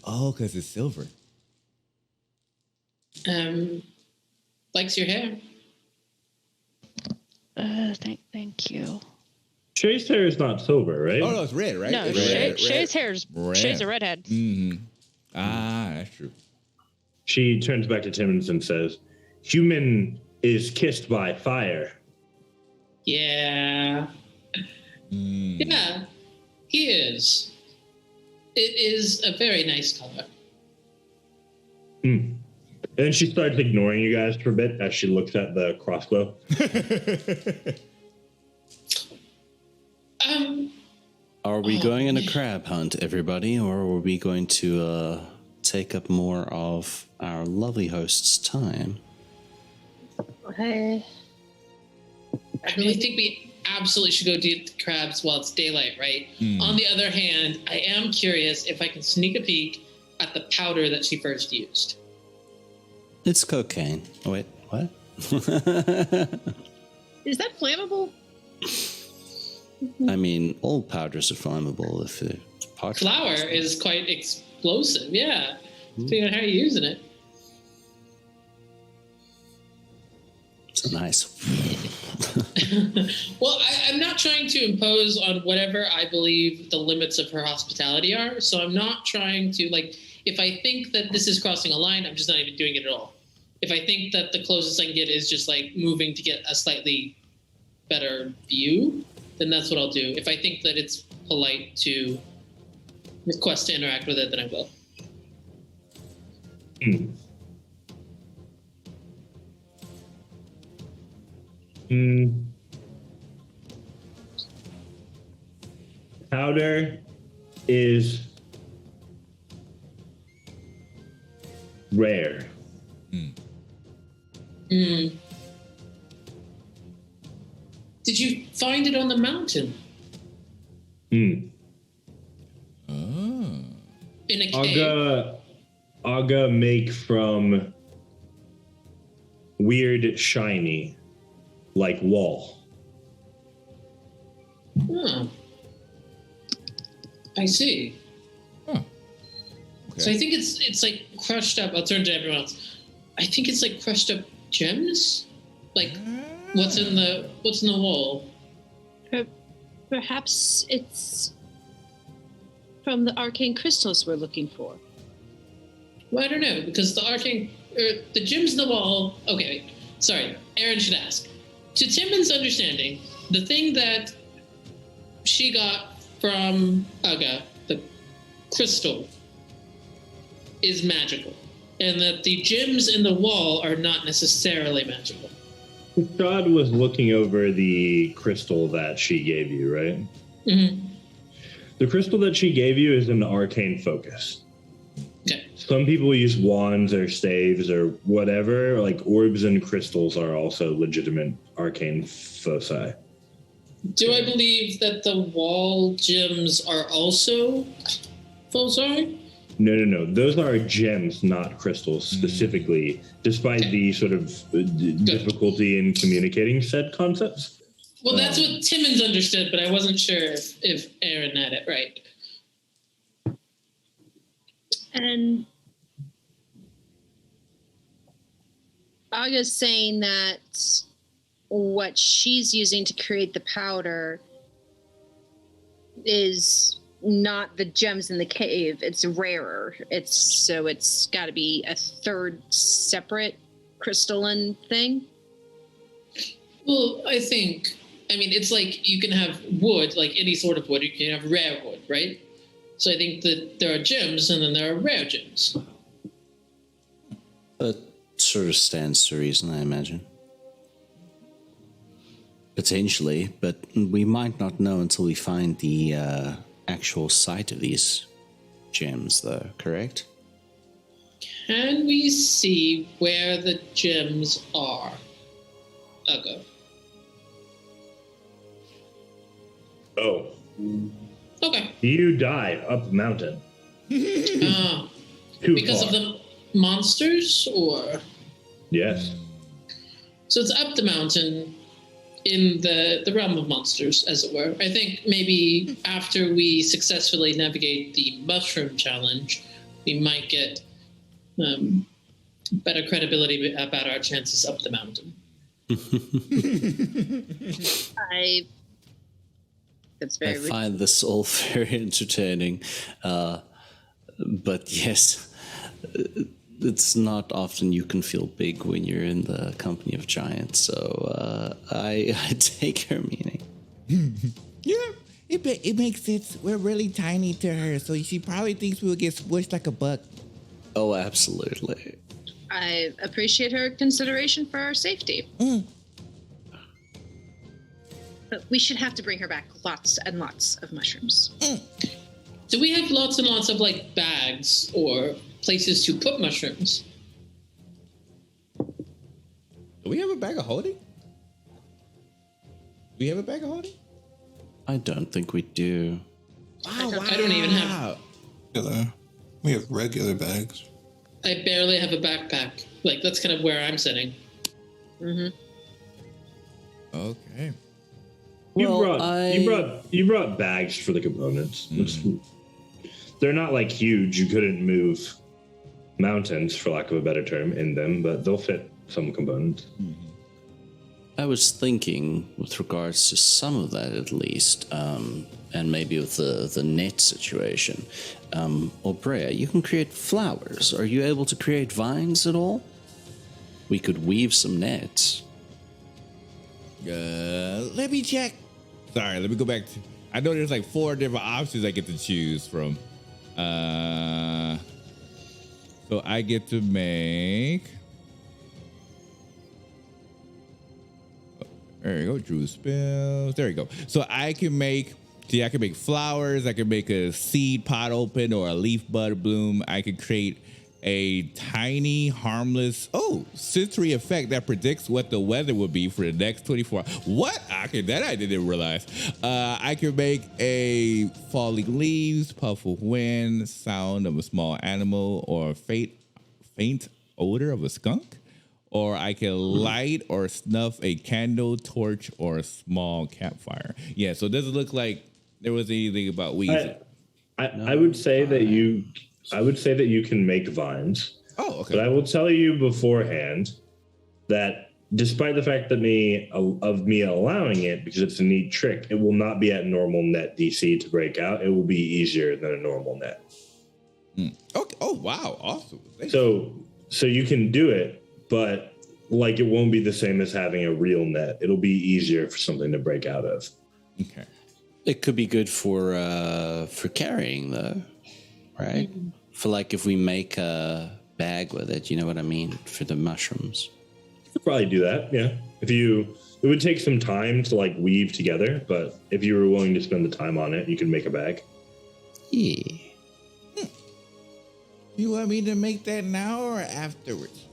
Oh, because it's silver. Likes your hair. Thank you. Shay's hair is not silver, right? Oh no, it's red, right? No, It's Shay's hair's red. Shay's a redhead. Mm-hmm. Ah, that's true. She turns back to Timmons and says, "Human is kissed by fire." Yeah. Yeah, he is. It is a very nice color. And then she starts ignoring you guys for a bit as she looks at the crossbow. Are we going on a crab hunt, everybody, or are we going to take up more of our lovely host's time? I really think we absolutely should go do the crabs while it's daylight, right? On the other hand, I am curious if I can sneak a peek at the powder that she first used. It's cocaine. Oh, wait, what? Is that flammable? I mean, all powders are flammable if it's part. Flour is quite explosive, yeah. Depending on how you're using it. It's nice. Well, I'm not trying to impose on whatever I believe the limits of her hospitality are. So I'm not trying to, like, if I think that this is crossing a line, I'm just not even doing it at all. If I think that the closest I can get is just like moving to get a slightly better view, then that's what I'll do. If I think that it's polite to request to interact with it, then I will. Powder is rare. Did you find it on the mountain? In a cave? Aga make from weird shiny, like wall. Oh. I see. Okay. So I think it's like crushed up. I'll turn to everyone else. I think it's like crushed up gems. Like what's in the wall? Perhaps it's from the arcane crystals we're looking for. Well, I don't know, because the gems in the wall. Okay, wait. Sorry, Aaron should ask. To Timon's understanding, the thing that she got from Aga, the crystal, is magical, and that the gems in the wall are not necessarily magical. God was looking over the crystal that she gave you, right? Mm-hmm. The crystal that she gave you is an arcane focus. Okay. Some people use wands or staves or whatever. Like orbs and crystals are also legitimate arcane foci. Do I believe that the wall gems are also foci? No. Those are gems, not crystals specifically, despite the sort of difficulty in communicating said concepts. Well, that's what Timmons understood, but I wasn't sure if Aaron had it right. And Aga's saying that what she's using to create the powder is not the gems in the cave. It's rarer. It's got to be a third separate crystalline thing. Well, I mean, it's like you can have wood, like any sort of wood. You can have rare wood, right? So I think that there are gems and then there are rare gems. That sort of stands to reason, I imagine. Potentially, but we might not know until we find the actual site of these gems, though, correct? Can we see where the gems are? Aga. Oh. Okay. You die up the mountain. Too Because far. of the monsters, or? Yes. So it's up the mountain in the realm of monsters, as it were. I think maybe after we successfully navigate the mushroom challenge, we might get better credibility about our chances up the mountain. That's I very rude. find this all very entertaining. But yes, it's not often you can feel big when you're in the company of giants. So I take her meaning. Yeah, it makes sense. We're really tiny to her, so she probably thinks we will get squished like a bug. Oh, absolutely. I appreciate her consideration for our safety. But we should have to bring her back lots and lots of mushrooms. Do we have lots and lots of like bags or places to put mushrooms? Do we have a bag of holding? Do we have a bag of holding? I don't think we do. Oh, wow. I don't even have. We have regular bags. I barely have a backpack. Like, that's kind of where I'm sitting. Mm-hmm. Okay. You brought bags for the components. They're not like huge. You couldn't move mountains, for lack of a better term, in them, but they'll fit some components. I was thinking, with regards to some of that at least, and maybe with the net situation, Brea, you can create flowers. Are you able to create vines at all? We could weave some nets. Let me check. Sorry, let me go back to. I know there's like 4 different options I get to choose from. So I get to make. There you go, Drew spells. There you go. So I can make. See, I can make flowers. I can make a seed pod open or a leaf bud bloom. I can create a tiny, harmless, sensory effect that predicts what the weather will be for the next 24 hours. What? Okay, that I didn't realize. I can make a falling leaves, puff of wind, sound of a small animal, or faint odor of a skunk. Or I can light or snuff a candle, torch, or a small campfire. Yeah, so it doesn't look like there was anything about weeds. I would say that you can make vines. Oh, okay. But I will tell you beforehand that despite the fact that me allowing it, because it's a neat trick, it will not be at normal net DC to break out. It will be easier than a normal net. Okay. Oh, wow. Awesome. So you can do it, but like it won't be the same as having a real net. It'll be easier for something to break out of. Okay. It could be good for carrying, though, right? For like if we make a bag with it, you know what I mean, for the mushrooms. You could probably do that, yeah. It would take some time to like weave together, but if you were willing to spend the time on it, you could make a bag. Yeah. You want me to make that now or afterwards?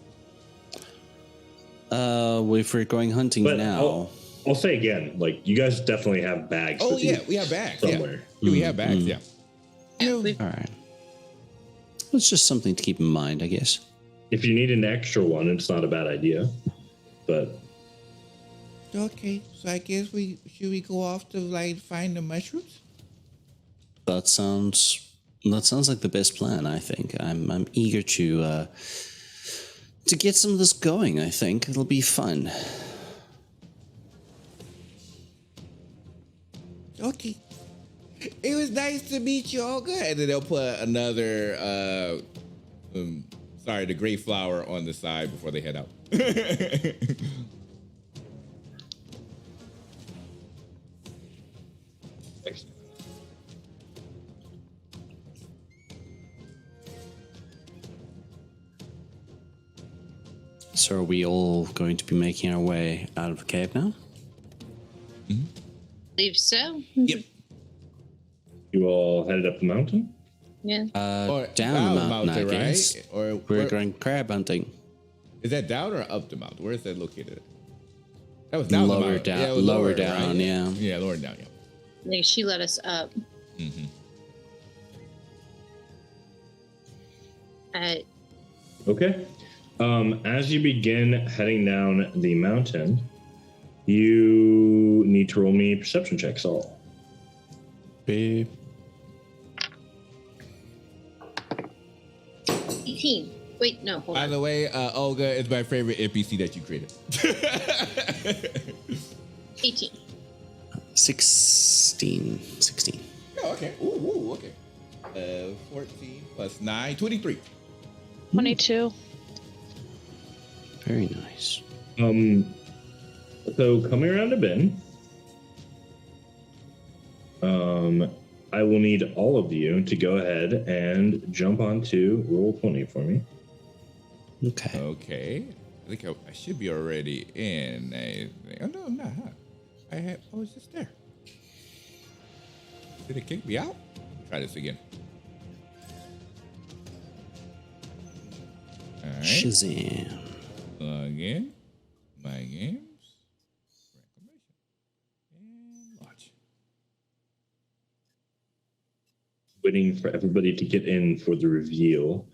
If we're going hunting But now. I'll say again, like you guys definitely have bags. Oh, with yeah, you we have bags. somewhere. Yeah, we have bags, yeah. All right. It's just something to keep in mind, I guess. If you need an extra one, it's not a bad idea. But Okay, so I guess should we go off to like find the mushrooms? That sounds like the best plan, I think. I'm eager to get some of this going, I think. It'll be fun. Okay. It was nice to meet you, Olga. And then they'll put another, the gray flower on the side before they head out. So are we all going to be making our way out of the cave now? Believe so. Yep. you all headed up the mountain? Yeah. Or Down the mountain, I right? guess. Or We're going crab hunting. Is that down or up the mountain? Where is that located? That was down the Lower mountain. down, Yeah, it was lower lower, down, right? yeah. Yeah, lower down, yeah. Like she let us up. Mm-hmm. Okay. As you begin heading down the mountain, you need to roll me perception checks all. Beep. 18. Wait, no, hold By on. the way, Olga is my favorite NPC that you created. 18. 16. Oh, okay. Ooh, okay. 14 plus 9, 23. 22. Very nice. So coming around to Ben, I will need all of you to go ahead and jump onto roll 20 for me. Okay. Okay. I think I should be already in. Oh, no, I'm not. Huh? I was just there. Did it kick me out? Try this again. All right. Shazam. Log in. My games. Reclamation. And launch. Waiting for everybody to get in for the reveal.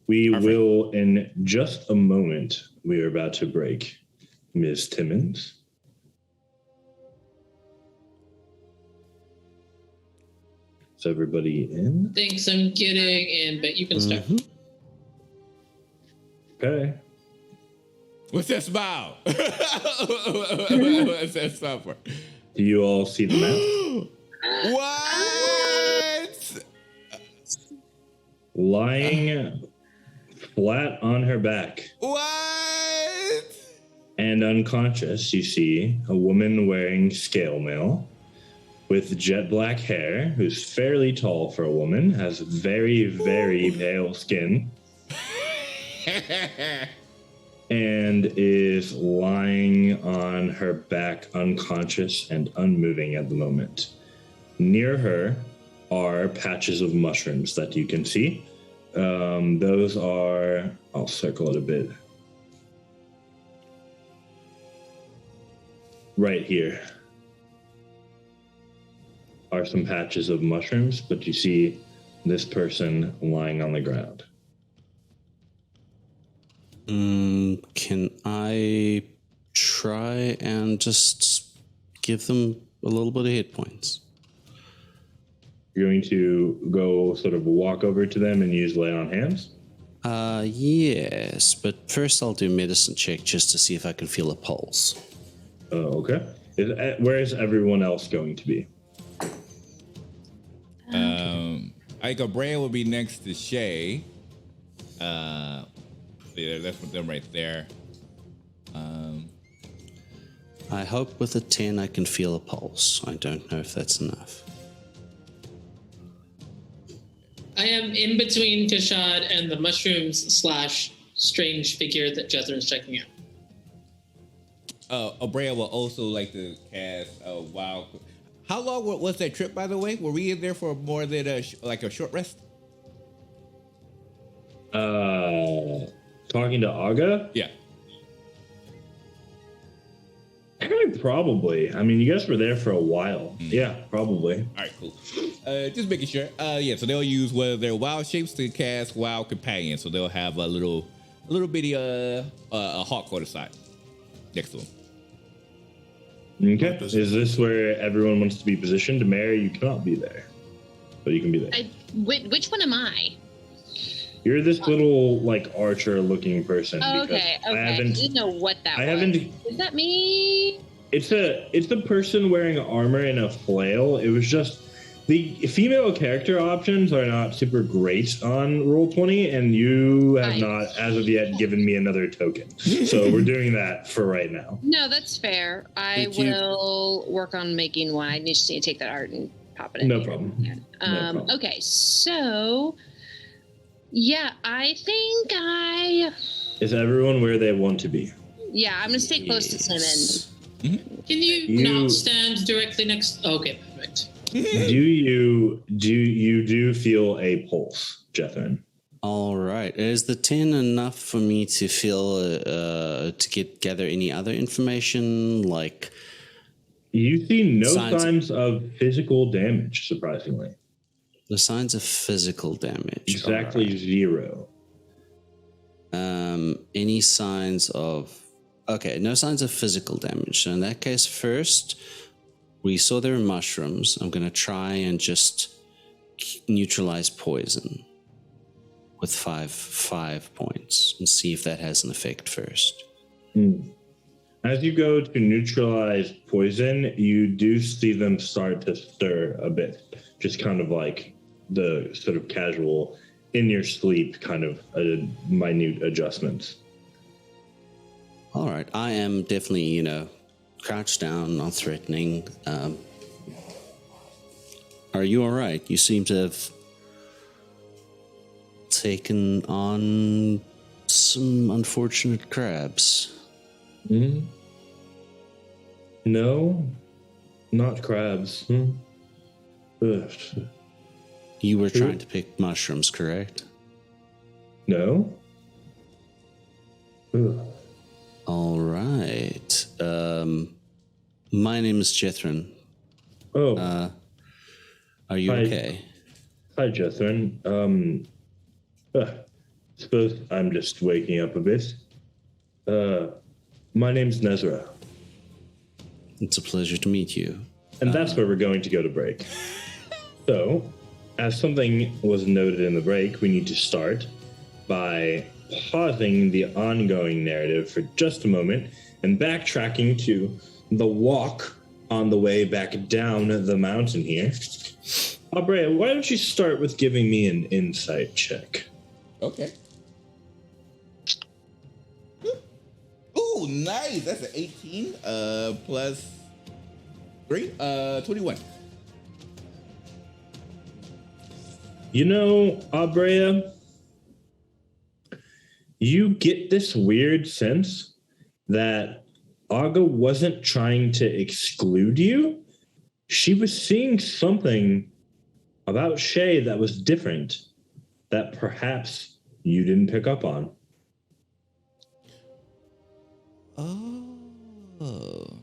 We Perfect. will, in just a moment, we are about to break. Ms. Timmons. Is everybody in? Thanks, I'm getting in, but you can start. Mhm. Okay. What's that smile? What's that smile for? Do you all see the map? What? Lying flat on her back What? and unconscious, you see a woman wearing scale mail with jet black hair, who's fairly tall for a woman, has very, very pale skin, and is lying on her back, unconscious and unmoving at the moment. Near her are patches of mushrooms that you can see. Those are, I'll circle it a bit. Right here are some patches of mushrooms, but you see this person lying on the ground. Can I try and just give them a little bit of hit points? You're going to go sort of walk over to them and use lay on hands? Yes, but first I'll do medicine check just to see if I can feel a pulse. Okay. Where is everyone else going to be? I think O'Brien will be next to Shay. Yeah, that's with them right there. I hope with a 10 I can feel a pulse. I don't know if that's enough. I am in between Kashad and the mushrooms / strange figure that Jethrin's checking out. O'Brien will also like to cast a wild. How long was that trip, by the way? Were we in there for more than a short rest? Talking to Aga? Yeah. Probably. I mean, you guys were there for a while. Yeah, probably. All right, cool. Just making sure. Yeah, so they'll use one of their wild shapes to cast Wild Companion. So they'll have a little bitty a hawk on the side next to them. Okay. Is this where everyone wants to be positioned? Mary, you cannot be there, but you can be there. Which one am I? You're this little like archer-looking person. Oh, because okay. I didn't know what that was. Is that me? It's the person wearing armor and a flail. It was just the female character options are not super great on Roll20, and you have not, as of yet, given me another token. So we're doing that for right now. No, that's fair. I will work on making one. I just need to take that art and pop it in. No problem. Okay, so yeah, I think Is everyone where they want to be? Yeah, I'm gonna stay close to Simon. Can you not stand directly next? Okay, perfect. Do you feel a pulse, Jethrin? All right. Is the 10 enough for me to feel to gather any other information like? You see no signs of physical damage, surprisingly. The signs of physical damage. Exactly zero. Any signs of? Okay, no signs of physical damage. So in that case, first, we saw there were mushrooms. I'm going to try and just neutralize poison. with five points and see if that has an effect first. As you go to neutralize poison, you do see them start to stir a bit. Just kind of like the sort of casual, in your sleep kind of minute adjustments. All right, I am definitely, crouched down, not threatening. Are you all right? You seem to have taken on some unfortunate crabs. No, not crabs. Ugh. You were trying to pick mushrooms, correct? No. Ugh. All right. My name is Jethrin. Oh. Are you Hi. okay? Hi, Jethrin. Suppose I'm just waking up a bit. My name's Nezra. It's a pleasure to meet you. And that's where we're going to go to break. So, as something was noted in the break, we need to start by pausing the ongoing narrative for just a moment and backtracking to the walk on the way back down the mountain here. Abrea, why don't you start with giving me an insight check? Okay. Ooh, nice. That's an 18 plus 3, 21. You know, Abrea, you get this weird sense that Aga wasn't trying to exclude you. She was seeing something about Shay that was different that perhaps you didn't pick up on. Oh.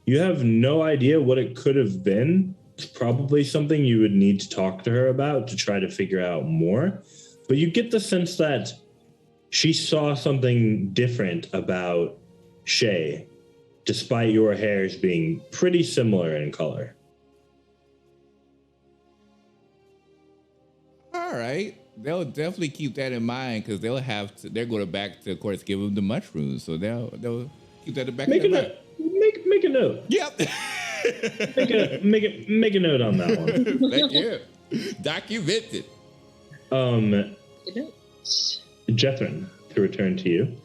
You have no idea what it could have been. It's probably something you would need to talk to her about to try to figure out more. But you get the sense that she saw something different about Shay, despite your hairs being pretty similar in color. All right. They'll definitely keep that in mind because they're going to back to, of course, give them the mushrooms. So they'll keep that in the back of their mind. Make a note. Yep. Make a note on that one. Thank you. Documented. Jethrin, to return to you.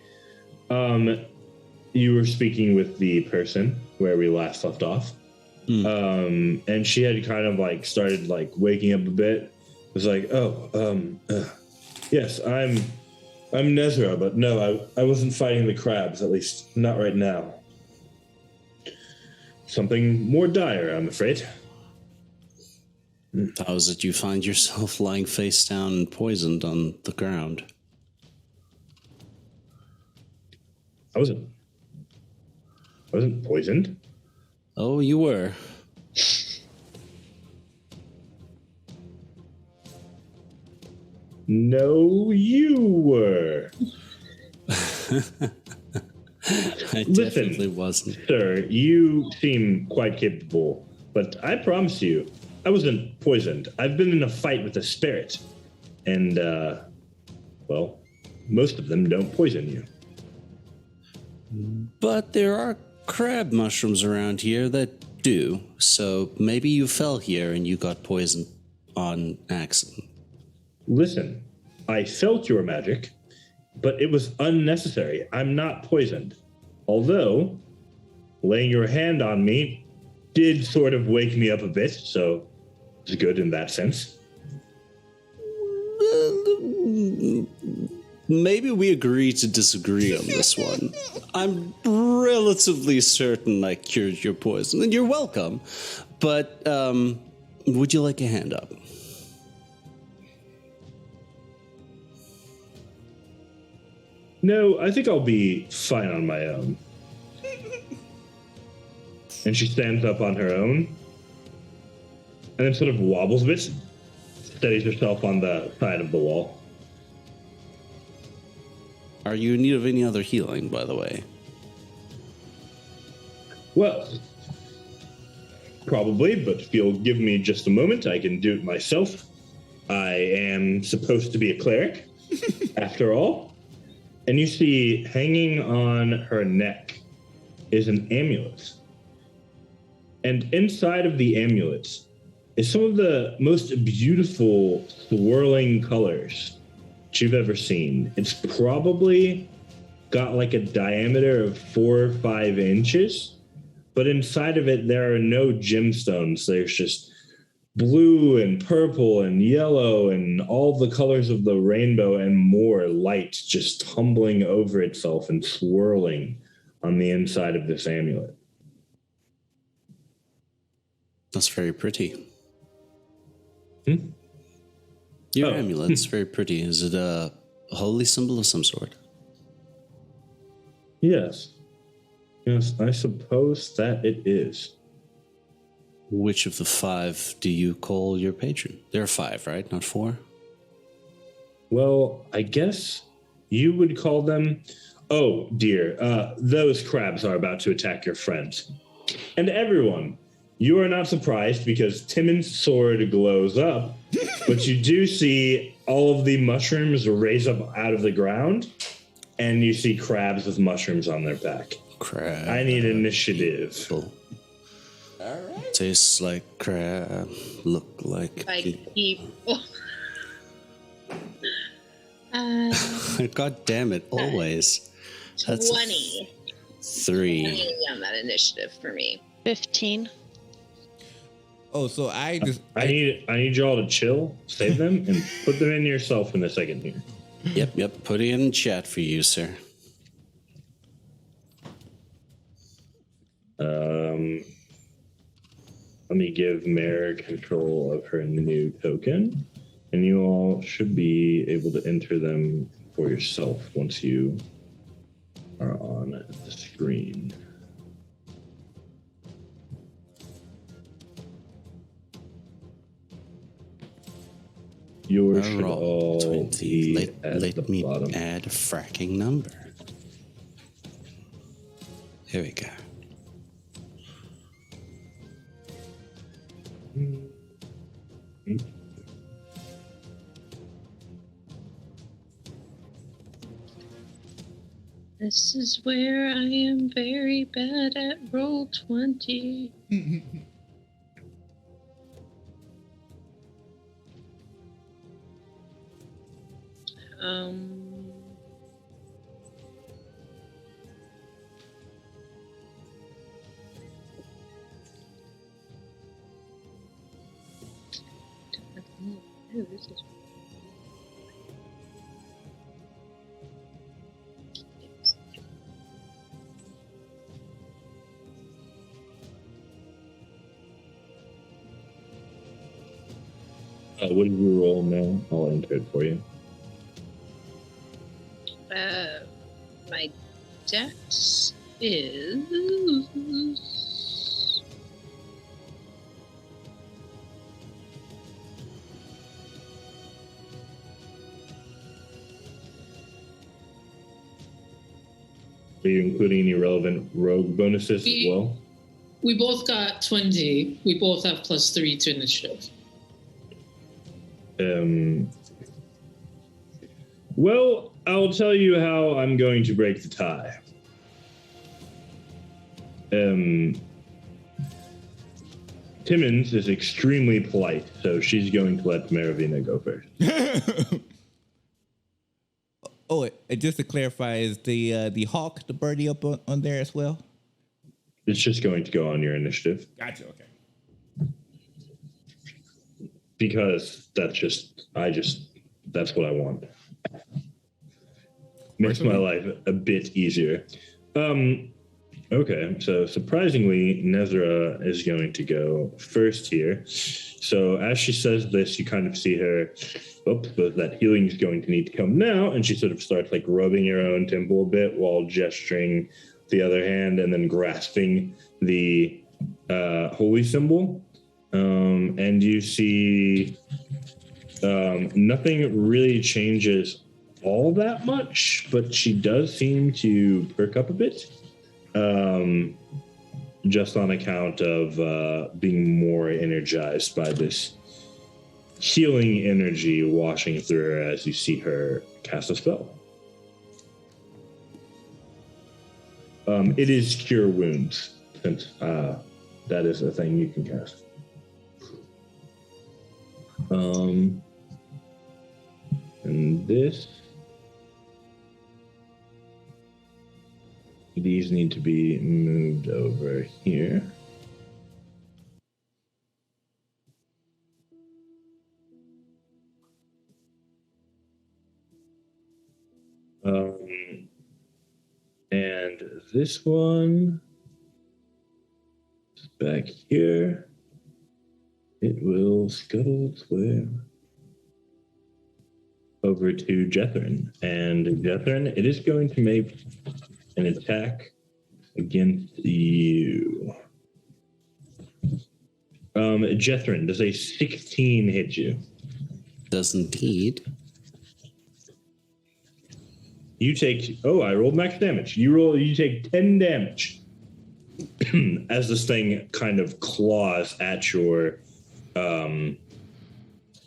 You were speaking with the person where we last left off. And she had kind of like started like waking up a bit. It was like, yes, I'm Nezra, but no, I wasn't fighting the crabs, at least not right now. Something more dire, I'm afraid. How is it you find yourself lying face down and poisoned on the ground? I wasn't poisoned. Oh, you were. No, you were. I definitely wasn't. Sir, you seem quite capable, but I promise you, I wasn't poisoned. I've been in a fight with a spirit, and, well, most of them don't poison you. But there are crab mushrooms around here that do, so maybe you fell here and you got poisoned on accident. Listen, I felt your magic, but it was unnecessary. I'm not poisoned. Although, laying your hand on me did sort of wake me up a bit, so it's good in that sense. Maybe we agree to disagree on this one. I'm relatively certain I cured your poison, and you're welcome. But, would you like a hand up? No, I think I'll be fine on my own. And she stands up on her own, and then sort of wobbles a bit, steadies herself on the side of the wall. Are you in need of any other healing, by the way? Well, probably, but if you'll give me just a moment, I can do it myself. I am supposed to be a cleric, after all. And you see hanging on her neck is an amulet. And inside of the amulet is some of the most beautiful swirling colors that you've ever seen. It's probably got like a diameter of 4 or 5 inches, but inside of it, there are no gemstones. There's just blue and purple and yellow and all the colors of the rainbow and more light just tumbling over itself and swirling on the inside of this amulet. That's very pretty. Hmm? Your amulet's very pretty. Is it a holy symbol of some sort? Yes. Yes, I suppose that it is. Which of the 5 do you call your patron? There are 5, right? Not 4? Well, I guess you would call them... Oh, dear. Those crabs are about to attack your friends. And everyone, you are not surprised because Timon's sword glows up, but you do see all of the mushrooms raise up out of the ground, and you see crabs with mushrooms on their back. Crab. I need initiative. All right. Tastes like crab. Look like people. God damn it! Always. That's 20. 3. 20 on that initiative for me. 15. Oh, so I need y'all to chill, save them, and put them in yourself in a second here. Yep. Put it in chat for you, sir. Let me give Mare control of her new token, and you all should be able to enter them for yourself once you are on the screen. Yours should all 20. be at Let the me bottom. add a fracking number. Here we go. This is where I am very bad at roll 20. This is What did you roll now? I'll enter it for you. my dex is Are you including any relevant rogue bonuses as well? We both got 20. We both have +3 to initiative. Well, I'll tell you how I'm going to break the tie. Timmons is extremely polite, so she's going to let Maravina go first. Oh, and just to clarify, is the hawk, the birdie up on there as well? It's just going to go on your initiative. Gotcha, okay. Because that's what I want. Makes my life a bit easier. Okay, so surprisingly, Nezra is going to go first here. So as she says this, you kind of see her, but that healing is going to need to come now, and she sort of starts like rubbing her own temple a bit while gesturing the other hand and then grasping the holy symbol. And you see nothing really changes all that much, but she does seem to perk up a bit. Just on account of being more energized by this healing energy washing through her as you see her cast a spell. It is Cure Wounds, since that is a thing you can cast. And these need to be moved over here. And this one is back here. It will scuttle its way over to Jethrin. And Jethrin, it is going to make an attack against you. Jethrin, does a 16 hit you? Does indeed. You take, I rolled max damage. You take 10 damage as this thing kind of claws at your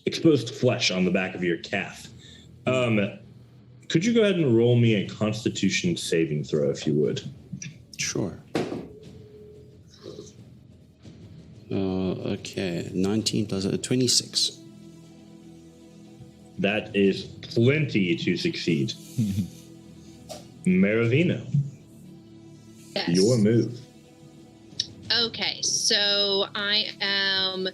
exposed flesh on the back of your calf. Could you go ahead and roll me a Constitution saving throw, if you would? Sure. Okay, 19 plus 26. That is plenty to succeed. Maravina, Yes. your move. Okay, so I am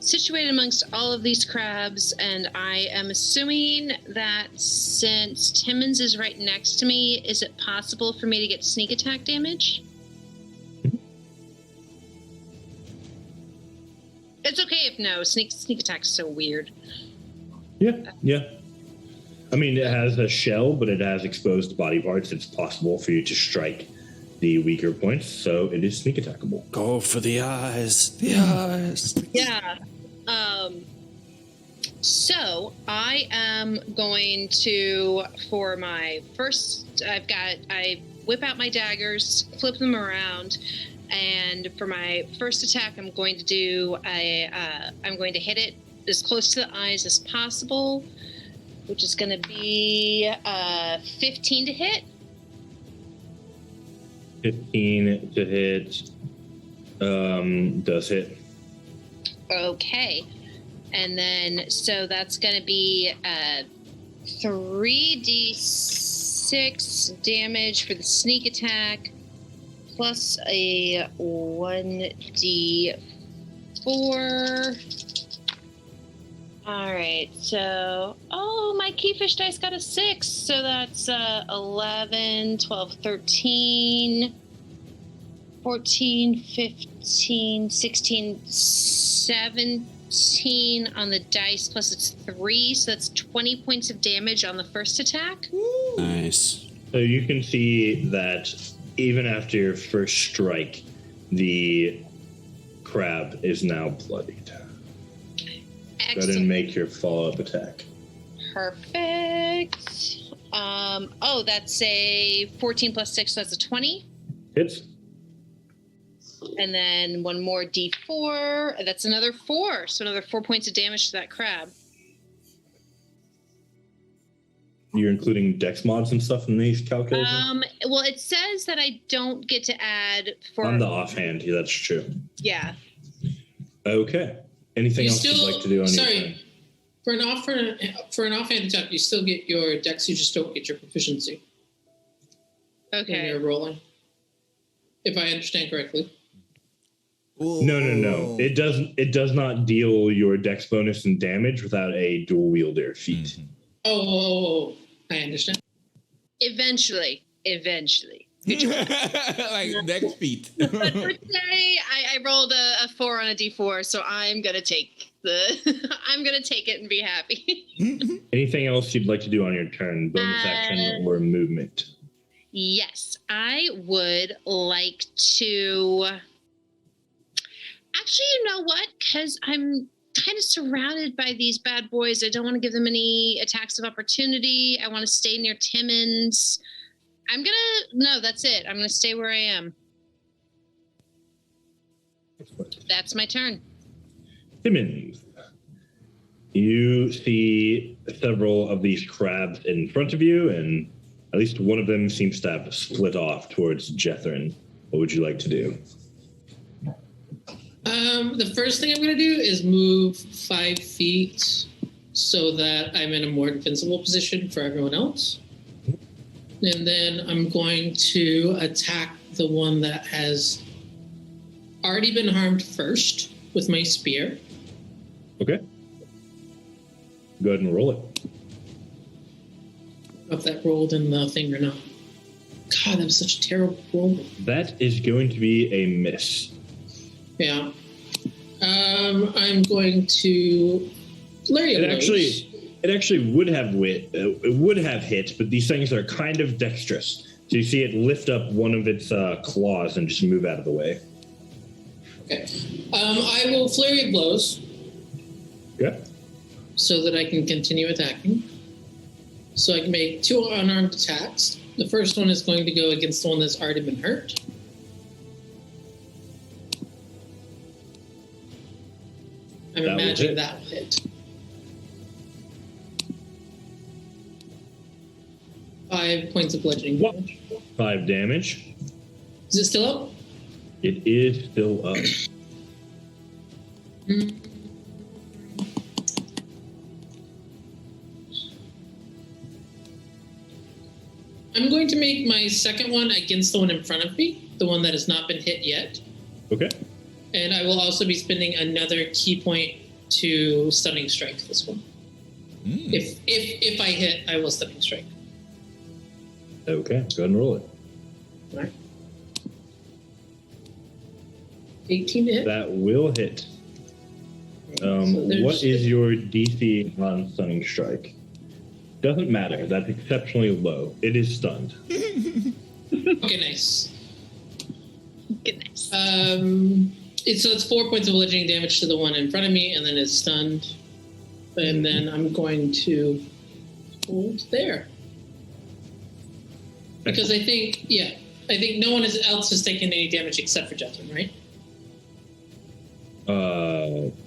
situated amongst all of these crabs, and I am assuming that since Timmons is right next to me, is it possible for me to get sneak attack damage? It's okay if no. Sneak attack's so weird. Yeah. I mean, it has a shell, but it has exposed body parts. It's possible for you to strike the weaker points, so it is sneak attackable. Go for the eyes. The eyes. Yeah. So I am going to, for my first, I whip out my daggers, flip them around, and for my first attack, I'm going to do I'm going to hit it as close to the eyes as possible, which is going to be 15 to hit. 15 to hit. Does hit. Okay. And then, so that's going to be 3d6 damage for the sneak attack, plus a 1d4. All right, so, my keyfish dice got a 6, so that's 11, 12, 13, 14, 15, 16, 17 on the dice, plus it's 3, so that's 20 points of damage on the first attack. Nice. So you can see that even after your first strike, the crab is now bloodied. Go ahead Excellent. and make your follow-up attack. Perfect. That's a 14 plus 6, so that's a 20. Hits. And then one more d4. That's another 4. So another 4 points of damage to that crab. You're including dex mods and stuff in these calculations? Well, it says that I don't get to add for... On the offhand, yeah, that's true. Yeah. Okay. Anything You else still, you'd like to do on your turn? sorry, for an offhand attack, you still get your dex, you just don't get your proficiency when Okay. you're rolling. If I understand correctly. No. It does not deal your dex bonus and damage without a dual wielder feat. Oh, I understand. Eventually. Like next feet. But for today, I rolled a 4 on a d4, so I'm gonna take I'm gonna take it and be happy. Anything else you'd like to do on your turn? Bonus action or movement? Yes, I would like to. Actually, you know what? Because I'm kind of surrounded by these bad boys. I don't want to give them any attacks of opportunity. I want to stay near Timmons. No, that's it. I'm gonna stay where I am. That's my turn. Timmons, You see several of these crabs in front of you, and at least one of them seems to have split off towards Jethrin. What would you like to do? The first thing I'm going to do is move 5 feet so that I'm in a more defensible position for everyone else. And then I'm going to attack the one that has already been harmed first with my spear. Okay. Go ahead and roll it. If that rolled in the thing or not. God, that was such a terrible roll. That is going to be a miss. Yeah. I'm going to flurry of blows. It actually would have hit, but these things are kind of dexterous. So you see it lift up one of its claws and just move out of the way. Okay. I will flurry of blows. Yeah. So that I can continue attacking. So I can make 2 unarmed attacks. The first one is going to go against the one that's already been hurt. I'm imagining that will hit. 5 points of bludgeoning damage. 5 damage. Is it still up? It is still up. I'm going to make my second one against the one in front of me, the one that has not been hit yet. Okay. And I will also be spending another key point to stunning strike this one. If I hit, I will stunning strike. Okay, go ahead and roll it. All right. 18 to hit. That will hit. What is your DC on stunning strike? Doesn't matter. That's exceptionally low. It is stunned. Okay, nice. Goodness. It's 4 points of bludgeoning damage to the one in front of me, and then it's stunned. And then I'm going to hold there. Because I think no one else has taken any damage except for Jethrin, right?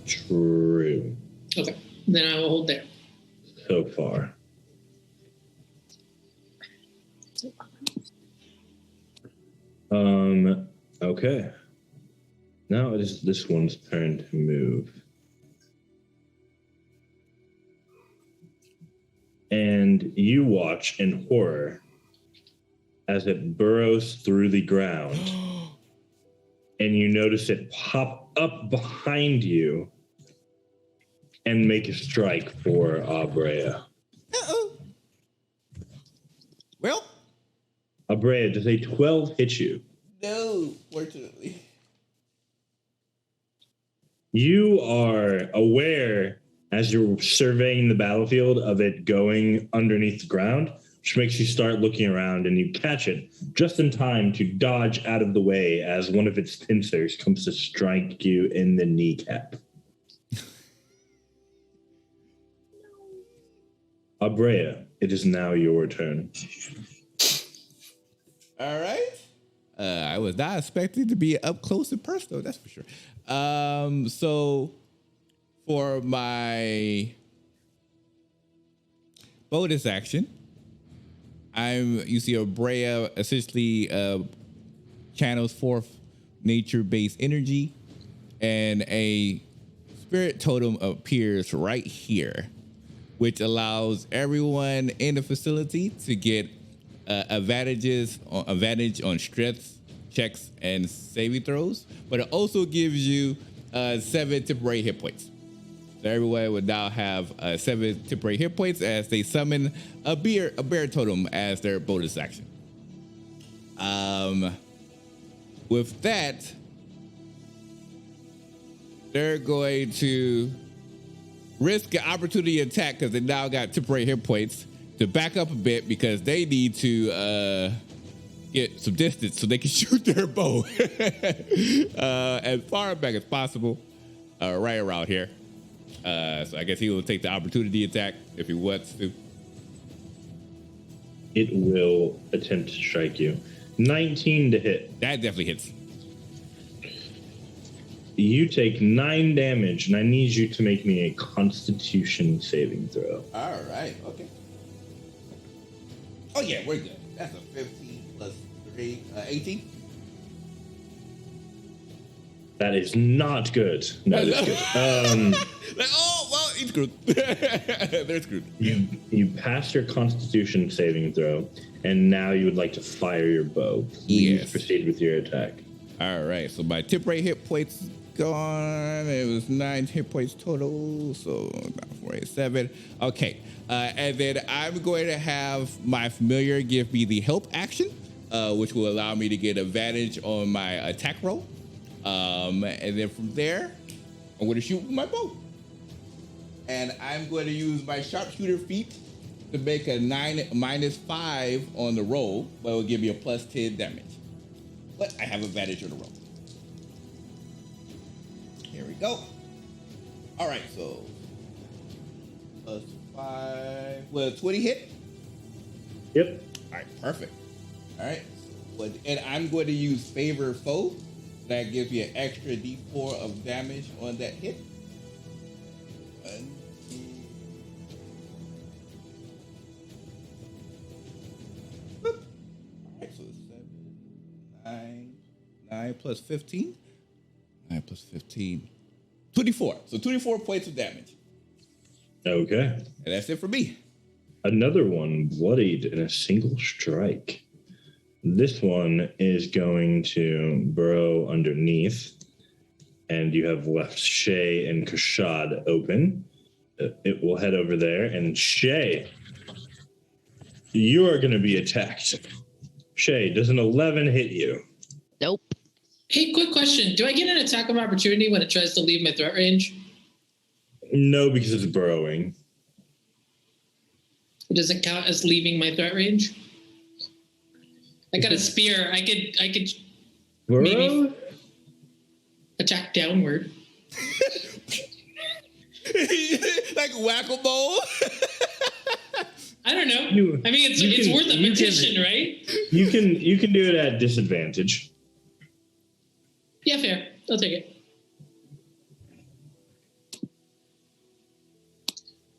True. Okay. Then I will hold there. So far. Okay. Now it is this one's turn to move. And you watch in horror as it burrows through the ground. And you notice it pop up behind you and make a strike for Abrea. Uh-oh. Well, Abrea, does a 12 hit you? no, fortunately. You are aware as you're surveying the battlefield of it going underneath the ground, which makes you start looking around, and you catch it just in time to dodge out of the way as one of its pincers comes to strike you in the kneecap. Abrea, it is now your turn. All right. I was not expecting to be up close and personal, that's for sure. So for my bonus action, you see Abrea essentially channels forth nature-based energy, and a spirit totem appears right here, which allows everyone in the facility to get advantage on strength checks and saving throws, but it also gives you 7 temporary hit points. So everyone would now have 7 temporary hit points as they summon a bear totem as their bonus action. With that, they're going to risk an opportunity attack because they now got temporary hit points to back up a bit because they need to get some distance so they can shoot their bow as far back as possible, right around here. So I guess he will take the opportunity attack if he wants to. It will attempt to strike you. 19 to hit. That definitely hits. you take 9 damage, and I need you to make me a Constitution saving throw. All right. Okay. Oh yeah, we're good. That's a 15 plus 3, 18. That is not good. That is good. Like, oh well, he's screwed. They're screwed. You passed your Constitution saving throw, and now you would like to fire your bow. Please proceed with your attack. All right. So my tip rate hit points gone. It was 9 hit points total, so about 487. Okay. And then I'm going to have my familiar give me the help action, which will allow me to get advantage on my attack roll. And then from there, I'm going to shoot with my bow. And I'm going to use my sharpshooter feat to make a 9 minus 5 on the roll, but it will give me a plus 10 damage. But I have advantage on the roll. Here we go. All right, so plus 5. Will 20 hit? Yep. All right, perfect. All right. And I'm going to use favor foe. That gives me an extra d4 of damage on that hit. 1, 2. Boop. All right, so 7, 9 plus 15. 9 plus 15. 24. So 24 points of damage. Okay. And that's it for me. Another one bloodied in a single strike. This one is going to burrow underneath, and you have left Shay and Kashad open. It will head over there, and Shay, you are going to be attacked. Shay, does an 11 hit you? Nope. Hey, quick question. Do I get an attack of opportunity when it tries to leave my threat range? No, because it's burrowing. It doesn't count as leaving my threat range? I got a spear. I could Burrow? maybe attack downward. Like whack-a-mole? I don't know. I mean, it's worth a petition, right? You can do it at disadvantage. Yeah, fair. I'll take it.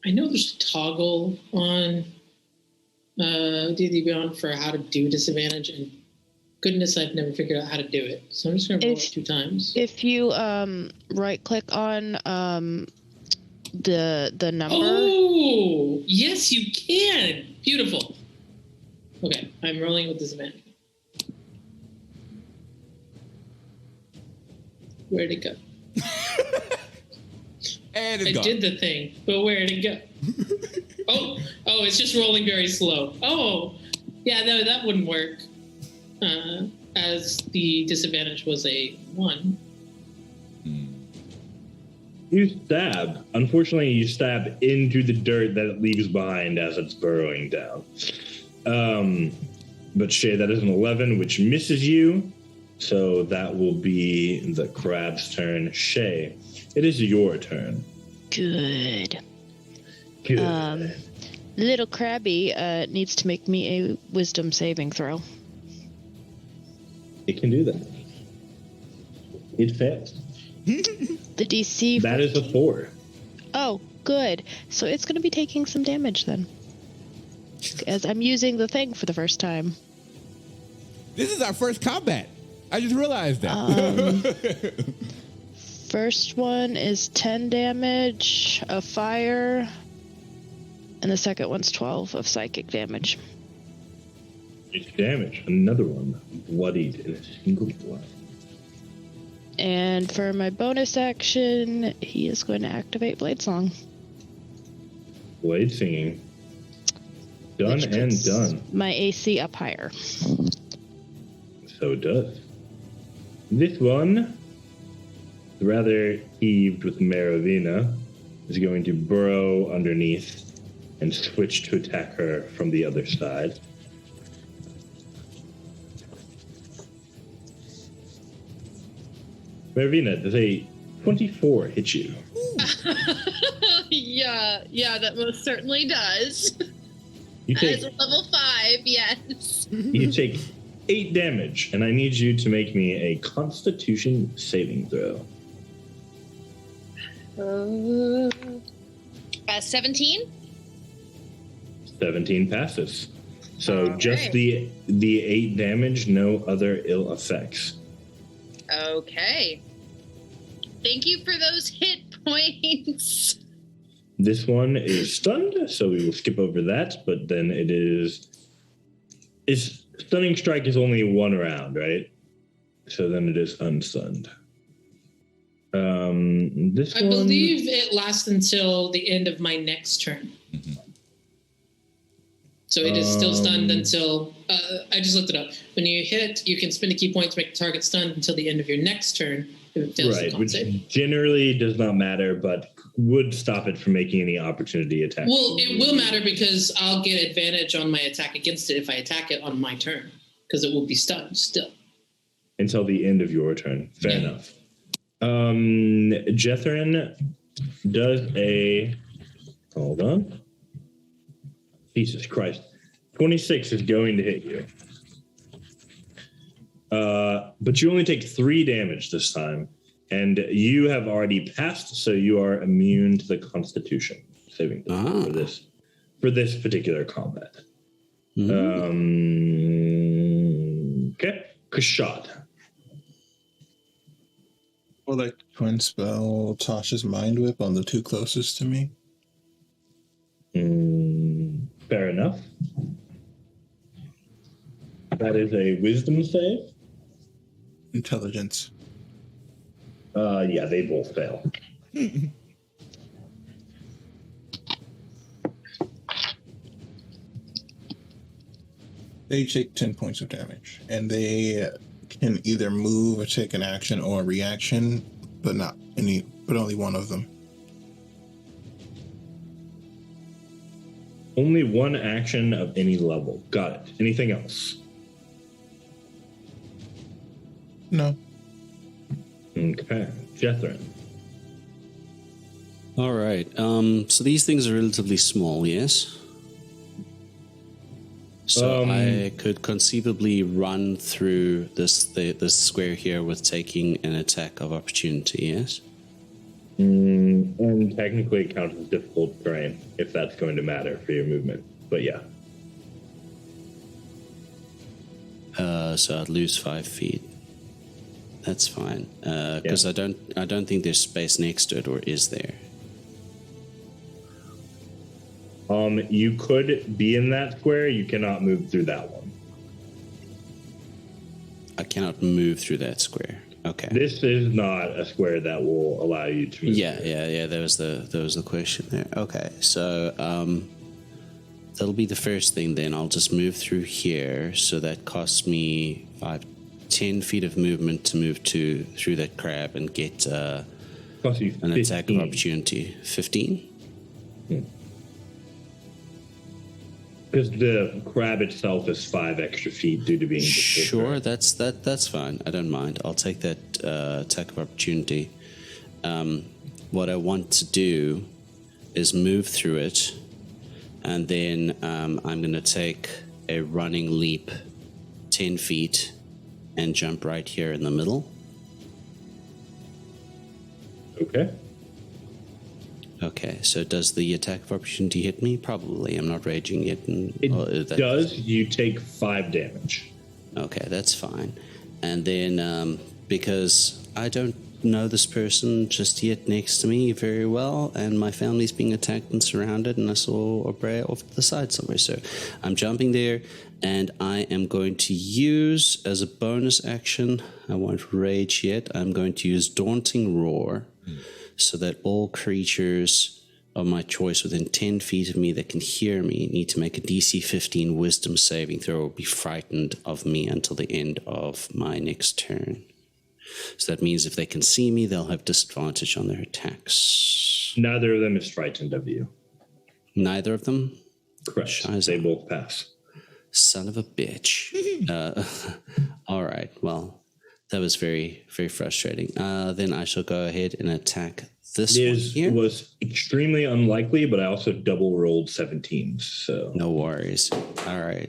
I know there's a toggle on D&D Beyond for how to do disadvantage, and goodness, I've never figured out how to do it. So I'm just going to roll it 2 times. If you right-click on the number. Oh, yes, you can. Beautiful. Okay, I'm rolling with disadvantage. Where'd it go? And it's I gone. did the thing, but where'd it go? oh, it's just rolling very slow. Oh, yeah, no, that wouldn't work. As the disadvantage was a 1. You stab. Unfortunately, you stab into the dirt that it leaves behind as it's burrowing down. But Shay, that is an 11, which misses you. So that will be the crab's turn. Shay, it is your turn. Good. Good. Little Krabby needs to make me a wisdom saving throw. It can do that. It fails. The DC. That is a 4. Oh, good. So it's going to be taking some damage then. As I'm using the thing for the first time. This is our first combat. I just realized that. First one is 10 damage of fire. And the second one's 12 of psychic damage. It's damage. Another one. Bloodied in a single blood. And for my bonus action, he is going to activate Blade Song. Blade singing. Done which and puts done. My AC up higher. So it does. This one, rather heaved with Maravina, is going to burrow underneath and switch to attack her from the other side. Maravina, does a 24 hit you? Yeah, that most certainly does. You take, As a level 5, yes. you take 8 damage, and I need you to make me a Constitution saving throw. 17. 17 passes. So All just right. the 8 damage, no other ill effects. Okay. Thank you for those hit points. This one is stunned, so we will skip over that, but then is stunning strike is only 1 round, right? So then it is unstunned. This I one, believe it lasts until the end of my next turn. So it is still stunned until I just looked it up. When you hit, you can spend a key point to make the target stunned until the end of your next turn if it fails the right, con which save. generally does not matter, but would stop it from making any opportunity attacks. Well, it will matter because I'll get advantage on my attack against it if I attack it on my turn because it will be stunned still. Until the end of your turn. Fair enough. Jethrin does a... Hold on. Jesus Christ. 26 is going to hit you. But you only take 3 damage this time. And you have already passed, so you are immune to the Constitution saving throw for this particular combat. Okay. Kashad. Will that twin spell Tasha's Mind Whip on the 2 closest to me? Fair enough. That is a wisdom save. Intelligence. Yeah, they both fail. They take 10 points of damage, and they can either move or take an action or a reaction, but only one of them. Only one action of any level. Got it. Anything else? No. Okay. Jethrin. All right. So these things are relatively small, yes? So I could conceivably run through this square here with taking an attack of opportunity, yes? And technically it counts as difficult terrain, if that's going to matter for your movement. But yeah. So I'd lose 5 feet. That's fine. Because I don't think there's space next to it, or is there? You could be in that square. You cannot move through that one. I cannot move through that square. Okay. This is not a square that will allow you to move. Yeah. There was the question there. Okay, so that'll be the first thing then. I'll just move through here. So that costs me 10 feet of movement to move through that crab and get an attack of opportunity. 15? Because the crab itself is 5 extra feet due to being sure. That's fine. I don't mind. I'll take that attack of opportunity. What I want to do is move through it, and then I'm going to take a running leap 10 feet and jump right here in the middle. Okay. Okay, so does the attack of opportunity hit me? Probably. I'm not raging yet. It does. You take 5 damage. Okay, that's fine. And then, because I don't know this person just yet next to me very well, and my family's being attacked and surrounded, and I saw a bray off to the side somewhere. So I'm jumping there, and I am going to use, as a bonus action, I won't rage yet, I'm going to use Daunting Roar, so that all creatures of my choice within 10 feet of me that can hear me need to make a DC 15 wisdom saving throw or be frightened of me until the end of my next turn. So that means if they can see me, they'll have disadvantage on their attacks. Neither of them is frightened of you. Neither of them? Correct. Scheiße. They both pass. Son of a bitch. All right, well, that was very, very frustrating. Then I shall go ahead and attack this one here. It was extremely unlikely, but I also double rolled 17s, so... No worries. All right.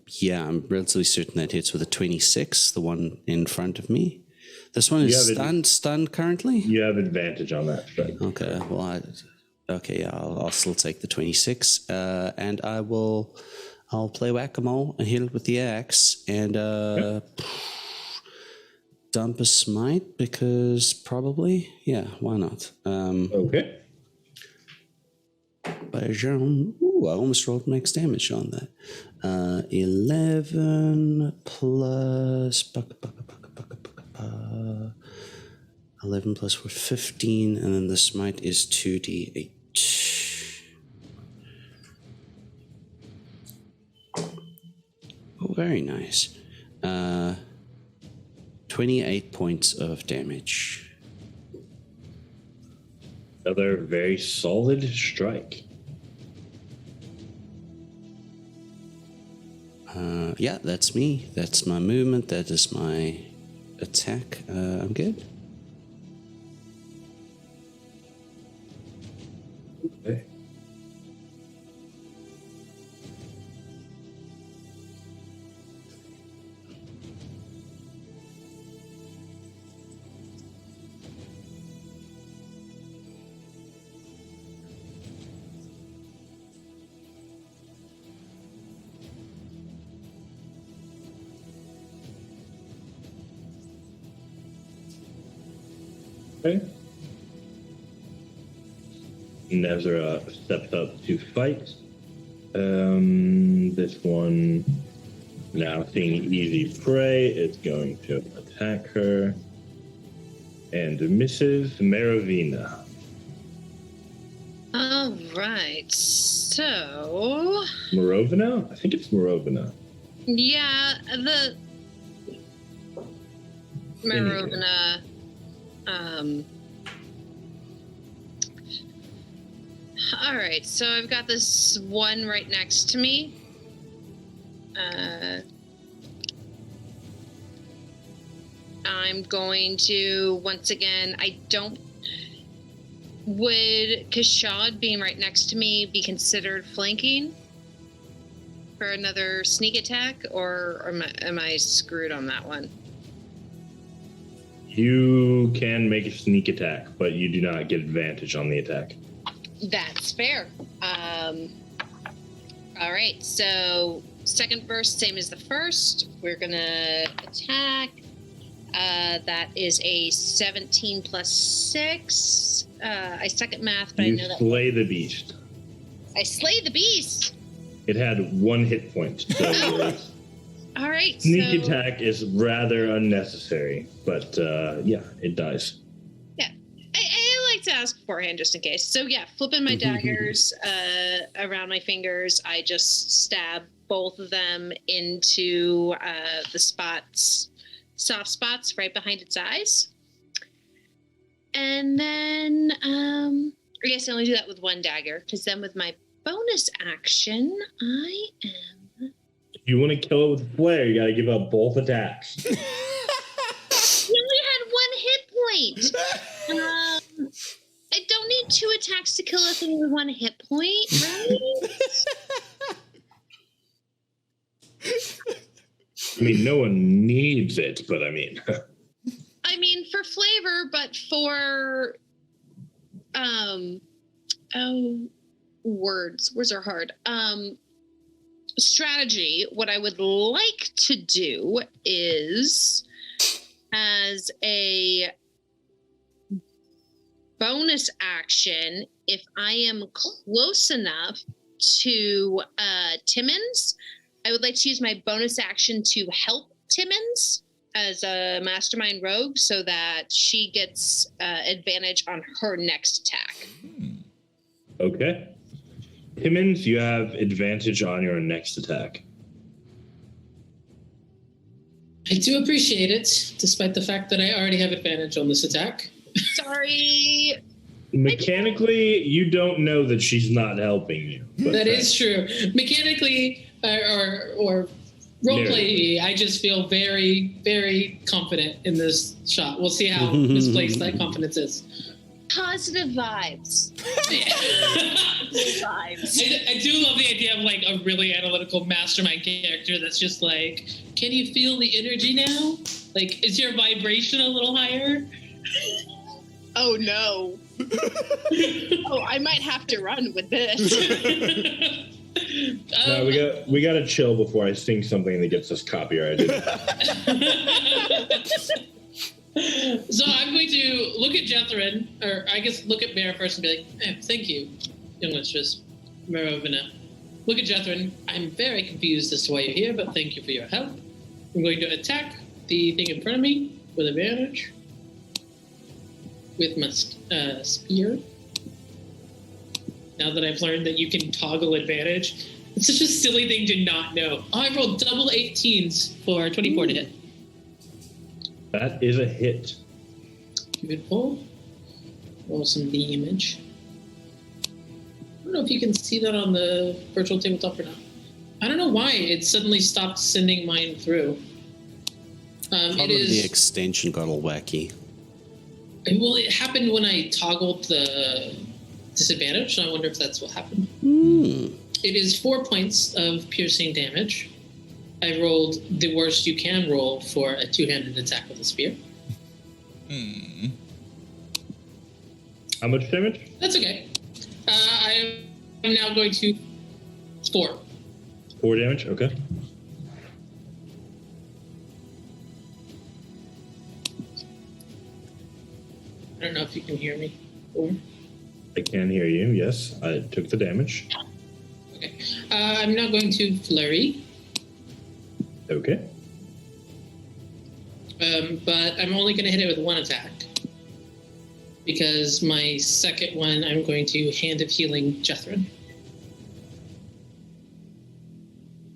Yeah, I'm relatively certain that hits with a 26, the one in front of me. This one is stunned currently? You have advantage on that strike. Okay, well, I'll still take the 26, and I'll play whack-a-mole and hit it with the axe, and dump a smite, because probably, yeah, why not? Okay. Ooh, I almost rolled max damage on that. 11 plus... 11 plus 4, 15, and then the smite is 2d8. Oh, very nice. 28 points of damage. Another very solid strike. Yeah, that's me. That's my movement. That is my attack. I'm good. Okay. Okay. Nezra steps up to fight. This one, now seeing easy prey, is going to attack her. And misses. Maravina. All right. So. Morovina? I think it's Morovina. Yeah, the. Marovina. All right, so I've got this one right next to me. I'm going to, once again, would Kashad being right next to me be considered flanking for another sneak attack, or am I screwed on that one? You can make a sneak attack, but you do not get advantage on the attack. That's fair. All right, so second burst, same as the first. We're gonna attack. That is a 17 plus 6. I suck at math, but I know that. Slay the beast. I slay the beast. It had 1 hit point, so All right. sneak attack is rather unnecessary, but yeah, it dies. Yeah, I like to ask beforehand just in case. So yeah, flipping my daggers around my fingers, I just stab both of them into the soft spots right behind its eyes. And then I guess I only do that with one dagger, because then with my bonus action, I am... If you want to kill it with flare, you got to give up both attacks. You only had 1 hit point. I don't need 2 attacks to kill a thing with 1 hit point, right? I mean, no one needs it, but I mean... I mean, for flavor, but for... Words are hard. Strategy, what I would like to do is, as a bonus action, if I am close enough to Timmons, I would like to use my bonus action to help Timmons as a mastermind rogue so that she gets advantage on her next attack. Okay. Timmons, you have advantage on your next attack. I do appreciate it, despite the fact that I already have advantage on this attack. Sorry. Mechanically, you don't know that she's not helping you. That is true. Mechanically, or roleplay, I just feel very, very confident in this shot. We'll see how misplaced that confidence is. Positive vibes. I do love the idea of a really analytical mastermind character that's just like, can you feel the energy now? Like, is your vibration a little higher? Oh no. Oh, I might have to run with this. No, we got to chill before I sing something that gets us copyrighted. So I'm going to look at Jethrin, or I guess look at Mara first and be like, thank you, young mistress Marovina. Look at Jethrin. I'm very confused as to why you're here, but thank you for your help. I'm going to attack the thing in front of me with advantage with my spear. Now that I've learned that you can toggle advantage, it's such a silly thing to not know. Oh, I rolled double 18s for 24 to hit. That is a hit. Beautiful. Roll some damage. I don't know if you can see that on the virtual tabletop or not. I don't know why it suddenly stopped sending mine through. Probably the extension got all wacky. Well, it happened when I toggled the disadvantage, so I wonder if that's what happened. It is 4 points of piercing damage. I rolled the worst you can roll for a two-handed attack with a spear. How much damage? That's okay. I am now going to 4. 4 damage? Okay. I don't know if you can hear me. Or... I can hear you, yes. I took the damage. Okay. I'm now going to flurry. Okay. But I'm only going to hit it with one attack. Because my second one, I'm going to Hand of Healing Jethrin.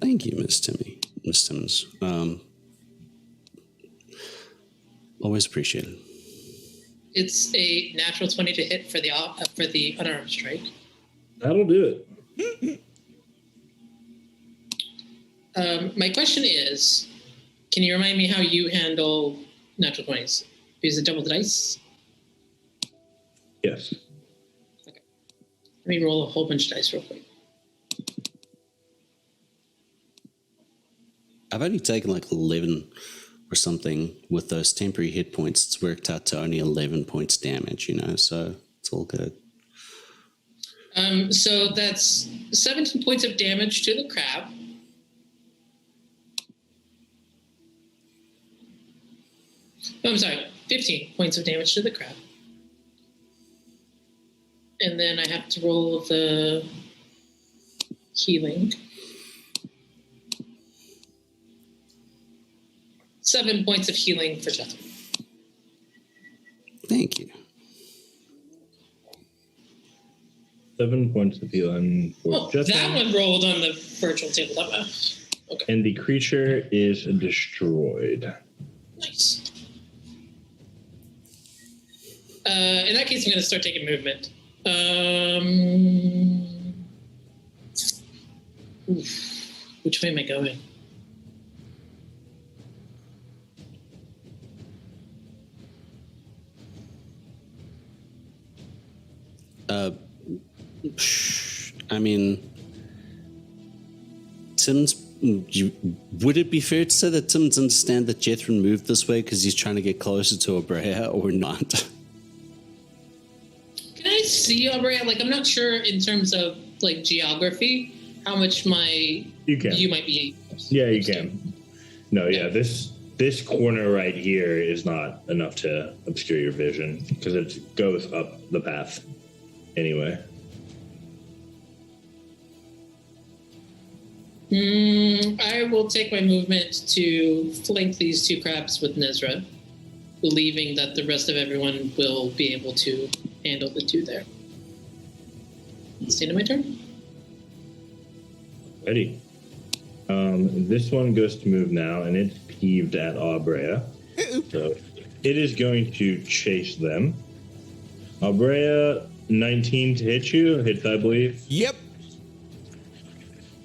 Thank you, Miss Timmons. Always appreciated. It's a natural 20 to hit for the unarmed strike. That'll do it. My question is, can you remind me how you handle natural 20s? Use the double dice? Yes. Okay. Let me roll a whole bunch of dice real quick. I've only taken like 11 or something with those temporary hit points. It's worked out to only 11 points damage, so it's all good. So that's 17 points of damage to the crab. Oh, I'm sorry, 15 points of damage to the crab. And then I have to roll the healing. 7 points of healing for Jethro. Thank you. 7 points of healing for Jethro. That one rolled on the virtual tabletop. Okay. And the creature is destroyed. Nice. In that case, I'm going to start taking movement. Which way am I going? I mean, Tim's. Would it be fair to say that Tim's understand that Jethrin moved this way because he's trying to get closer to Abrea, or not? Can I see Abrea? Like, I'm not sure in terms of like geography how much you might be. Yeah, you can. No, yeah, this corner right here is not enough to obscure your vision because it goes up the path anyway. I will take my movement to flank these two crabs with Nezra, believing that the rest of everyone will be able to handle the two there. It's the end of my turn. Ready. This one goes to move now, and it's peeved at Abrea. So it is going to chase them. Abrea, 19 to hit you. Hits, I believe. Yep.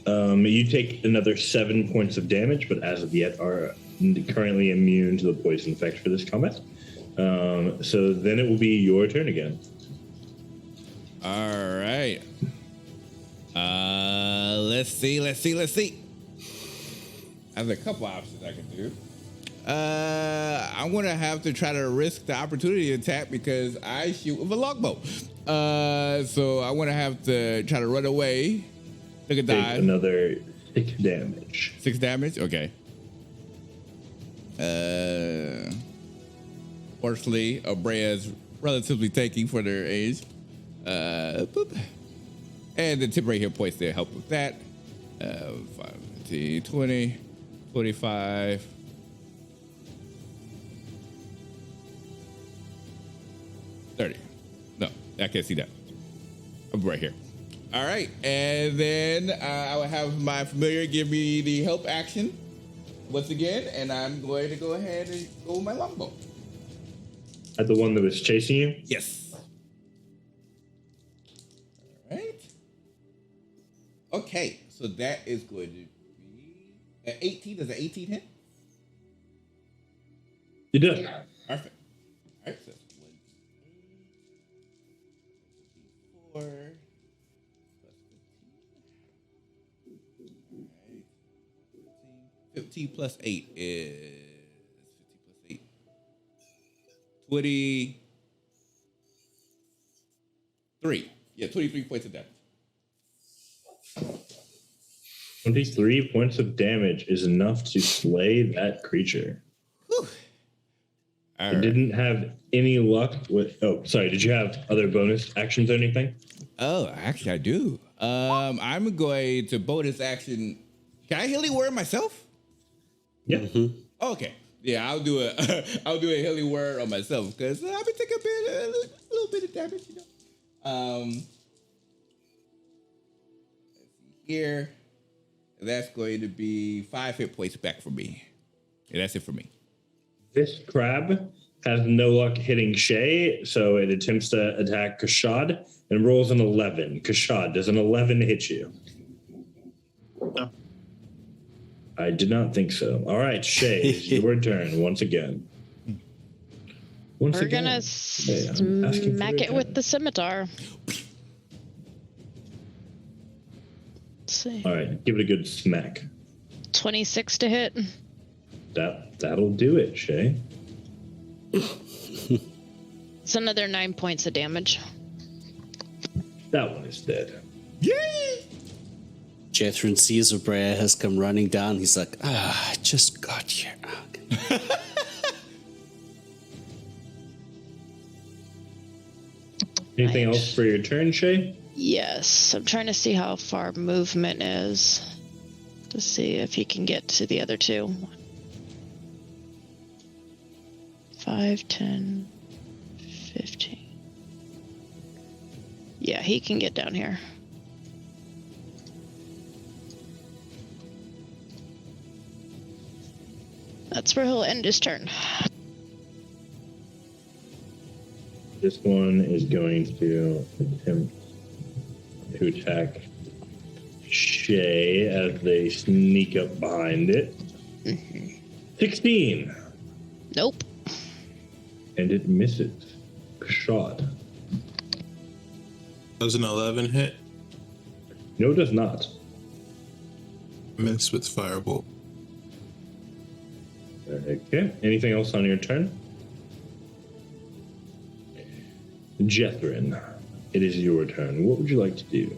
You take another 7 points of damage, but as of yet are currently immune to the poison effect for this combat. So then it will be your turn again. All right. Let's see. I have a couple options I can do. I'm gonna have to try to risk the opportunity attack because I shoot with a longbow. So I want to have to try to run away. Take a Take dive. another 6 damage. 6 damage. Okay. Fortunately, Abrea is relatively tanky for their age. Boop. And the temporary hit points there help with that. 5, 15, 20, 25. 30. No, I can't see that. I'm right here. All right. And then I will have my familiar give me the help action once again. And I'm going to go ahead and go with my longbow. At the one that was chasing you? Yes. All right. Okay. So that is going to be an 18. Does an 18 hit? You do. Perfect. All right. So 4 plus 15 plus 8 is 15 plus 8. 23. Yeah, 23 points of damage. 23 points of damage is enough to slay that creature. Whew. All I right. didn't have any luck with. Oh, sorry. Did you have other bonus actions or anything? Oh, actually, I do. I'm going to bonus action. Can I healing word myself? Yeah. Okay. Yeah, I'll do a I'll do a healing word on myself because I've been taking a little bit of damage, you know. Let's see here. That's going to be 5 hit points back for me. Yeah, that's it for me. This crab has no luck hitting Shay, so it attempts to attack Kashad and rolls an 11. Kashad, does an 11 hit you? No. I did not think so. All right, Shay, it's your turn once again. We're gonna smack it with the scimitar. Let's see. All right, give it a good smack. 26 to hit. That'll do it, Shay. It's another 9 points of damage. That one is dead. Yay! Jethrin sees Abrea has come running down. He's like, I just got here. Anything else for your turn, Shay? Yes, I'm trying to see how far movement is to see if he can get to the other two. 5, 10, 15. Yeah, he can get down here. That's where he'll end his turn. This one is going to attempt to attack Shay as they sneak up behind it. 16. Nope. And it misses. Shot. Does an 11 hit? No, it does not. Miss with firebolt. Okay. Anything else on your turn? Jethrin, it is your turn. What would you like to do?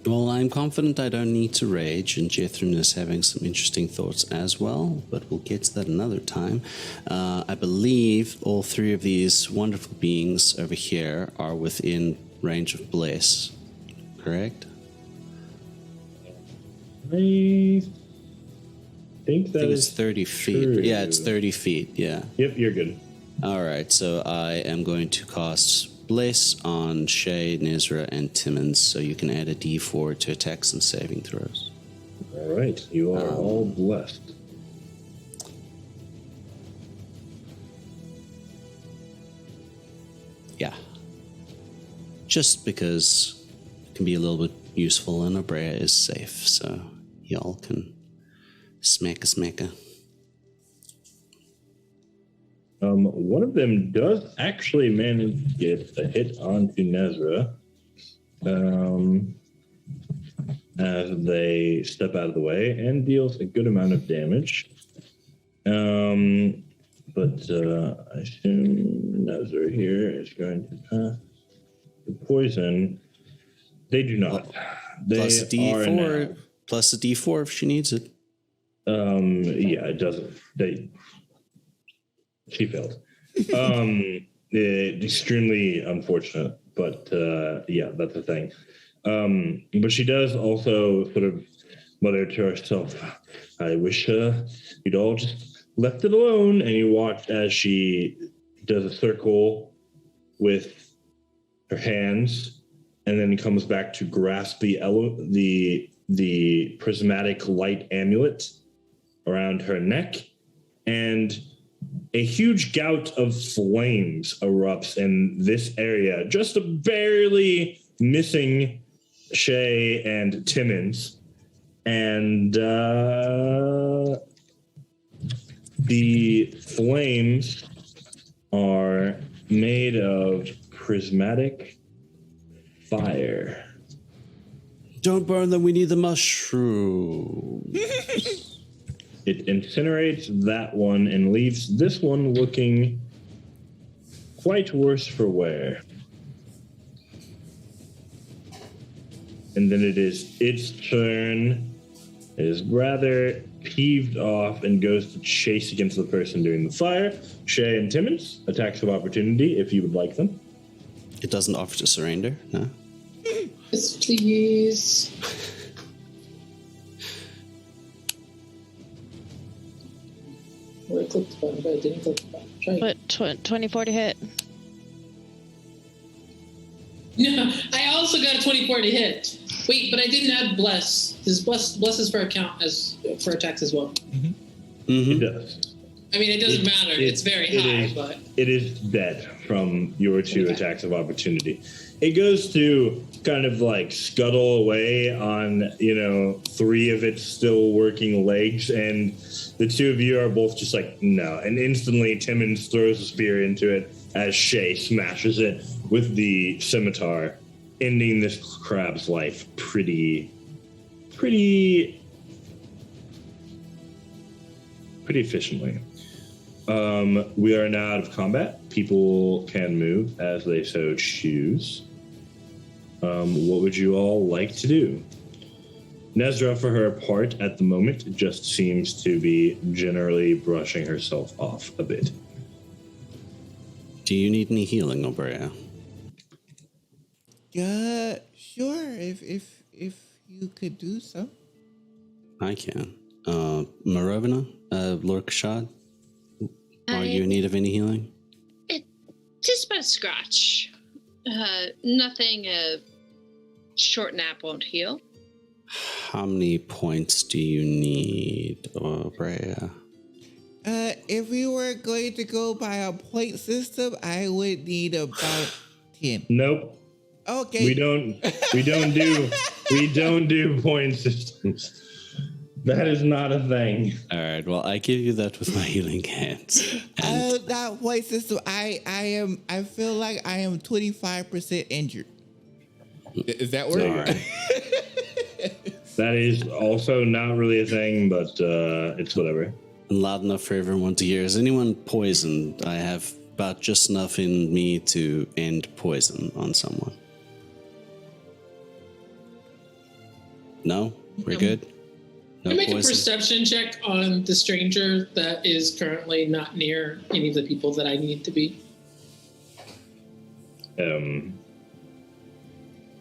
Well, I'm confident I don't need to rage, and Jethrin is having some interesting thoughts as well, but we'll get to that another time. I believe all three of these wonderful beings over here are within range of Bless, correct? I think that I think is it's 30 feet. true. Yeah, it's 30 feet, yeah. Yep, you're good. All right, so I am going to cast Bless on Shay, Nezra, and Timmons, so you can add a d4 to attacks and saving throws. All right, you are all blessed. Yeah. Just because it can be a little bit useful and Abrea is safe, so y'all can smack a smacker. One of them does actually manage to get a hit onto Nezra as they step out of the way and deals a good amount of damage. But I assume Nazar here is going to pass the poison. They do not. They Plus a D4. now. Plus a D4 if she needs it. Yeah, it doesn't. She failed. Extremely unfortunate, but yeah, that's the thing. But she does also sort of mutter to herself, I wish you'd all just left it alone. And you watch as she does a circle with her hands and then comes back to grasp the prismatic light amulet around her neck, and a huge gout of flames erupts in this area, just barely missing Shay and Timmons. And the flames are made of prismatic fire. Don't burn them, we need the mushroom. It incinerates that one and leaves this one looking quite worse for wear. And then it is its turn. It is rather peeved off and goes to chase against the person doing the fire. Shay and Timmons, attacks of opportunity if you would like them. It doesn't offer to surrender, no? Yes, please. Well, I clicked the button, but I didn't click the button. Try again. But 24 to hit. No, I also got a 24 to hit. Wait, but I didn't add bless. Does bless is for account as for attacks as well? It does. I mean, it doesn't matter. It's very high, but it is dead from your two attacks of opportunity. It goes to kind of like scuttle away on, three of its still working legs, and the two of you are both just like, no. And instantly Timmons throws a spear into it as Shay smashes it with the scimitar, ending this crab's life pretty efficiently. We are now out of combat. People can move as they so choose. What would you all like to do? Nezra, for her part at the moment, just seems to be generally brushing herself off a bit. Do you need any healing, Obrea? Sure. If you could do so. I can. Marovina, Lord Kashad, are you in need of any healing? Just about a scratch. Nothing a short nap won't heal. How many points do you need, Obrea? If we were going to go by a point system, I would need about 10. Nope. Okay. We don't do point systems. That is not a thing. All right, well, I give you that with my healing hands. That point system, I feel like I am 25% injured. Is that work? Right. That is also not really a thing, but it's whatever. Loud enough for everyone to hear. Is anyone poisoned? I have about just enough in me to end poison on someone. No? We're good? No Can I make poison? a perception check on the stranger that is currently not near any of the people that I need to be?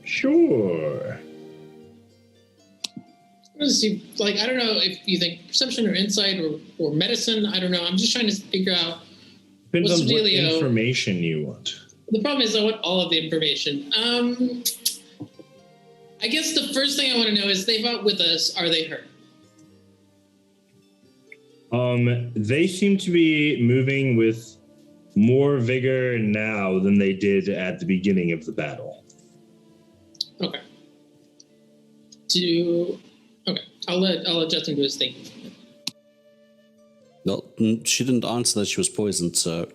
Sure. Let's see, I don't know if you think perception or insight or medicine. I don't know. I'm just trying to figure out Depends what's on the what dealio. information you want. The problem is I want all of the information. I guess the first thing I want to know is they've out with us. Are they hurt? They seem to be moving with more vigor now than they did at the beginning of the battle. Okay. Okay. I'll let Justin do his thing. Well, she didn't answer that she was poisoned, so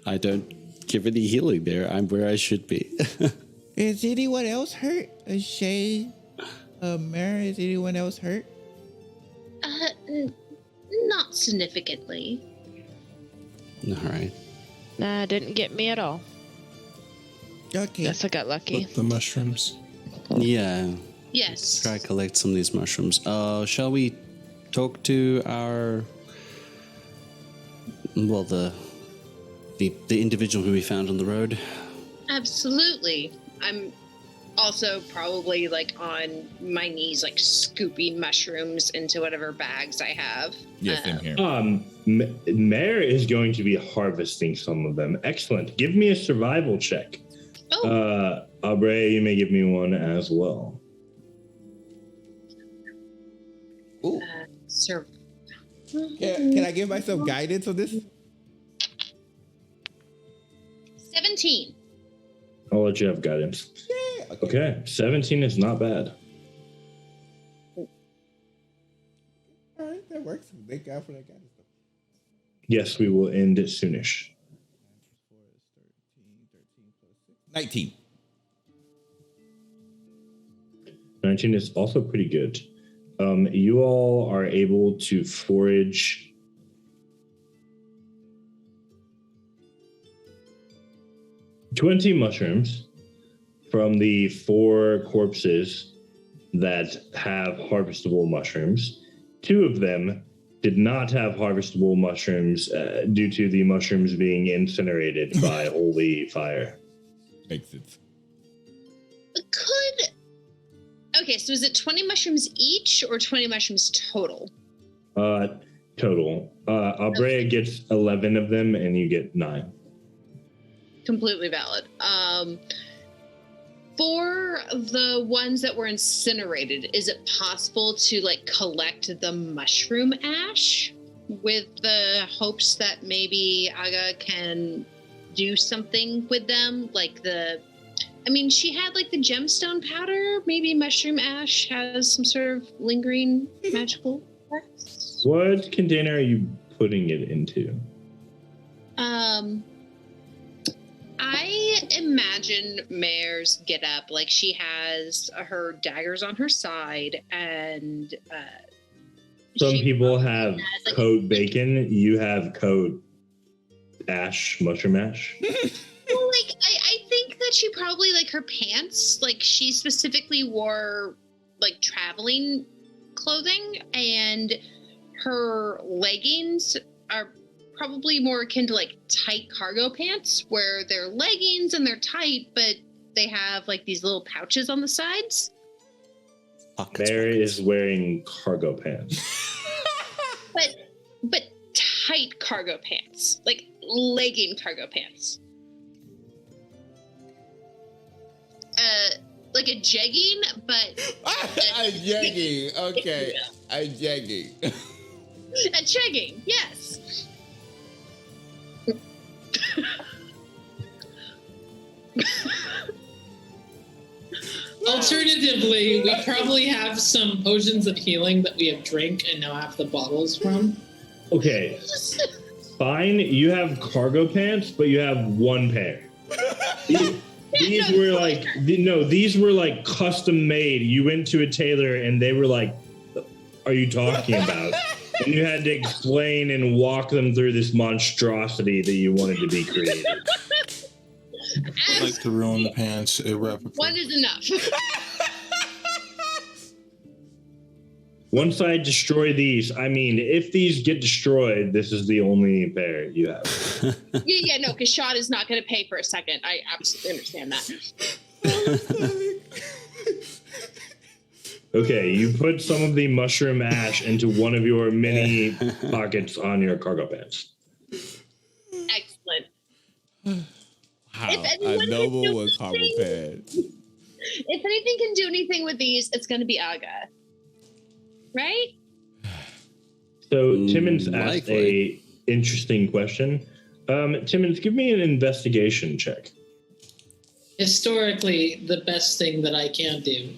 I don't give any healing there. I'm where I should be. Is anyone else hurt? Shay, Mara, is anyone else hurt? Not significantly. All right. Nah, didn't get me at all. Okay. Guess I got lucky. The mushrooms. Yeah. Yes. Try to collect some of these mushrooms. Shall we talk to our... Well, the individual who we found on the road? Absolutely. I'm also probably like on my knees, like scooping mushrooms into whatever bags I have. Yes, in here. Mare is going to be harvesting some of them. Excellent. Give me a survival check. Oh. Aubrey, you may give me one as well. Ooh. Sir. Can I give myself guidance on this? 17. I'll let you have guidance. Yeah. Okay, 17 is not bad. All right, that works. Thank God for that guidance. Yes, we will end it soonish. 19. 19 is also pretty good. You all are able to forage 20 mushrooms from the 4 corpses that have harvestable mushrooms. 2 of them did not have harvestable mushrooms due to the mushrooms being incinerated by holy fire. Makes sense. Okay, so is it 20 mushrooms each or 20 mushrooms total? Total. Abrea gets 11 of them and you get 9. Completely valid. For the ones that were incinerated, is it possible to like collect the mushroom ash with the hopes that maybe Aga can do something with them? She had like the gemstone powder. Maybe mushroom ash has some sort of lingering magical effects. What container are you putting it into? I imagine Mare's get up like she has her daggers on her side, and some people have like, coat bacon. You have coat ash, mushroom ash. Well, I think that she probably like her pants. Like she specifically wore like traveling clothing, and her leggings are probably more akin to like tight cargo pants where they're leggings and they're tight, but they have like these little pouches on the sides. Mary is wearing cargo pants. but tight cargo pants, like legging cargo pants. Like a jegging, but a jegging. Okay, a jegging. A jegging, yes. Alternatively, we probably have some potions of healing that we have drank and now have the bottles from. Okay, fine. You have cargo pants, but you have one pair. These were like custom made. You went to a tailor and they were like, "Are you talking about?" And you had to explain and walk them through this monstrosity that you wanted to be created. I'd like to ruin the pants irreparably. One is enough. Once I destroy these, if these get destroyed, this is the only pair you have. No, because Shad is not going to pay for a second. I absolutely understand that. Okay, you put some of the mushroom ash into one of your many pockets on your cargo pants. Excellent. Wow, a noble with cargo pants. If anything can do anything with these, it's going to be Aga. Right? So Timmons asked a interesting question. Timmons, give me an investigation check. Historically, the best thing that I can do.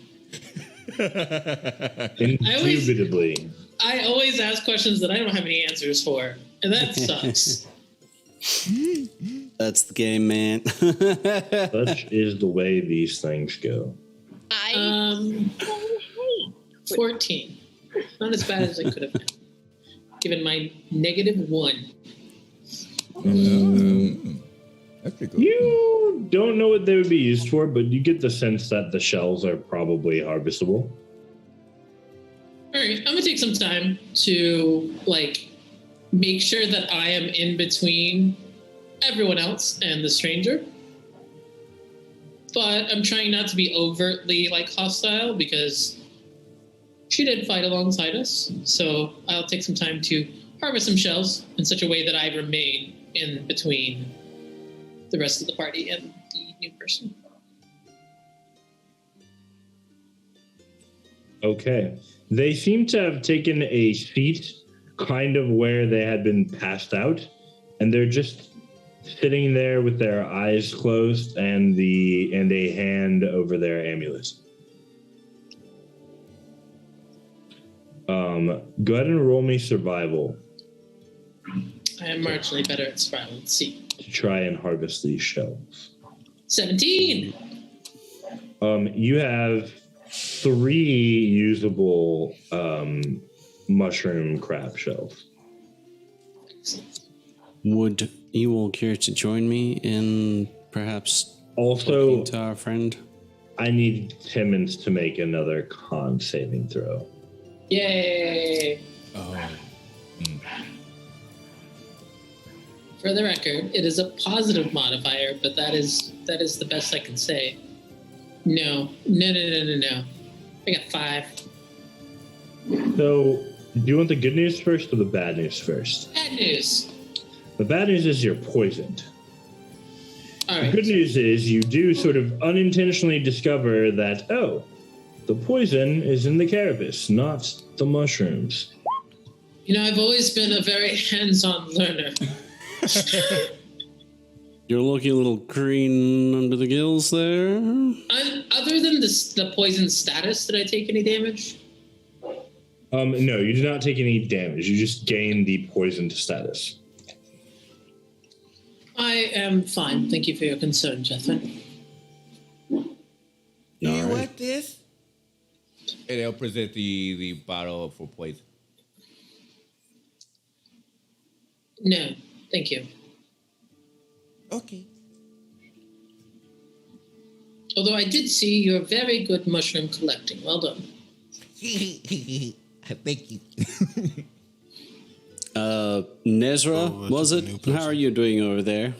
Indubitably. I always ask questions that I don't have any answers for, and that sucks. That's the game, man. Such is the way these things go. 14. Not as bad as it could have been. given my -1. That's pretty cool. You don't know what they would be used for, but you get the sense that the shells are probably harvestable. All right, I'm gonna take some time to make sure that I am in between everyone else and the stranger. But I'm trying not to be overtly hostile because she did fight alongside us. So I'll take some time to harvest some shells in such a way that I remain in between the rest of the party and the new person. Okay. They seem to have taken a seat kind of where they had been passed out, and they're just sitting there with their eyes closed and a hand over their amulet. Go ahead and roll me survival I am marginally better at survival. Let's see. to try and harvest these shells. 17! You have 3 usable mushroom crab shells. Would you all care to join me in perhaps Also, talking to our friend? I need Timmons to make another con saving throw. Yay! Oh. For the record, it is a positive modifier, but that is the best I can say. No. I got 5. So, do you want the good news first or the bad news first? Bad news. The bad news is you're poisoned. All The right. good news is you do sort of unintentionally discover that, the poison is in the carapace, not the mushrooms. I've always been a very hands-on learner. You're looking a little green under the gills there. Other than the poison status, did I take any damage? No, you do not take any damage. You just gain the poisoned status. I am fine. Thank you for your concern, Jethrin. You want this? And they'll present the bottle for poison. No, thank you. Okay. Although I did see you're very good mushroom collecting. Well done. Thank you. Nezra, Oh, was that's it? a new person. How are you doing over there?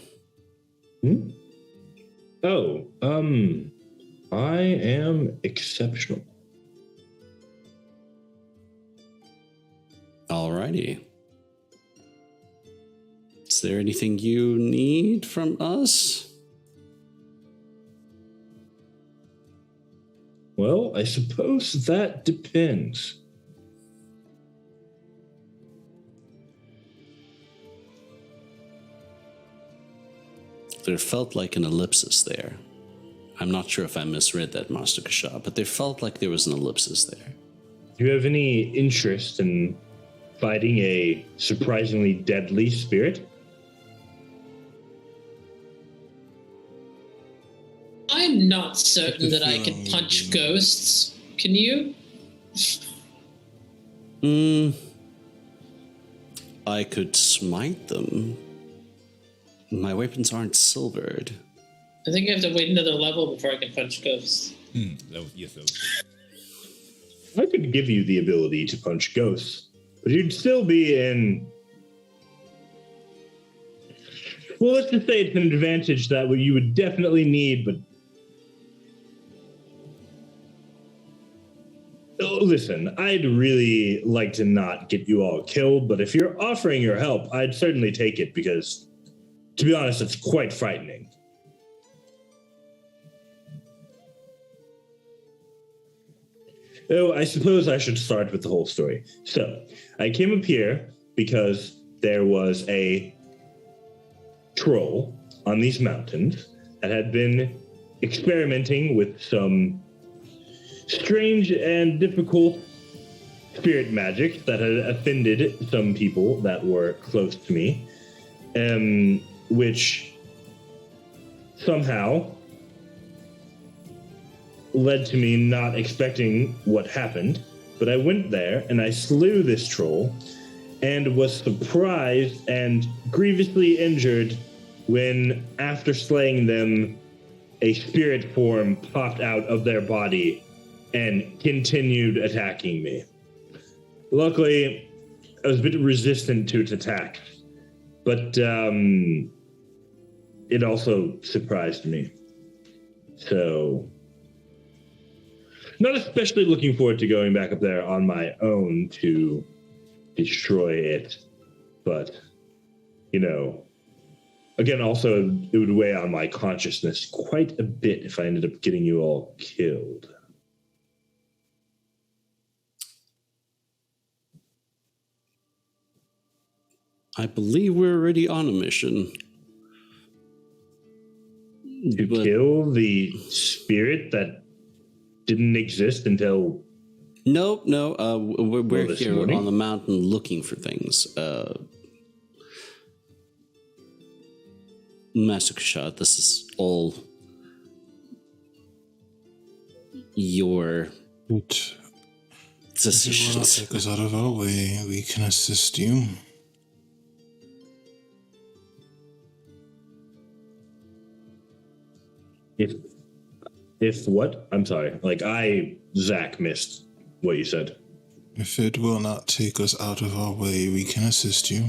I am exceptional. Alrighty. Is there anything you need from us? Well, I suppose that depends. There felt like an ellipsis there. I'm not sure if I misread that, Master Kasha, but there felt like there was an ellipsis there. Do you have any interest in fighting a surprisingly deadly spirit? I'm not certain that I can punch ghosts. Can you? I could smite them. My weapons aren't silvered. I think I have to wait another level before I can punch ghosts. Yes, sir. I could give you the ability to punch ghosts, but you'd still be in. Well, let's just say it's an advantage that you would definitely need, but. Oh, listen, I'd really like to not get you all killed, but if you're offering your help, I'd certainly take it because, to be honest, it's quite frightening. Oh, I suppose I should start with the whole story. So, I came up here because there was a troll on these mountains that had been experimenting with some strange and difficult spirit magic that had offended some people that were close to me, which somehow led to me not expecting what happened. But I went there and I slew this troll, and was surprised and grievously injured when, after slaying them, a spirit form popped out of their body and continued attacking me. Luckily, I was a bit resistant to its attack, but it also surprised me. So, not especially looking forward to going back up there on my own to destroy it, but, again, also, it would weigh on my consciousness quite a bit if I ended up getting you all killed. I believe we're already on a mission. To kill the spirit that didn't exist until... No. We're here morning? on the mountain looking for things. Master Kashat, this is all your But if you will not decisions. take us out of our way, we can assist you. If what? I'm sorry. Zach missed what you said. If it will not take us out of our way, we can assist you.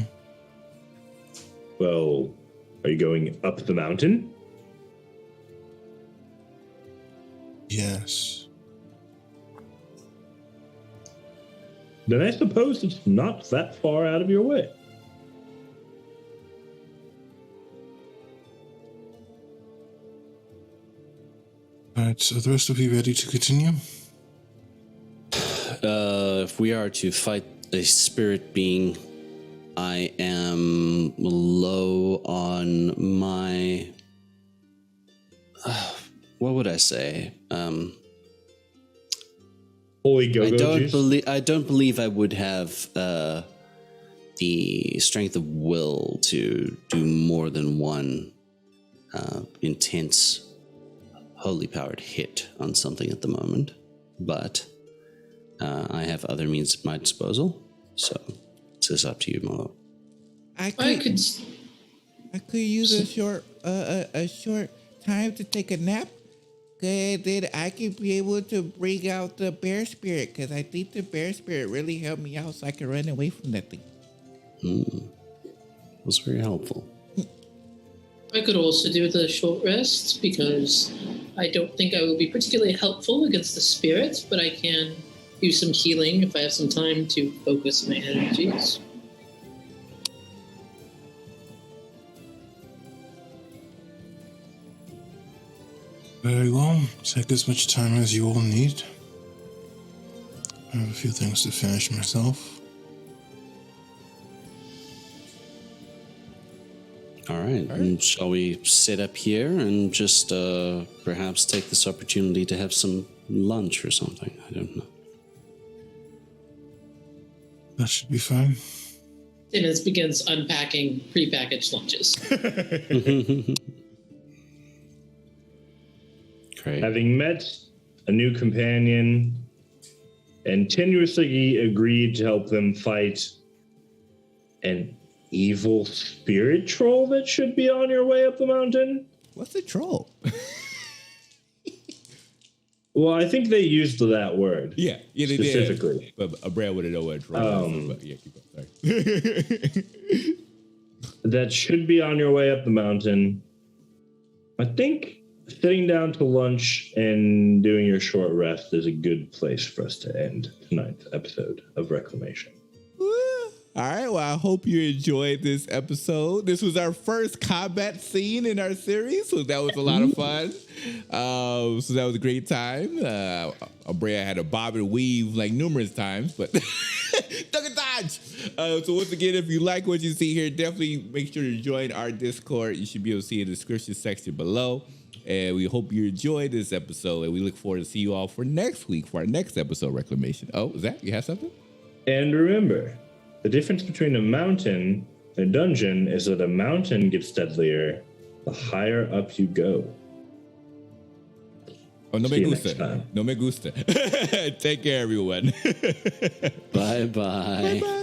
Well, are you going up the mountain? Yes. Then I suppose it's not that far out of your way. Alright, so the rest of you ready to continue? If we are to fight a spirit being, I am low on my. What would I say? Holy go-go juice? I don't believe I would have the strength of will to do more than one intense, holy powered hit on something at the moment, but I have other means at my disposal. So it's up to you, Mo. I could. I could use a short time to take a nap. Good, then I could be able to bring out the bear spirit, because I think the bear spirit really helped me out so I could run away from that thing. Was very helpful. I could also do the short rest because I don't think I will be particularly helpful against the spirit, but I can do some healing if I have some time to focus my energies. Very well. Take as much time as you all need. I have a few things to finish myself. All right. And shall we sit up here and just perhaps take this opportunity to have some lunch or something? I don't know. That should be fine. Simmons begins unpacking prepackaged lunches. Great. Having met a new companion and tenuously agreed to help them fight an evil spirit troll that should be on your way up the mountain? What's a troll? Well, I think they used that word. Yeah, they specifically. did. But Brad wouldn't know what a troll is. But yeah, keep going. Sorry. That should be on your way up the mountain. I think sitting down to lunch and doing your short rest is a good place for us to end tonight's episode of Reclamation. All right, well, I hope you enjoyed this episode. This was our first combat scene in our series, so that was a lot of fun. So that was a great time. Abrea had to bob and weave like numerous times, but duck and dodge. So once again, if you like what you see here, definitely make sure to join our Discord. You should be able to see in the description section below. And we hope you enjoyed this episode, and we look forward to see you all for next week for our next episode, Reclamation. Oh, Zach, you have something? And remember, the difference between a mountain and a dungeon is that a mountain gets deadlier the higher up you go. Oh, no See me you next gusta. time. No me gusta. Take care, everyone. Bye-bye. Bye-bye.